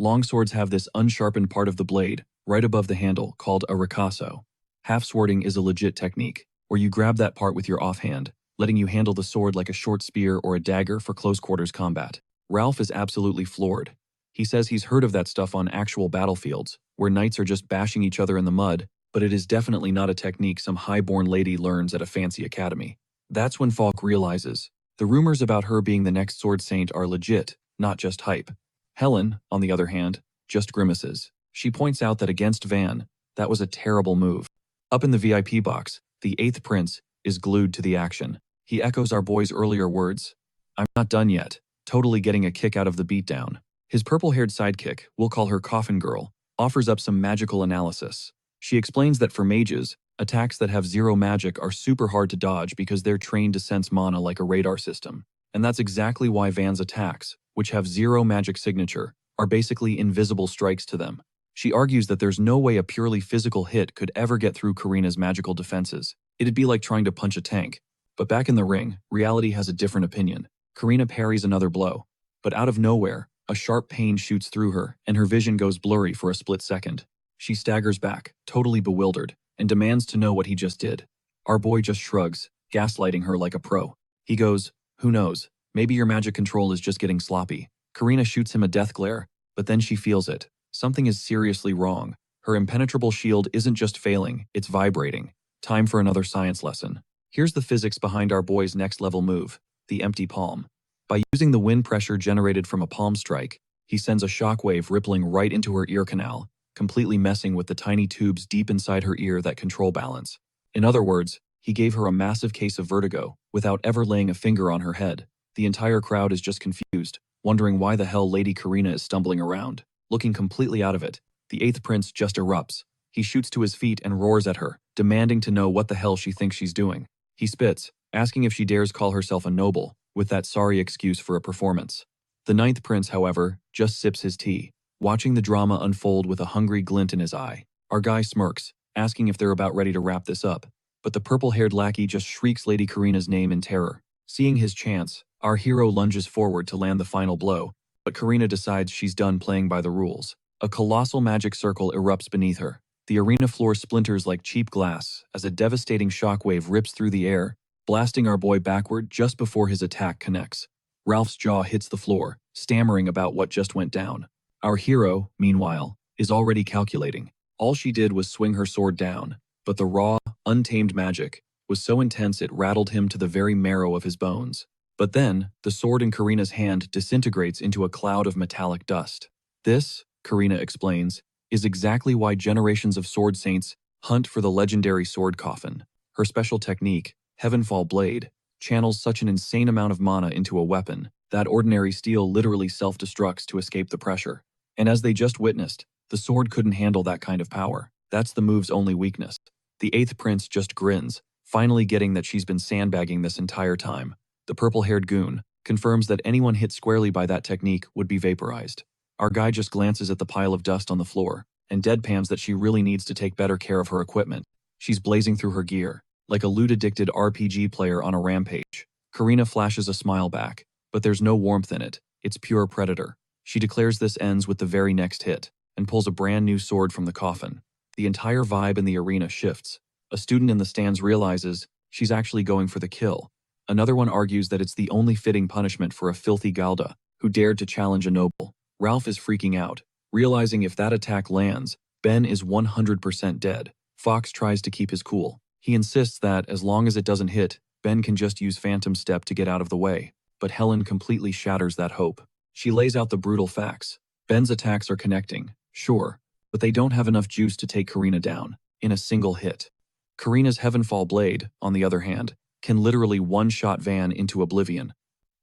Longswords have this unsharpened part of the blade, right above the handle, called a ricasso. Half swording is a legit technique, where you grab that part with your offhand, letting you handle the sword like a short spear or a dagger for close quarters combat. Ralph is absolutely floored. He says he's heard of that stuff on actual battlefields, where knights are just bashing each other in the mud, but it is definitely not a technique some high-born lady learns at a fancy academy. That's when Falk realizes the rumors about her being the next sword saint are legit, not just hype. Helen, on the other hand, just grimaces. She points out that against Van, that was a terrible move. Up in the VIP box, the 8th prince is glued to the action. He echoes our boy's earlier words. I'm not done yet, totally getting a kick out of the beatdown. His purple-haired sidekick, we'll call her Coffin Girl, offers up some magical analysis. She explains that for mages, attacks that have zero magic are super hard to dodge because they're trained to sense mana like a radar system. And that's exactly why Van's attacks, which have zero magic signature, are basically invisible strikes to them. She argues that there's no way a purely physical hit could ever get through Karina's magical defenses. It'd be like trying to punch a tank. But back in the ring, reality has a different opinion. Karina parries another blow. But out of nowhere, a sharp pain shoots through her, and her vision goes blurry for a split second. She staggers back, totally bewildered, and demands to know what he just did. Our boy just shrugs, gaslighting her like a pro. He goes, "Who knows? Maybe your magic control is just getting sloppy." Karina shoots him a death glare, but then she feels it. Something is seriously wrong. Her impenetrable shield isn't just failing, it's vibrating. Time for another science lesson. Here's the physics behind our boy's next level move, the empty palm. By using the wind pressure generated from a palm strike, he sends a shockwave rippling right into her ear canal, completely messing with the tiny tubes deep inside her ear that control balance. In other words, he gave her a massive case of vertigo without ever laying a finger on her head. The entire crowd is just confused, wondering why the hell Lady Karina is stumbling around. Looking completely out of it, the 8th prince just erupts. He shoots to his feet and roars at her, demanding to know what the hell she thinks she's doing. He spits, asking if she dares call herself a noble, with that sorry excuse for a performance. The 9th prince, however, just sips his tea, watching the drama unfold with a hungry glint in his eye. Our guy smirks, asking if they're about ready to wrap this up, but the purple-haired lackey just shrieks Lady Karina's name in terror. Seeing his chance, our hero lunges forward to land the final blow, but Karina decides she's done playing by the rules. A colossal magic circle erupts beneath her. The arena floor splinters like cheap glass as a devastating shockwave rips through the air, blasting our boy backward just before his attack connects. Ralph's jaw hits the floor, stammering about what just went down. Our hero, meanwhile, is already calculating. All she did was swing her sword down, but the raw, untamed magic was so intense it rattled him to the very marrow of his bones. But then, the sword in Karina's hand disintegrates into a cloud of metallic dust. This, Karina explains, is exactly why generations of sword saints hunt for the legendary sword coffin. Her special technique, Heavenfall Blade, channels such an insane amount of mana into a weapon that ordinary steel literally self-destructs to escape the pressure. And as they just witnessed, the sword couldn't handle that kind of power. That's the move's only weakness. The 8th prince just grins, finally getting that she's been sandbagging this entire time. The purple-haired goon confirms that anyone hit squarely by that technique would be vaporized. Our guy just glances at the pile of dust on the floor and deadpans that she really needs to take better care of her equipment. She's blazing through her gear, like a loot-addicted RPG player on a rampage. Karina flashes a smile back, but there's no warmth in it. It's pure predator. She declares this ends with the very next hit and pulls a brand new sword from the coffin. The entire vibe in the arena shifts. A student in the stands realizes she's actually going for the kill. Another one argues that it's the only fitting punishment for a filthy Galda who dared to challenge a noble. Ralph is freaking out, realizing if that attack lands, Ben is 100% dead. Fox tries to keep his cool. He insists that, as long as it doesn't hit, Ben can just use Phantom Step to get out of the way. But Helen completely shatters that hope. She lays out the brutal facts. Ben's attacks are connecting, sure, but they don't have enough juice to take Karina down in a single hit. Karina's Heavenfall Blade, on the other hand, can literally one-shot Van into oblivion.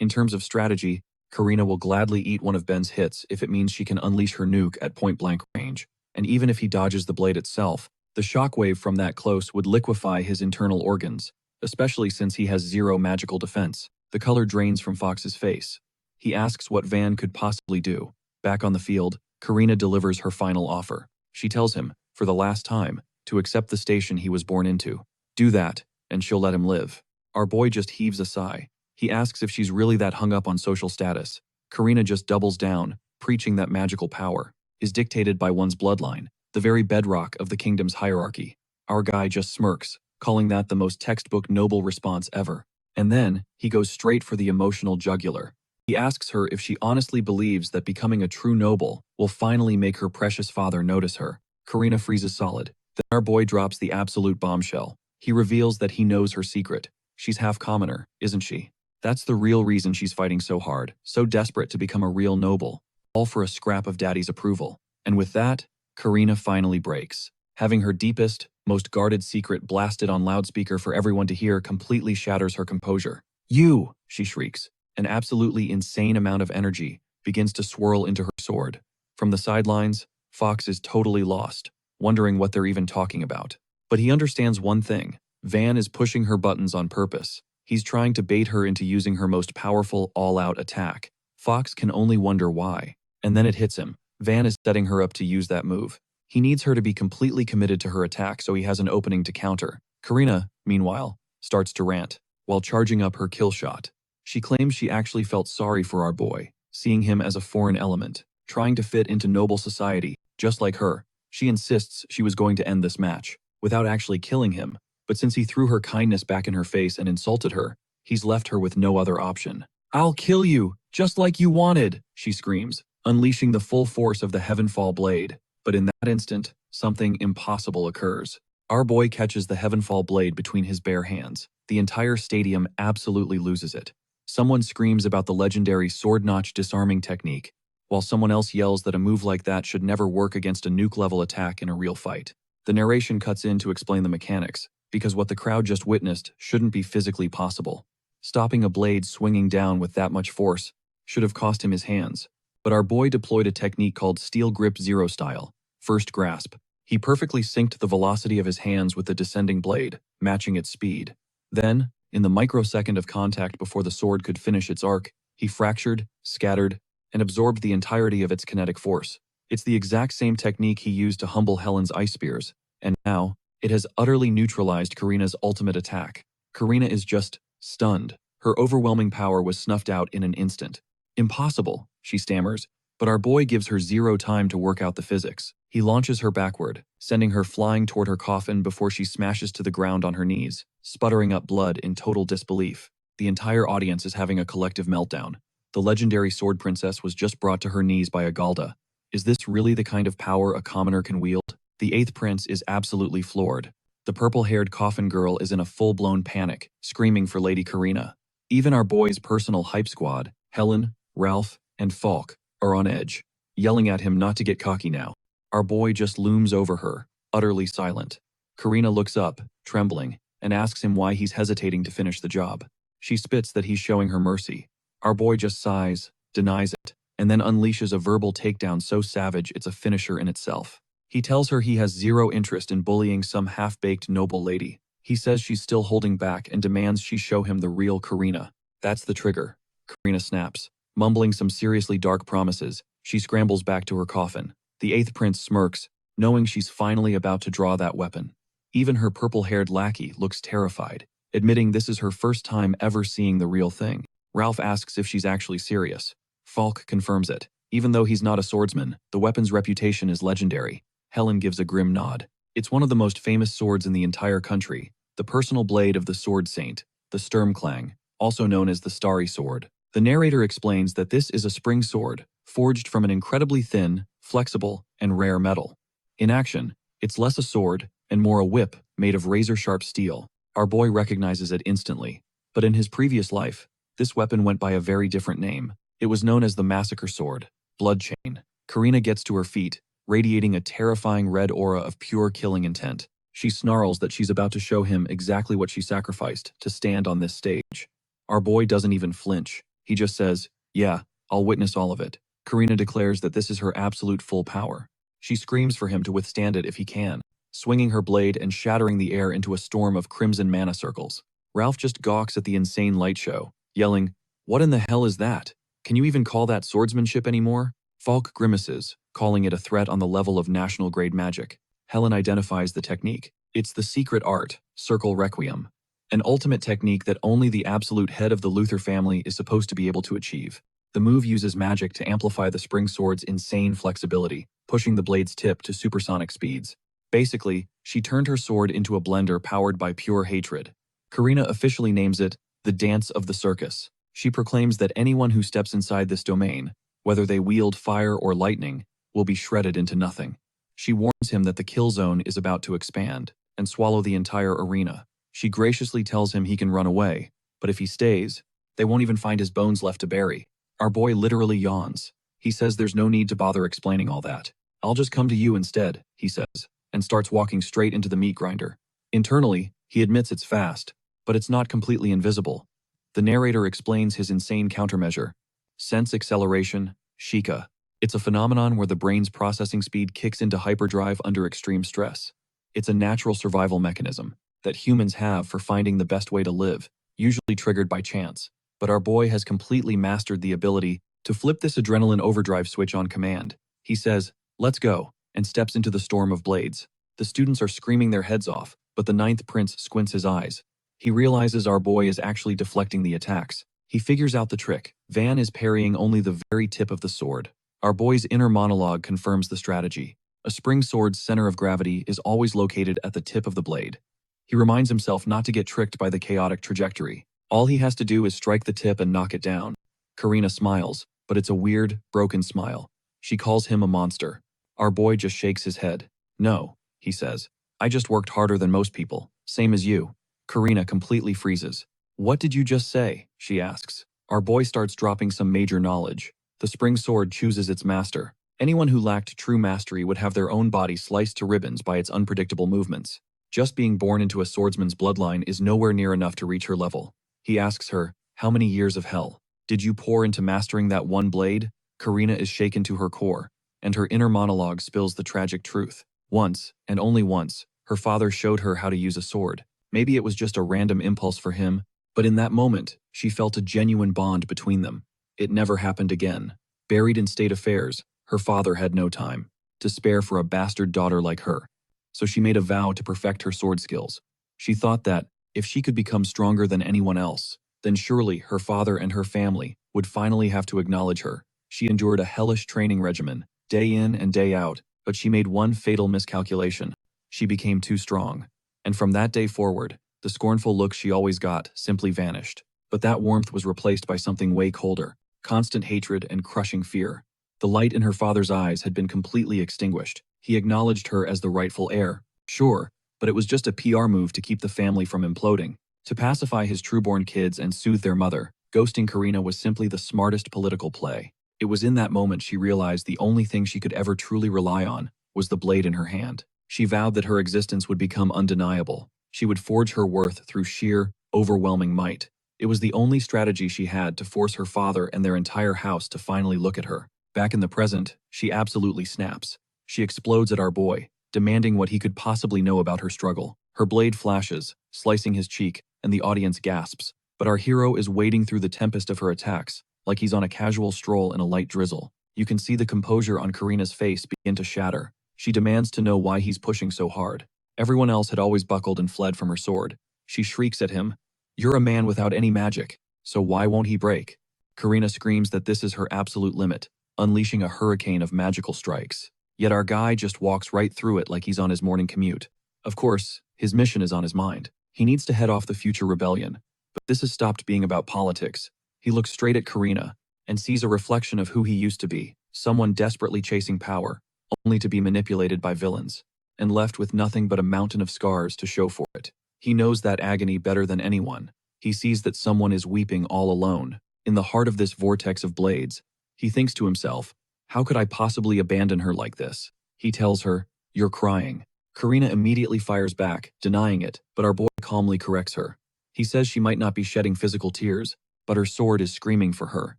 In terms of strategy, Karina will gladly eat one of Ben's hits if it means she can unleash her nuke at point-blank range, and even if he dodges the blade itself, the shockwave from that close would liquefy his internal organs, especially since he has zero magical defense. The color drains from Fox's face. He asks what Van could possibly do. Back on the field, Karina delivers her final offer. She tells him, for the last time, to accept the station he was born into. Do that, and she'll let him live. Our boy just heaves a sigh. He asks if she's really that hung up on social status. Karina just doubles down, preaching that magical power is dictated by one's bloodline, the very bedrock of the kingdom's hierarchy. Our guy just smirks, calling that the most textbook noble response ever. And then, he goes straight for the emotional jugular. He asks her if she honestly believes that becoming a true noble will finally make her precious father notice her. Karina freezes solid. Then our boy drops the absolute bombshell. He reveals that he knows her secret. She's half commoner, isn't she? That's the real reason she's fighting so hard, so desperate to become a real noble, all for a scrap of daddy's approval. And with that, Karina finally breaks. Having her deepest, most guarded secret blasted on loudspeaker for everyone to hear completely shatters her composure. You, she shrieks. An absolutely insane amount of energy begins to swirl into her sword. From the sidelines, Fox is totally lost, wondering what they're even talking about. But he understands one thing. Van is pushing her buttons on purpose. He's trying to bait her into using her most powerful all-out attack. Fox can only wonder why. And then it hits him. Van is setting her up to use that move. He needs her to be completely committed to her attack so he has an opening to counter. Karina, meanwhile, starts to rant, while charging up her kill shot. She claims she actually felt sorry for our boy, seeing him as a foreign element, trying to fit into noble society, just like her. She insists she was going to end this match, without actually killing him, but since he threw her kindness back in her face and insulted her, he's left her with no other option. I'll kill you, just like you wanted, she screams, unleashing the full force of the Heavenfall Blade. But in that instant, something impossible occurs. Our boy catches the Heavenfall Blade between his bare hands. The entire stadium absolutely loses it. Someone screams about the legendary sword-notch disarming technique, while someone else yells that a move like that should never work against a nuke-level attack in a real fight. The narration cuts in to explain the mechanics, because what the crowd just witnessed shouldn't be physically possible. Stopping a blade swinging down with that much force should have cost him his hands. But our boy deployed a technique called Steel Grip Zero Style, First Grasp. He perfectly synced the velocity of his hands with the descending blade, matching its speed. Then, in the microsecond of contact before the sword could finish its arc, he fractured, scattered, and absorbed the entirety of its kinetic force. It's the exact same technique he used to humble Helen's ice spears, and now, it has utterly neutralized Karina's ultimate attack. Karina is just stunned. Her overwhelming power was snuffed out in an instant. Impossible, she stammers, but our boy gives her zero time to work out the physics. He launches her backward, sending her flying toward her coffin before she smashes to the ground on her knees, sputtering up blood in total disbelief. The entire audience is having a collective meltdown. The legendary sword princess was just brought to her knees by a Galda. Is this really the kind of power a commoner can wield? The eighth prince is absolutely floored. The purple-haired coffin girl is in a full-blown panic, screaming for Lady Karina. Even our boy's personal hype squad, Helen, Ralph, and Falk, are on edge, yelling at him not to get cocky now. Our boy just looms over her, utterly silent. Karina looks up, trembling, and asks him why he's hesitating to finish the job. She spits that he's showing her mercy. Our boy just sighs, denies it, and then unleashes a verbal takedown so savage it's a finisher in itself. He tells her he has zero interest in bullying some half-baked noble lady. He says she's still holding back and demands she show him the real Karina. That's the trigger. Karina snaps. Mumbling some seriously dark promises, she scrambles back to her coffin. The eighth prince smirks, knowing she's finally about to draw that weapon. Even her purple-haired lackey looks terrified, admitting this is her first time ever seeing the real thing. Ralph asks if she's actually serious. Falk confirms it. Even though he's not a swordsman, the weapon's reputation is legendary. Helen gives a grim nod. It's one of the most famous swords in the entire country, the personal blade of the sword saint, the Sturmklang, also known as the Starry Sword. The narrator explains that this is a spring sword, forged from an incredibly thin, flexible, and rare metal. In action, it's less a sword and more a whip made of razor-sharp steel. Our boy recognizes it instantly, but in his previous life, this weapon went by a very different name. It was known as the Massacre Sword, Blood Chain. Karina gets to her feet, radiating a terrifying red aura of pure killing intent. She snarls that she's about to show him exactly what she sacrificed to stand on this stage. Our boy doesn't even flinch. He just says, "Yeah, I'll witness all of it." Karina declares that this is her absolute full power. She screams for him to withstand it if he can, swinging her blade and shattering the air into a storm of crimson mana circles. Ralph just gawks at the insane light show, yelling, "What in the hell is that? Can you even call that swordsmanship anymore?" Falk grimaces, calling it a threat on the level of national-grade magic. Helen identifies the technique. It's the secret art, Circle Requiem, an ultimate technique that only the absolute head of the Luther family is supposed to be able to achieve. The move uses magic to amplify the spring sword's insane flexibility, pushing the blade's tip to supersonic speeds. Basically, she turned her sword into a blender powered by pure hatred. Karina officially names it the Dance of the Circus. She proclaims that anyone who steps inside this domain, whether they wield fire or lightning, will be shredded into nothing. She warns him that the kill zone is about to expand and swallow the entire arena. She graciously tells him he can run away, but if he stays, they won't even find his bones left to bury. Our boy literally yawns. He says there's no need to bother explaining all that. "I'll just come to you instead," he says, and starts walking straight into the meat grinder. Internally, he admits it's fast, but it's not completely invisible. The narrator explains his insane countermeasure: sense acceleration, Shika. It's a phenomenon where the brain's processing speed kicks into hyperdrive under extreme stress. It's a natural survival mechanism that humans have for finding the best way to live, usually triggered by chance. But our boy has completely mastered the ability to flip this adrenaline overdrive switch on command. He says, "Let's go," and steps into the storm of blades. The students are screaming their heads off, but the ninth prince squints his eyes. He realizes our boy is actually deflecting the attacks. He figures out the trick. Van is parrying only the very tip of the sword. Our boy's inner monologue confirms the strategy. A spring sword's center of gravity is always located at the tip of the blade. He reminds himself not to get tricked by the chaotic trajectory. All he has to do is strike the tip and knock it down. Karina smiles, but it's a weird, broken smile. She calls him a monster. Our boy just shakes his head. "No," he says. "I just worked harder than most people, same as you." Karina completely freezes. "What did you just say?" she asks. Our boy starts dropping some major knowledge. The spring sword chooses its master. Anyone who lacked true mastery would have their own body sliced to ribbons by its unpredictable movements. Just being born into a swordsman's bloodline is nowhere near enough to reach her level. He asks her, "How many years of hell did you pour into mastering that one blade?" Karina is shaken to her core, and her inner monologue spills the tragic truth. Once, and only once, her father showed her how to use a sword. Maybe it was just a random impulse for him, but in that moment, she felt a genuine bond between them. It never happened again. Buried in state affairs, her father had no time to spare for a bastard daughter like her. So she made a vow to perfect her sword skills. She thought that, if she could become stronger than anyone else, then surely her father and her family would finally have to acknowledge her. She endured a hellish training regimen, day in and day out, but she made one fatal miscalculation. She became too strong. And from that day forward, the scornful look she always got simply vanished. But that warmth was replaced by something way colder: constant hatred and crushing fear. The light in her father's eyes had been completely extinguished. He acknowledged her as the rightful heir, sure, but it was just a PR move to keep the family from imploding. To pacify his trueborn kids and soothe their mother, ghosting Karina was simply the smartest political play. It was in that moment she realized the only thing she could ever truly rely on was the blade in her hand. She vowed that her existence would become undeniable. She would forge her worth through sheer, overwhelming might. It was the only strategy she had to force her father and their entire house to finally look at her. Back in the present, she absolutely snaps. She explodes at our boy, demanding what he could possibly know about her struggle. Her blade flashes, slicing his cheek, and the audience gasps. But our hero is wading through the tempest of her attacks, like he's on a casual stroll in a light drizzle. You can see the composure on Karina's face begin to shatter. She demands to know why he's pushing so hard. Everyone else had always buckled and fled from her sword. She shrieks at him, "You're a man without any magic, so why won't he break?" Karina screams that this is her absolute limit, unleashing a hurricane of magical strikes. Yet our guy just walks right through it like he's on his morning commute. Of course, his mission is on his mind. He needs to head off the future rebellion. But this has stopped being about politics. He looks straight at Karina and sees a reflection of who he used to be, someone desperately chasing power, only to be manipulated by villains, and left with nothing but a mountain of scars to show for it. He knows that agony better than anyone. He sees that someone is weeping all alone, In the heart of this vortex of blades, he thinks to himself, how could I possibly abandon her like this? He tells her, you're crying. Karina immediately fires back, denying it, but our boy calmly corrects her. He says she might not be shedding physical tears, but her sword is screaming for her.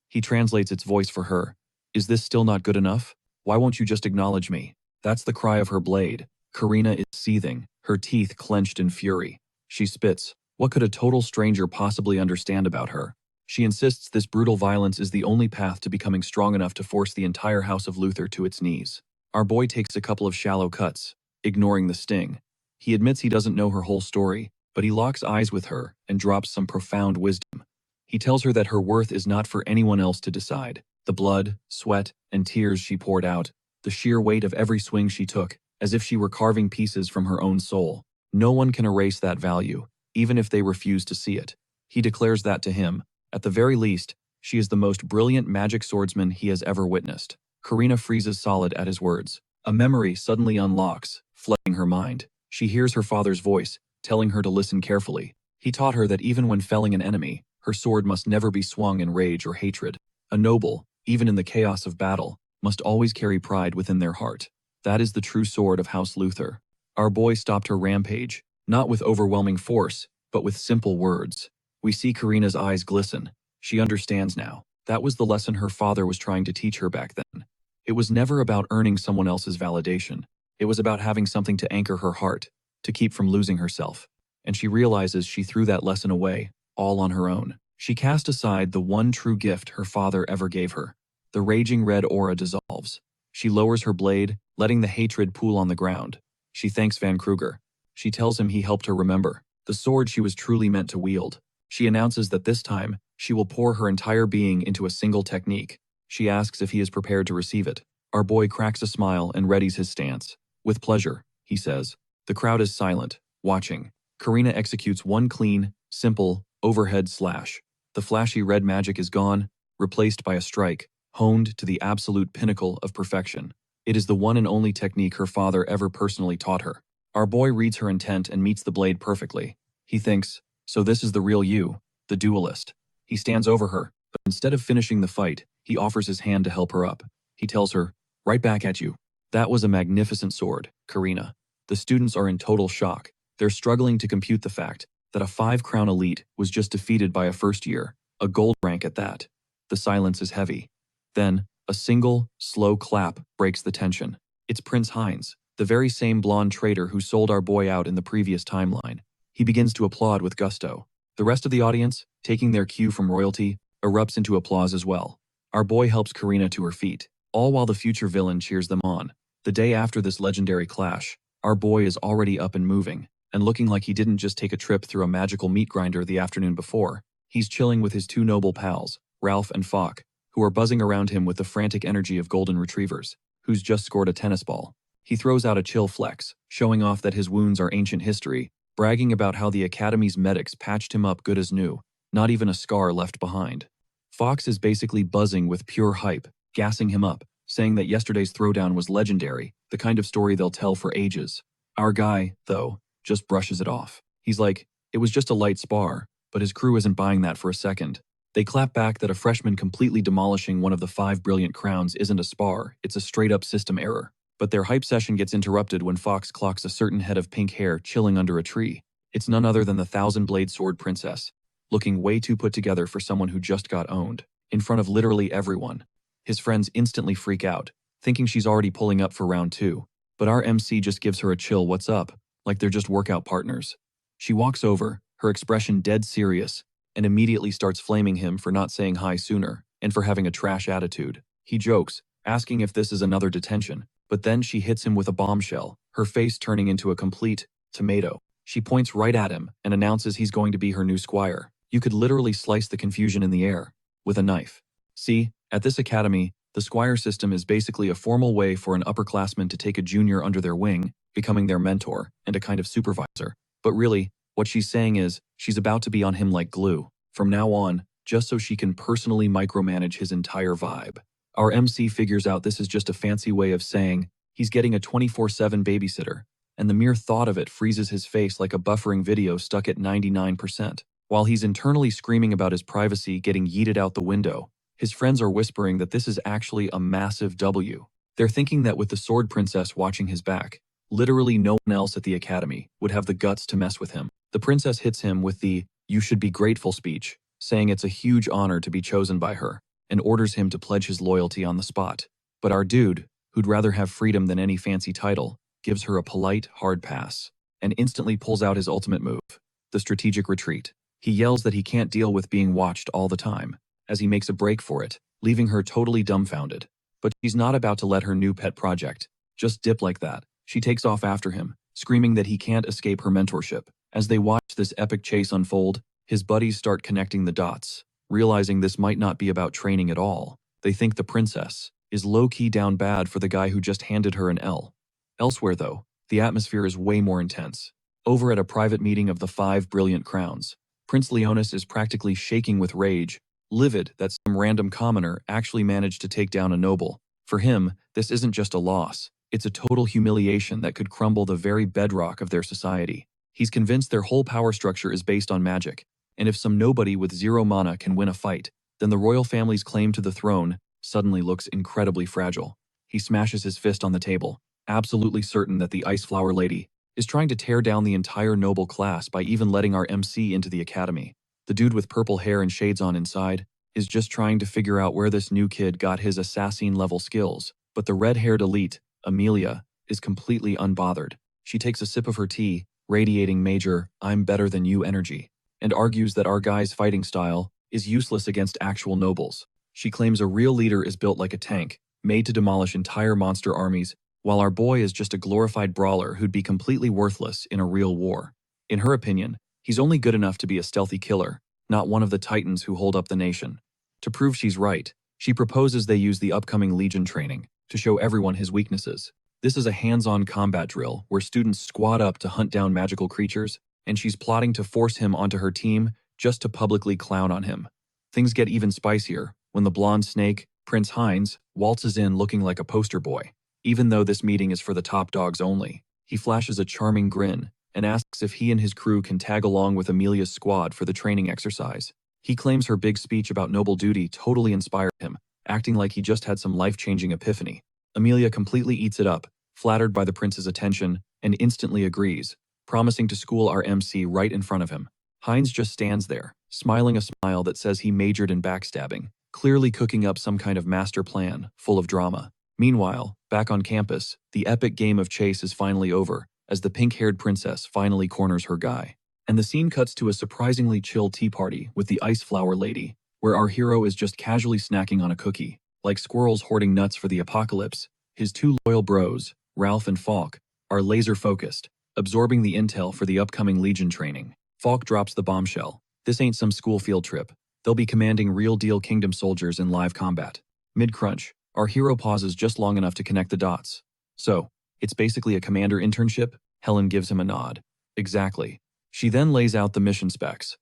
He translates its voice for her. Is this still not good enough? Why won't you just acknowledge me? That's the cry of her blade. Karina is seething, her teeth clenched in fury. She spits. What could a total stranger possibly understand about her? She insists this brutal violence is the only path to becoming strong enough to force the entire house of Luther to its knees. Our boy takes a couple of shallow cuts, ignoring the sting. He admits he doesn't know her whole story, but he locks eyes with her and drops some profound wisdom. He tells her that her worth is not for anyone else to decide. The blood, sweat, and tears she poured out, the sheer weight of every swing she took, as if she were carving pieces from her own soul. No one can erase that value, even if they refuse to see it. He declares that to him. At the very least, she is the most brilliant magic swordsman he has ever witnessed. Karina freezes solid at his words. A memory suddenly unlocks, flooding her mind. She hears her father's voice, telling her to listen carefully. He taught her that even when felling an enemy, her sword must never be swung in rage or hatred. A noble, even in the chaos of battle, must always carry pride within their heart. That is the true sword of House Luther. Our boy stopped her rampage, not with overwhelming force, but with simple words. We see Karina's eyes glisten. She understands now. That was the lesson her father was trying to teach her back then. It was never about earning someone else's validation. It was about having something to anchor her heart, to keep from losing herself. And she realizes she threw that lesson away, all on her own. She cast aside the one true gift her father ever gave her. The raging red aura dissolves. She lowers her blade, letting the hatred pool on the ground. She thanks Van Kruger. She tells him he helped her remember the sword she was truly meant to wield. She announces that this time, she will pour her entire being into a single technique. She asks if he is prepared to receive it. Our boy cracks a smile and readies his stance. With pleasure, he says. The crowd is silent, watching. Karina executes one clean, simple, overhead slash. The flashy red magic is gone, replaced by a strike, honed to the absolute pinnacle of perfection. It is the one and only technique her father ever personally taught her. Our boy reads her intent and meets the blade perfectly. He thinks, so this is the real you, the duelist. He stands over her, but instead of finishing the fight, he offers his hand to help her up. He tells her, right back at you. That was a magnificent sword, Karina. The students are in total shock. They're struggling to compute the fact that a 5-crown elite was just defeated by a first year, a gold rank at that. The silence is heavy. Then, a single, slow clap breaks the tension. It's Prince Heinz, the very same blonde traitor who sold our boy out in the previous timeline. He begins to applaud with gusto. The rest of the audience, taking their cue from royalty, erupts into applause as well. Our boy helps Karina to her feet, all while the future villain cheers them on. The day after this legendary clash, our boy is already up and moving, and looking like he didn't just take a trip through a magical meat grinder the afternoon before. He's chilling with his 2 noble pals, Ralph and Falk, who are buzzing around him with the frantic energy of golden retrievers, who's just scored a tennis ball. He throws out a chill flex, showing off that his wounds are ancient history, bragging about how the Academy's medics patched him up good as new, not even a scar left behind. Fox is basically buzzing with pure hype, gassing him up, saying that yesterday's throwdown was legendary, the kind of story they'll tell for ages. Our guy, though, just brushes it off. He's like, it was just a light spar, but his crew isn't buying that for a second. They clap back that a freshman completely demolishing one of the 5 brilliant crowns isn't a spar, it's a straight-up system error. But their hype session gets interrupted when Fox clocks a certain head of pink hair chilling under a tree. It's none other than the 1,000-blade sword princess, looking way too put together for someone who just got owned, in front of literally everyone. His friends instantly freak out, thinking she's already pulling up for round 2. But our MC just gives her a chill what's up, like they're just workout partners. She walks over, her expression dead serious, and immediately starts flaming him for not saying hi sooner, and for having a trash attitude. He jokes, asking if this is another detention, but then she hits him with a bombshell, her face turning into a complete tomato. She points right at him and announces he's going to be her new squire. You could literally slice the confusion in the air with a knife. See, at this academy, the squire system is basically a formal way for an upperclassman to take a junior under their wing, becoming their mentor and a kind of supervisor. But really, what she's saying is, she's about to be on him like glue, from now on, just so she can personally micromanage his entire vibe. Our MC figures out this is just a fancy way of saying, he's getting a 24/7 babysitter, and the mere thought of it freezes his face like a buffering video stuck at 99%. While he's internally screaming about his privacy getting yeeted out the window, his friends are whispering that this is actually a massive W. They're thinking that with the sword princess watching his back, literally no one else at the academy would have the guts to mess with him. The princess hits him with the "you should be grateful" speech, saying it's a huge honor to be chosen by her, and orders him to pledge his loyalty on the spot. But our dude, who'd rather have freedom than any fancy title, gives her a polite, hard pass, and instantly pulls out his ultimate move, the strategic retreat. He yells that he can't deal with being watched all the time, as he makes a break for it, leaving her totally dumbfounded. But she's not about to let her new pet project just dip like that. She takes off after him, screaming that he can't escape her mentorship. As they watch this epic chase unfold, his buddies start connecting the dots, realizing this might not be about training at all. They think the princess is low-key down bad for the guy who just handed her an L. Elsewhere, though, the atmosphere is way more intense. Over at a private meeting of the 5 brilliant crowns, Prince Leonis is practically shaking with rage, livid that some random commoner actually managed to take down a noble. For him, this isn't just a loss, it's a total humiliation that could crumble the very bedrock of their society. He's convinced their whole power structure is based on magic, and if some nobody with 0 mana can win a fight, then the royal family's claim to the throne suddenly looks incredibly fragile. He smashes his fist on the table, absolutely certain that the Ice Flower Lady is trying to tear down the entire noble class by even letting our MC into the academy. The dude with purple hair and shades on inside is just trying to figure out where this new kid got his assassin-level skills, but the red-haired elite, Amelia, is completely unbothered. She takes a sip of her tea, radiating major "I'm better than you" energy, and argues that our guy's fighting style is useless against actual nobles. She claims a real leader is built like a tank, made to demolish entire monster armies, while our boy is just a glorified brawler who'd be completely worthless in a real war. In her opinion, he's only good enough to be a stealthy killer, not one of the titans who hold up the nation. To prove she's right, she proposes they use the upcoming Legion training to show everyone his weaknesses. This is a hands-on combat drill where students squad up to hunt down magical creatures, and she's plotting to force him onto her team just to publicly clown on him. Things get even spicier when the blonde snake, Prince Heinz, waltzes in looking like a poster boy. Even though this meeting is for the top dogs only, he flashes a charming grin and asks if he and his crew can tag along with Amelia's squad for the training exercise. He claims her big speech about noble duty totally inspired him, acting like he just had some life-changing epiphany. Amelia completely eats it up, flattered by the prince's attention, and instantly agrees, promising to school our MC right in front of him. Heinz just stands there, smiling a smile that says he majored in backstabbing, clearly cooking up some kind of master plan, full of drama. Meanwhile, back on campus, the epic game of chase is finally over, as the pink-haired princess finally corners her guy. And the scene cuts to a surprisingly chill tea party with the Ice Flower Lady, where our hero is just casually snacking on a cookie. Like squirrels hoarding nuts for the apocalypse, his 2 loyal bros, Ralph and Falk, are laser-focused, absorbing the intel for the upcoming Legion training. Falk drops the bombshell. This ain't some school field trip. They'll be commanding real-deal kingdom soldiers in live combat. Mid-crunch, our hero pauses just long enough to connect the dots. So, it's basically a commander internship? Helen gives him a nod. Exactly. She then lays out the mission specs.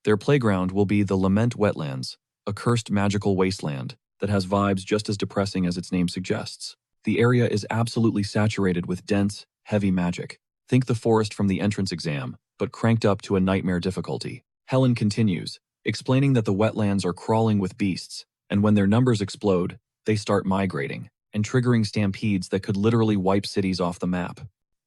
Their playground will be the Lament Wetlands, a cursed magical wasteland that has vibes just as depressing as its name suggests. The area is absolutely saturated with dense, heavy magic. Think the forest from the entrance exam, but cranked up to a nightmare difficulty. Helen continues, explaining that the wetlands are crawling with beasts, and when their numbers explode, they start migrating and triggering stampedes that could literally wipe cities off the map.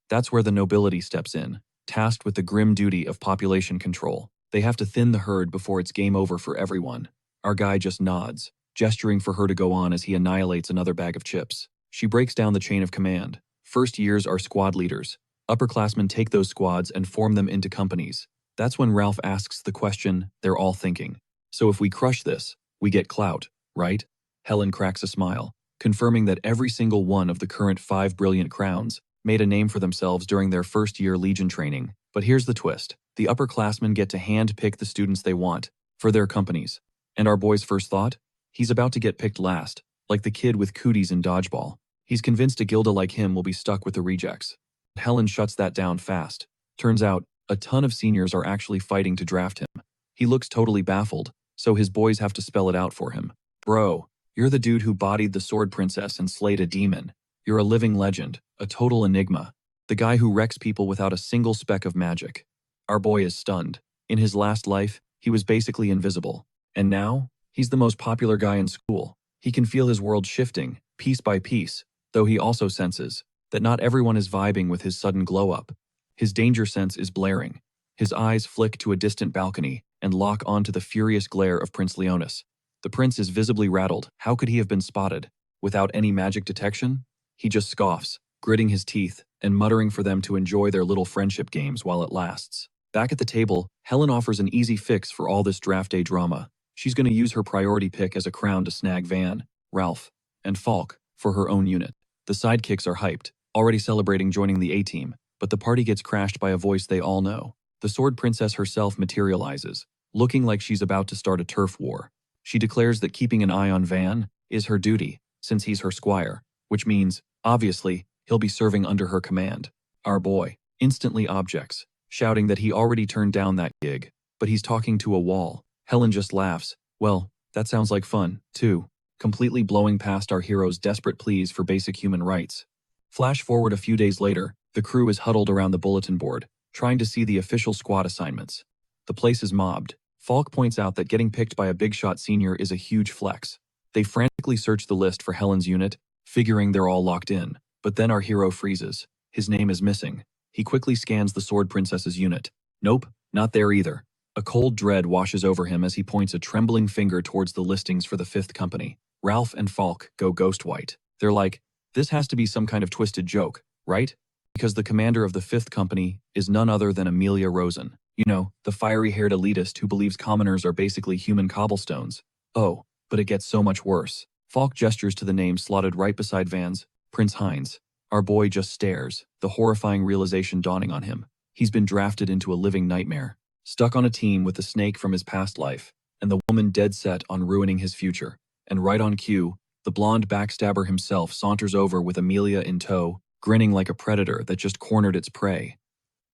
That's where the nobility steps in, tasked with the grim duty of population control. They have to thin the herd before it's game over for everyone. Our guy just nods, gesturing for her to go on as he annihilates another bag of chips. She breaks down the chain of command. First years are squad leaders. Upperclassmen take those squads and form them into companies. That's when Ralph asks the question they're all thinking. So if we crush this, we get clout, right? Helen cracks a smile, confirming that every single one of the current 5 brilliant crowns made a name for themselves during their first-year Legion training. But here's the twist. The upperclassmen get to hand-pick the students they want for their companies. And our boy's first thought? He's about to get picked last, like the kid with cooties in dodgeball. He's convinced a Gilda like him will be stuck with the rejects. Helen shuts that down fast. Turns out, a ton of seniors are actually fighting to draft him. He looks totally baffled, so his boys have to spell it out for him. Bro, you're the dude who bodied the sword princess and slayed a demon. You're a living legend, a total enigma. The guy who wrecks people without a single speck of magic. Our boy is stunned. In his last life, He was basically invisible. And now, he's the most popular guy in school. He can feel his world shifting, piece by piece, though he also senses that not everyone is vibing with his sudden glow-up. His danger sense is blaring. His eyes flick to a distant balcony and lock onto the furious glare of Prince Leonis. The prince is visibly rattled. How could he have been spotted? Without any magic detection? He just scoffs, gritting his teeth and muttering for them to enjoy their little friendship games while it lasts. Back at the table, Helen offers an easy fix for all this draft day drama. She's going to use her priority pick as a crown to snag Van, Ralph, and Falk for her own unit. The sidekicks are hyped, already celebrating joining the A-team, but the party gets crashed by a voice they all know. The Sword Princess herself materializes, looking like she's about to start a turf war. She declares that keeping an eye on Van is her duty, since he's her squire, which means, obviously, he'll be serving under her command. Our boy instantly objects, shouting that he already turned down that gig, but he's talking to a wall. Helen just laughs. Well, that sounds like fun, too, completely blowing past our hero's desperate pleas for basic human rights. Flash forward a few days later, the crew is huddled around the bulletin board, trying to see the official squad assignments. The place is mobbed. Falk points out that getting picked by a big shot senior is a huge flex. They frantically search the list for Helen's unit, figuring they're all locked in, but then our hero freezes. His name is missing. He quickly scans the Sword Princess's unit. Nope, not there either. A cold dread washes over him as he points a trembling finger towards the listings for the 5th company. Ralph and Falk go ghost white. They're like, this has to be some kind of twisted joke, right? Because the commander of the 5th company is none other than Amelia Rosen. You know, the fiery-haired elitist who believes commoners are basically human cobblestones. Oh, but it gets so much worse. Falk gestures to the name slotted right beside Van's, Prince Hines. Our boy just stares, the horrifying realization dawning on him. He's been drafted into a living nightmare, stuck on a team with the snake from his past life, and the woman dead set on ruining his future. And right on cue, the blonde backstabber himself saunters over with Amelia in tow, grinning like a predator that just cornered its prey.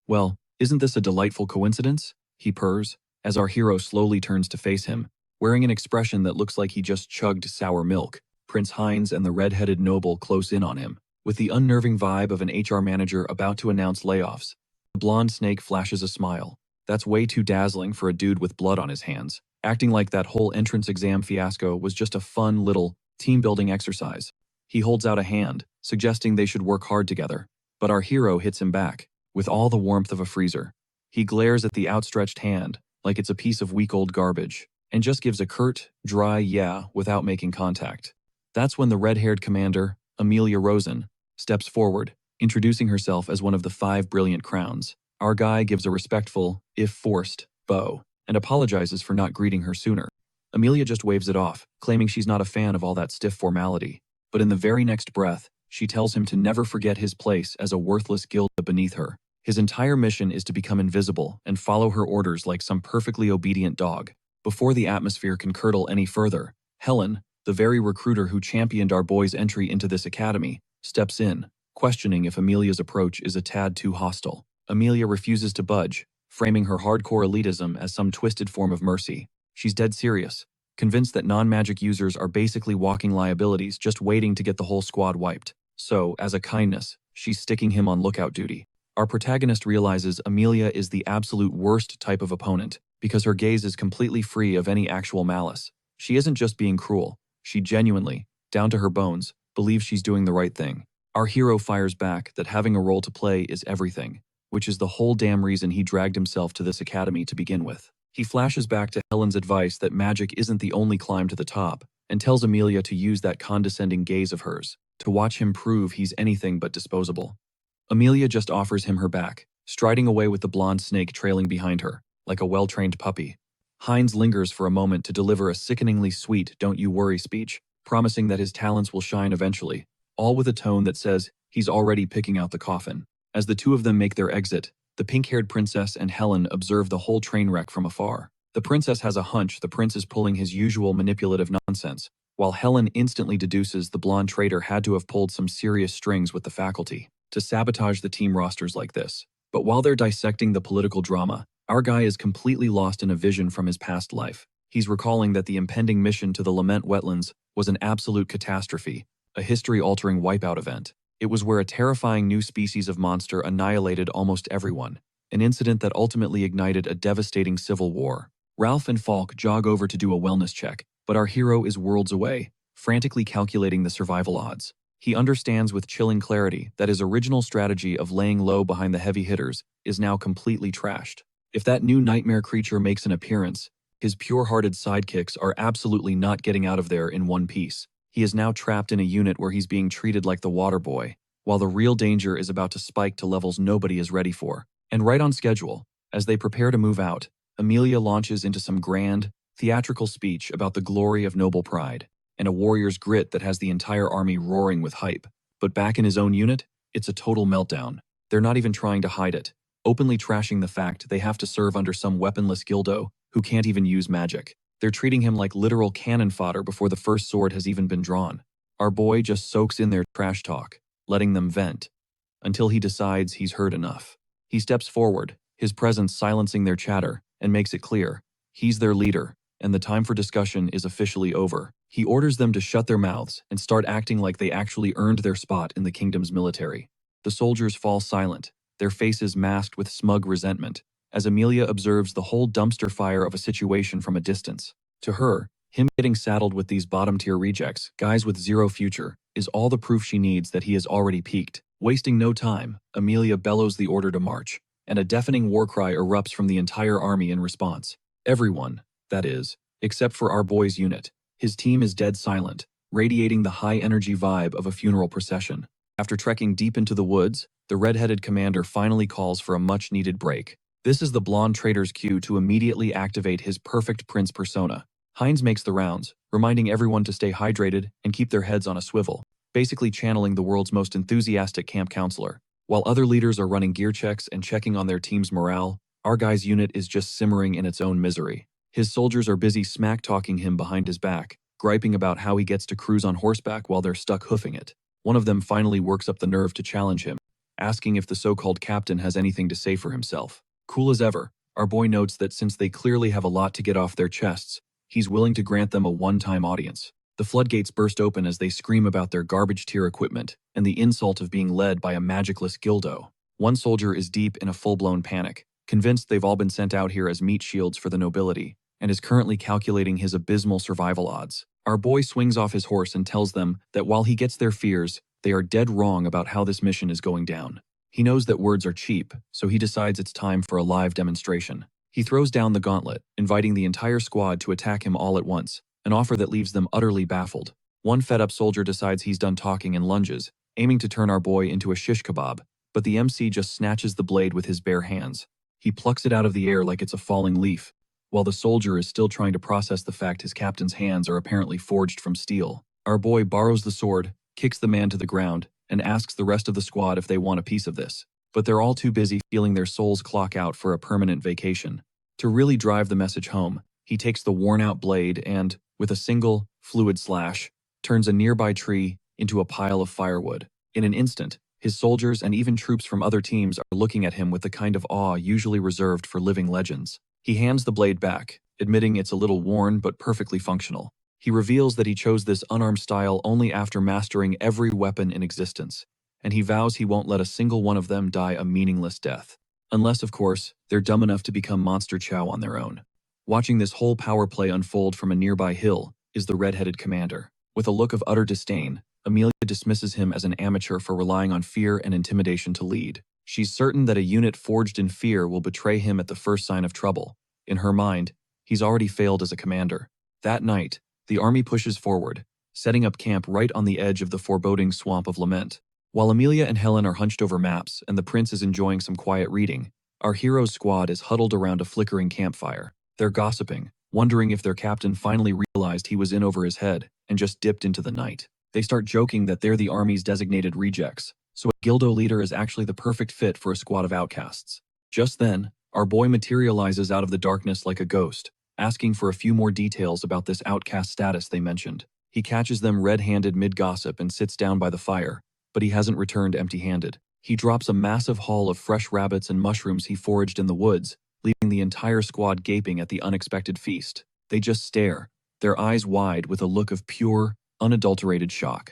Well, isn't this a delightful coincidence? He purrs, as our hero slowly turns to face him, wearing an expression that looks like he just chugged sour milk. Prince Hines and the red-headed noble close in on him, with the unnerving vibe of an HR manager about to announce layoffs. The blonde snake flashes a smile. That's way too dazzling for a dude with blood on his hands, acting like that whole entrance exam fiasco was just a fun little team-building exercise. He holds out a hand, suggesting they should work hard together, but our hero hits him back, with all the warmth of a freezer. He glares at the outstretched hand, like it's a piece of week-old garbage, and just gives a curt, dry yeah without making contact. That's when the red-haired commander, Amelia Rosen, steps forward, introducing herself as one of the 5 brilliant crowns. Our guy gives a respectful, if forced, bow, and apologizes for not greeting her sooner. Amelia just waves it off, claiming she's not a fan of all that stiff formality. But in the very next breath, she tells him to never forget his place as a worthless guild beneath her. His entire mission is to become invisible and follow her orders like some perfectly obedient dog. Before the atmosphere can curdle any further, Helen, the very recruiter who championed our boy's entry into this academy, steps in, questioning if Amelia's approach is a tad too hostile. Amelia refuses to budge, framing her hardcore elitism as some twisted form of mercy. She's dead serious, convinced that non-magic users are basically walking liabilities just waiting to get the whole squad wiped. So, as a kindness, she's sticking him on lookout duty. Our protagonist realizes Amelia is the absolute worst type of opponent because her gaze is completely free of any actual malice. She isn't just being cruel. She genuinely, down to her bones, believes she's doing the right thing. Our hero fires back that having a role to play is everything, which is the whole damn reason he dragged himself to this academy to begin with. He flashes back to Helen's advice that magic isn't the only climb to the top, and tells Amelia to use that condescending gaze of hers to watch him prove he's anything but disposable. Amelia just offers him her back, striding away with the blonde snake trailing behind her, like a well-trained puppy. Hines lingers for a moment to deliver a sickeningly sweet "don't you worry" speech, promising that his talents will shine eventually, all with a tone that says he's already picking out the coffin. As the two of them make their exit, the pink-haired princess and Helen observe the whole train wreck from afar. The princess has a hunch the prince is pulling his usual manipulative nonsense, while Helen instantly deduces the blonde traitor had to have pulled some serious strings with the faculty to sabotage the team rosters like this. But while they're dissecting the political drama, our guy is completely lost in a vision from his past life. He's recalling that the impending mission to the Lament Wetlands was an absolute catastrophe, a history-altering wipeout event. It was where a terrifying new species of monster annihilated almost everyone, an incident that ultimately ignited a devastating civil war. Ralph and Falk jog over to do a wellness check, but our hero is worlds away, frantically calculating the survival odds. He understands with chilling clarity that his original strategy of laying low behind the heavy hitters is now completely trashed. If that new nightmare creature makes an appearance, his pure-hearted sidekicks are absolutely not getting out of there in one piece. He is now trapped in a unit where he's being treated like the water boy, while the real danger is about to spike to levels nobody is ready for. And right on schedule, as they prepare to move out, Amelia launches into some grand, theatrical speech about the glory of noble pride and a warrior's grit that has the entire army roaring with hype. But back in his own unit, it's a total meltdown. They're not even trying to hide it, openly trashing the fact they have to serve under some weaponless Gildo who can't even use magic. They're treating him like literal cannon fodder before the first sword has even been drawn. Our boy just soaks in their trash talk, letting them vent, until he decides he's heard enough. He steps forward, his presence silencing their chatter, and makes it clear he's their leader, and the time for discussion is officially over. He orders them to shut their mouths and start acting like they actually earned their spot in the kingdom's military. The soldiers fall silent, their faces masked with smug resentment, as Amelia observes the whole dumpster fire of a situation from a distance. To her, him getting saddled with these bottom-tier rejects, guys with zero future, is all the proof she needs that he has already peaked. Wasting no time, Amelia bellows the order to march, and a deafening war cry erupts from the entire army in response. Everyone, that is, except for our boy's unit. His team is dead silent, radiating the high-energy vibe of a funeral procession. After trekking deep into the woods, the red-headed commander finally calls for a much-needed break. This is the blonde traitor's cue to immediately activate his perfect prince persona. Heinz makes the rounds, reminding everyone to stay hydrated and keep their heads on a swivel, basically channeling the world's most enthusiastic camp counselor. While other leaders are running gear checks and checking on their team's morale, our guy's unit is just simmering in its own misery. His soldiers are busy smack-talking him behind his back, griping about how he gets to cruise on horseback while they're stuck hoofing it. One of them finally works up the nerve to challenge him, asking if the so-called captain has anything to say for himself. Cool as ever, our boy notes that since they clearly have a lot to get off their chests, he's willing to grant them a one-time audience. The floodgates burst open as they scream about their garbage-tier equipment and the insult of being led by a magicless Gildo. One soldier is deep in a full-blown panic, convinced they've all been sent out here as meat shields for the nobility, and is currently calculating his abysmal survival odds. Our boy swings off his horse and tells them that while he gets their fears, they are dead wrong about how this mission is going down. He knows that words are cheap, so he decides it's time for a live demonstration. He throws down the gauntlet, inviting the entire squad to attack him all at once, an offer that leaves them utterly baffled. One fed-up soldier decides he's done talking and lunges, aiming to turn our boy into a shish kebab, but the MC just snatches the blade with his bare hands. He plucks it out of the air like it's a falling leaf, while the soldier is still trying to process the fact his captain's hands are apparently forged from steel. Our boy borrows the sword, kicks the man to the ground, and asks the rest of the squad if they want a piece of this. But they're all too busy feeling their souls clock out for a permanent vacation. To really drive the message home, he takes the worn-out blade and, with a single, fluid slash, turns a nearby tree into a pile of firewood. In an instant, his soldiers and even troops from other teams are looking at him with the kind of awe usually reserved for living legends. He hands the blade back, admitting it's a little worn but perfectly functional. He reveals that he chose this unarmed style only after mastering every weapon in existence, and he vows he won't let a single one of them die a meaningless death. Unless, of course, they're dumb enough to become monster chow on their own. Watching this whole power play unfold from a nearby hill is the red-headed commander. With a look of utter disdain, Amelia dismisses him as an amateur for relying on fear and intimidation to lead. She's certain that a unit forged in fear will betray him at the first sign of trouble. In her mind, he's already failed as a commander. That night, the army pushes forward, setting up camp right on the edge of the foreboding swamp of lament. While Amelia and Helen are hunched over maps and the prince is enjoying some quiet reading, our hero's squad is huddled around a flickering campfire. They're gossiping, wondering if their captain finally realized he was in over his head and just dipped into the night. They start joking that they're the army's designated rejects, so a Gildo leader is actually the perfect fit for a squad of outcasts. Just then, our boy materializes out of the darkness like a ghost, asking for a few more details about this outcast status they mentioned. He catches them red-handed mid-gossip and sits down by the fire, but he hasn't returned empty-handed. He drops a massive haul of fresh rabbits and mushrooms he foraged in the woods, leaving the entire squad gaping at the unexpected feast. They just stare, their eyes wide with a look of pure, unadulterated shock.